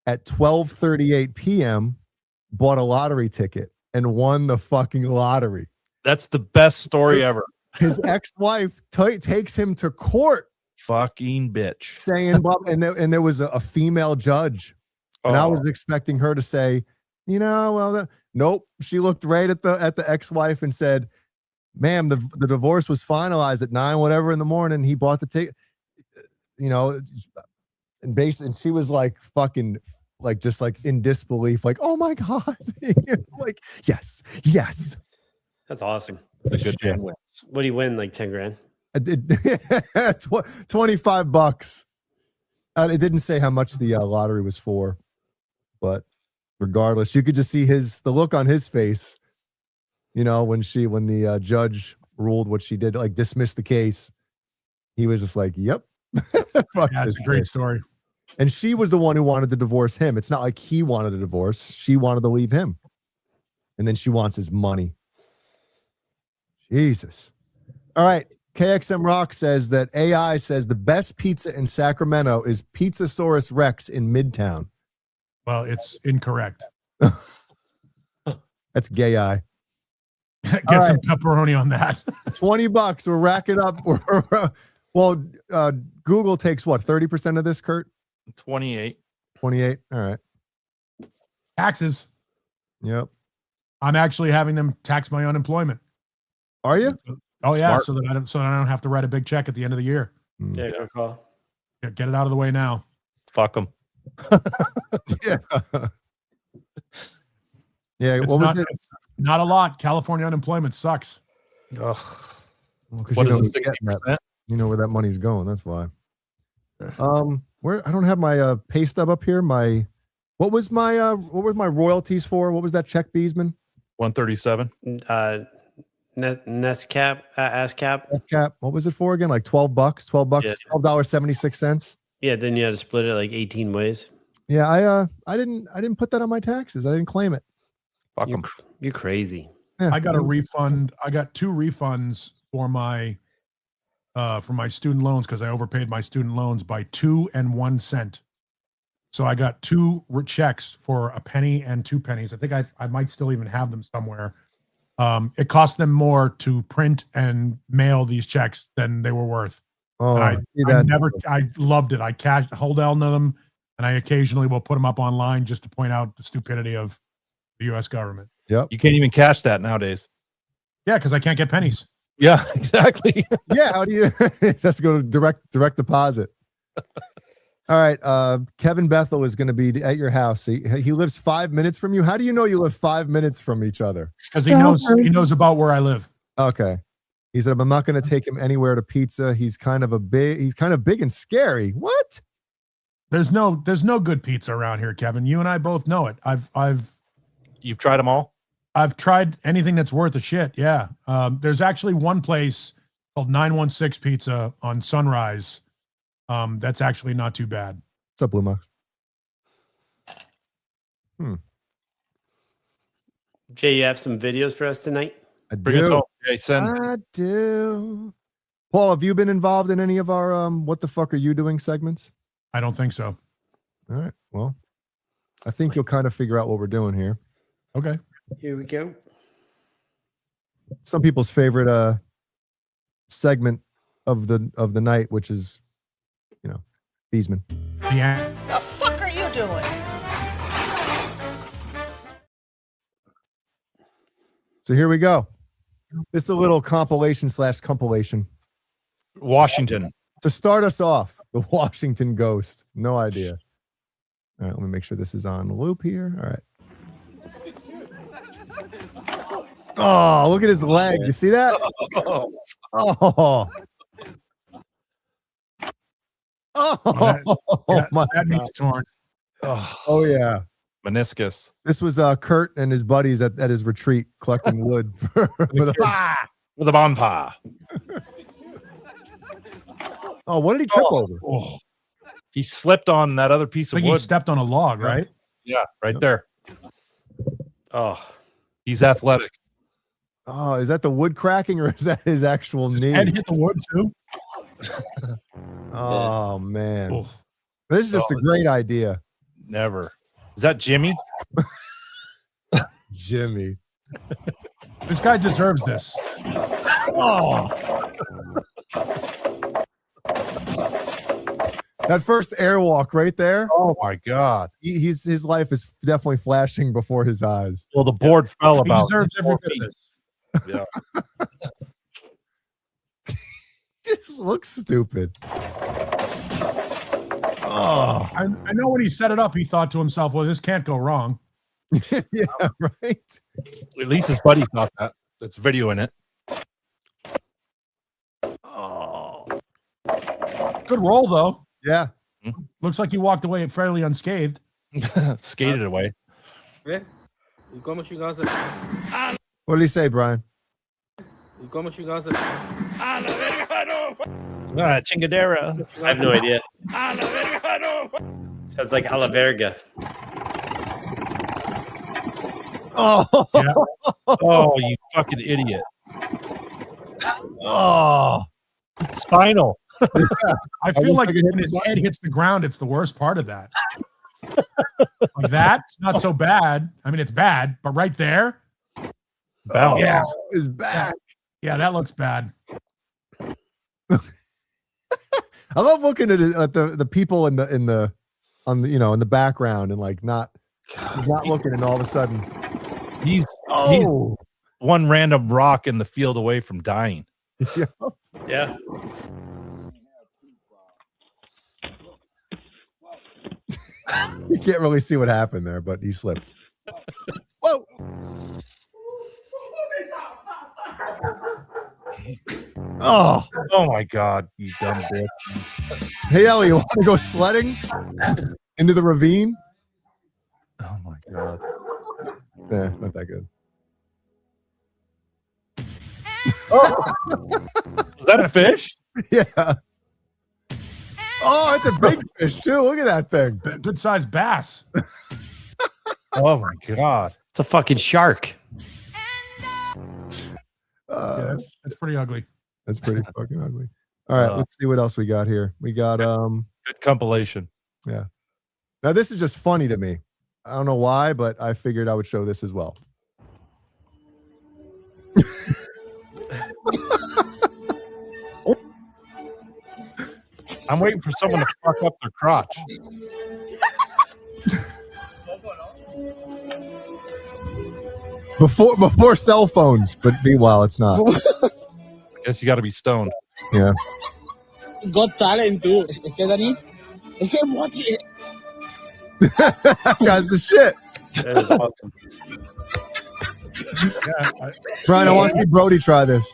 at 12:38 p.m. bought a lottery ticket and won the fucking lottery. That's the best story ever. His ex-wife takes him to court Fucking bitch. saying, and there was a female judge. And I was expecting her to say, nope. She looked right at the ex-wife and said, ma'am, the divorce was finalized at 9 whatever in the morning. He bought the ticket, and she was like fucking like just like in disbelief, like, oh my God. Like, yes. That's awesome. It's a good jam wins. What do you win? Like 10 grand? I did $25. It didn't say how much the lottery was for, but regardless, you could just see the look on his face, when the judge ruled what she did, like dismissed the case. He was just like, yep. Fuck Yeah, it's this a great shit. story. And she was the one who wanted to divorce him. It's not like he wanted a divorce. She wanted to leave him. And then she wants his money. Jesus. All right. KXM Rock says that AI says the best pizza in Sacramento is Pizzasaurus Rex in Midtown. Well, it's incorrect. That's gay eye. Get some pepperoni on that. $20. We're racking up. Well, Google takes what, 30% of this, Kurt? 28. 28. All right. Taxes. Yep. I'm actually having them tax my unemployment. Are you? Oh yeah, Smart. so that I don't have to write a big check at the end of the year. Yeah, good call. Get it out of the way now. Fuck them. Yeah. Yeah. It's What was it? not a lot. California unemployment sucks. Ugh. Well, 'cause What you is know it, who's getting that. 60%? You know where that money's going. That's why. Where I don't have my pay stub up here. What were my royalties for? What was that check, Beesman? 137. Nescap, ASCAP. Cap. What was it for again? Like $12. $12. Yeah. $12.76. Yeah, then you had to split it like 18 ways. Yeah, I didn't put that on my taxes. I didn't claim it. Fuck them. You're crazy. Yeah. I got a refund. I got 2 refunds for my student loans because I overpaid my student loans by 2 and 1 cent. So I got two checks for a penny and 2 pennies. I think I might still even have them somewhere. It cost them more to print and mail these checks than they were worth. Oh, And I loved it. I hold on to them, and I occasionally will put them up online just to point out the stupidity of the U.S. government. Yep. You can't even cash that nowadays. Yeah, because I can't get pennies. Yeah, exactly. Yeah, how do you? It has to go to direct deposit. All right, Kevin Bethel is going to be at your house. He lives 5 minutes from you. How do you know you live 5 minutes from each other? Because he knows about where I live. Okay. He said, "I'm not going to take him anywhere to pizza. He's kind of big and scary." What? There's no good pizza around here, Kevin. You and I both know it. You've tried them all? I've tried anything that's worth a shit. Yeah. There's actually one place called 916 Pizza on Sunrise. That's actually not too bad. What's up, Blue Mox? Jay, you have some videos for us tonight? I Bring us do. home, Jason. I do. Paul, have you been involved in any of our "What the fuck are you doing" segments? I don't think so. All right. Well, I think you'll kind of figure out what we're doing here. Okay. Here we go. Some people's favorite segment of the night, which is, Beesman. Yeah. The fuck are you doing? So here we go. This is a little compilation/compilation. Washington. To start us off, the Washington Ghost. No idea. All right, let me make sure this is on loop here. All right. Oh, look at his leg. You see that? Oh. My that means torn. Oh yeah. Meniscus. This was Kurt and his buddies at his retreat collecting wood for the With a bonfire. Oh, what did he trip over? Oh. He slipped on that other piece I of think wood. he stepped on a log, right? Yeah, right there. Oh, He's athletic. Oh, is that the wood cracking or is that his actual knee? And hit the wood too. Oh man. Oh. This is just a great idea. Never. Is that Jimmy? Jimmy. This guy deserves this. Oh. That first airwalk right there. Oh my God. His life is definitely flashing before his eyes. Well, the board fell He about. deserves every bit of this. Yeah. Just looks stupid. Oh. I know when he set it up, he thought to himself, well, this can't go wrong. Yeah, right. At least his buddy thought that. That's video in it. Oh. Good roll, though. Yeah. Looks like he walked away fairly unscathed. Skated away. What did he say, Brian? Chingadera. I have no idea. Sounds like a la verga. Oh. Yeah. Oh, you fucking idiot. Oh. Spinal. I feel like when his head hits the ground, it's the worst part of that. Like that's not so bad. I mean, it's bad, but right there. Oh, Yeah. His back. Yeah, that looks bad. I love looking at the people in the background and like he's not looking and all of a sudden He's one random rock in the field away from dying. Yeah. Yeah. You can't really see what happened there, but he slipped. Whoa. Oh my God, you dumb bitch. Hey Ellie, you want to go sledding into the ravine? Oh my God. Yeah, not that good. Is that a fish? Yeah. Oh, it's a big fish too. Look at that thing. Good sized bass. Oh my God. It's a fucking shark. Yeah, that's pretty ugly. That's pretty fucking ugly. All right, let's see what else we got here. We got good compilation. Yeah. Now, this is just funny to me. I don't know why, but I figured I would show this as well. I'm waiting for someone to fuck up their crotch. Before cell phones, but meanwhile, it's not. I guess you got to be stoned. Yeah. Got talent, too. Es que Dani, es que Mochi. That guy's the shit. That is awesome. Yeah, Brian, I want to see Brody try this.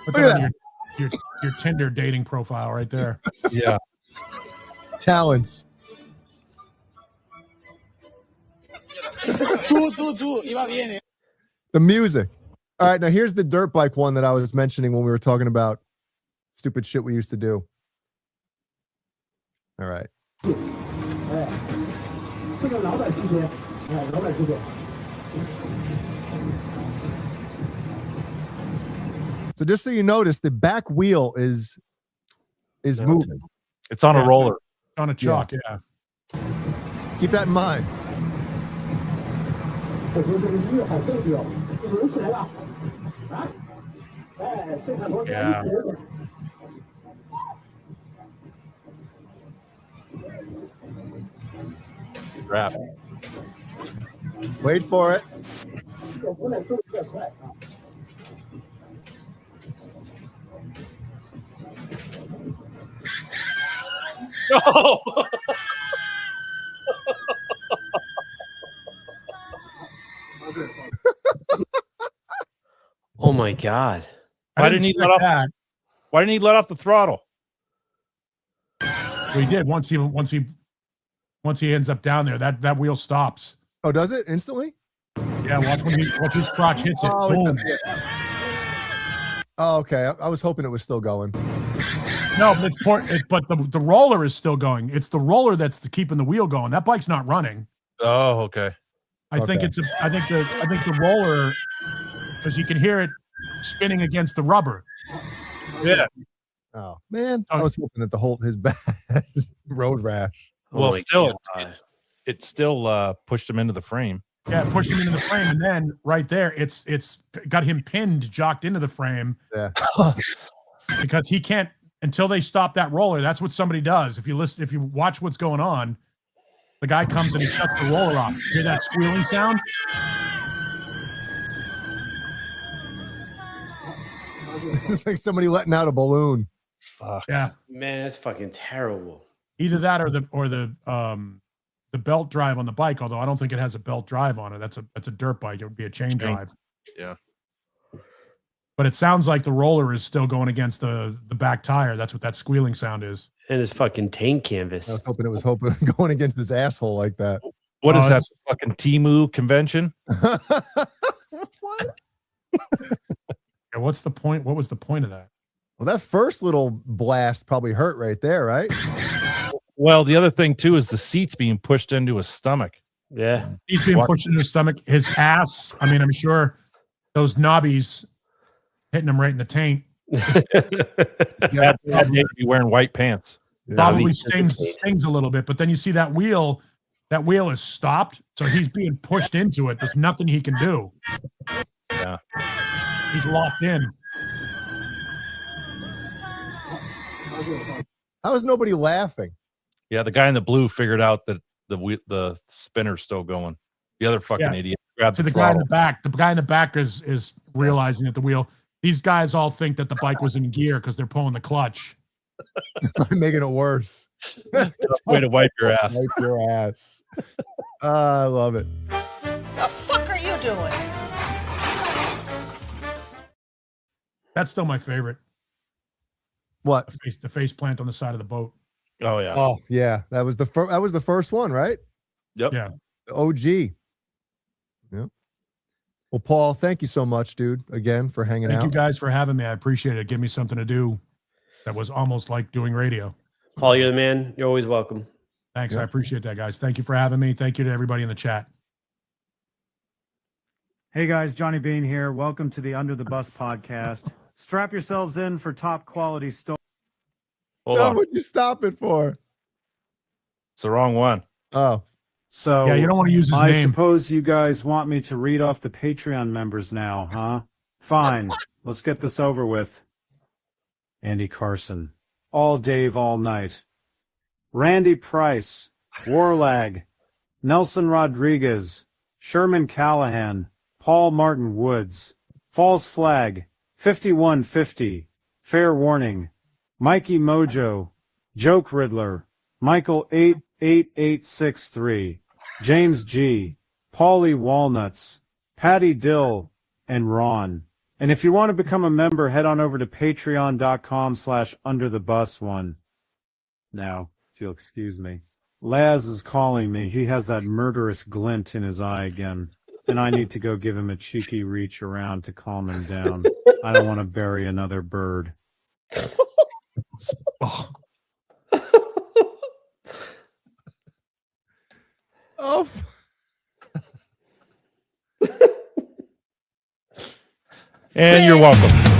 put Look at that on your Tinder dating profile right there. Yeah. Talents. Tú, iba bien, eh. The music. All right, now here's the dirt bike one that I was mentioning when we were talking about stupid shit we used to do. All right. So just so you notice, the back wheel is moving. It's on a roller. On a chalk, yeah. Keep that in mind. Yeah. Crap. Wait for it. No. Oh my god! Why didn't he let off? that? Why didn't he let off the throttle? Well, he did once he ends up down there. That wheel stops. Oh, does it instantly? Yeah, watch when his crotch hits it. Oh, Boom. Oh, okay. I was hoping it was still going. No, but the roller is still going. It's the roller that's keeping the wheel going. That bike's not running. Oh, okay. I think the roller, because you can hear it spinning against the rubber. Yeah. Oh man, I was hoping that his back road rash. Well, my still, God. it still pushed him into the frame. Yeah, it pushed him into the frame, and then right there, it's got him pinned, jocked into the frame. Yeah. Because he can't until they stop that roller. That's what somebody does. If you watch what's going on, the guy comes and he shuts the roller off. Hear that squealing sound? It's like somebody letting out a balloon. Fuck. Yeah. Man, that's fucking terrible. Either that or the belt drive on the bike, although I don't think it has a belt drive on it. That's a dirt bike. It would be a chain drive. Yeah. But it sounds like the roller is still going against the back tire. That's what that squealing sound is. And his fucking tank I canvas. was hoping it was going against his asshole like that. What is that it's- fucking Temu convention? What? Yeah, what's the point? What was the point of that? Well, that first little blast probably hurt right there, right? Well, the other thing too is the seats being pushed into his stomach. Yeah. He's being pushed into his stomach. His ass. I mean, I'm sure those knobbies hitting him right in the taint. That day to be wearing white pants. Probably stings a little bit, but then you see that wheel is stopped, so he's being pushed into it. There's nothing he can do. Yeah. He's locked in. How is nobody laughing? Yeah, the guy in the blue figured out that the spinner's still going. The other fucking idiot grabbed So the guy in the back, is realizing that the wheel. These guys all think that the bike was in gear because they're pulling the clutch. Making it worse. Way to wipe your ass. Wipe your ass. I love it. The fuck are you doing? That's still my favorite. What? The face plant on the side of the boat. Oh yeah. Oh yeah, that was the first one, right? Yep. Yeah. The OG. Yeah. Well, Paul, thank you so much, dude, again for hanging Thank out. you guys for having me. I appreciate it. Give me something to do. That was almost like doing radio. Paul, you're the man. You're always welcome. Thanks. Yeah. I appreciate that, guys. Thank you for having me. Thank you to everybody in the chat. Hey guys, Johnny Bean here. Welcome to the Under the Bus podcast. Strap yourselves in for top quality stories. Hold No, on. what'd you stop it for? It's the wrong one. Oh. So Yeah, you don't want to use his I name. suppose you guys want me to read off the Patreon members now, huh? Fine. Let's get this over with. Andy Carson. All Dave, all night. Randy Price. Warlag. Nelson Rodriguez. Sherman Callahan. Paul Martin Woods. False Flag. 5150. Fair Warning. Mikey Mojo. Joke Riddler. Michael 88863. James G. Paulie Walnuts. Patty Dill. And Ron. And if you want to become a member, head on over to patreon.com/underthebus1. Now, if you'll excuse me. Laz is calling me. He has that murderous glint in his eye again. And I need to go give him a cheeky reach around to calm him down. I don't want to bury another bird. Oh. And you're welcome.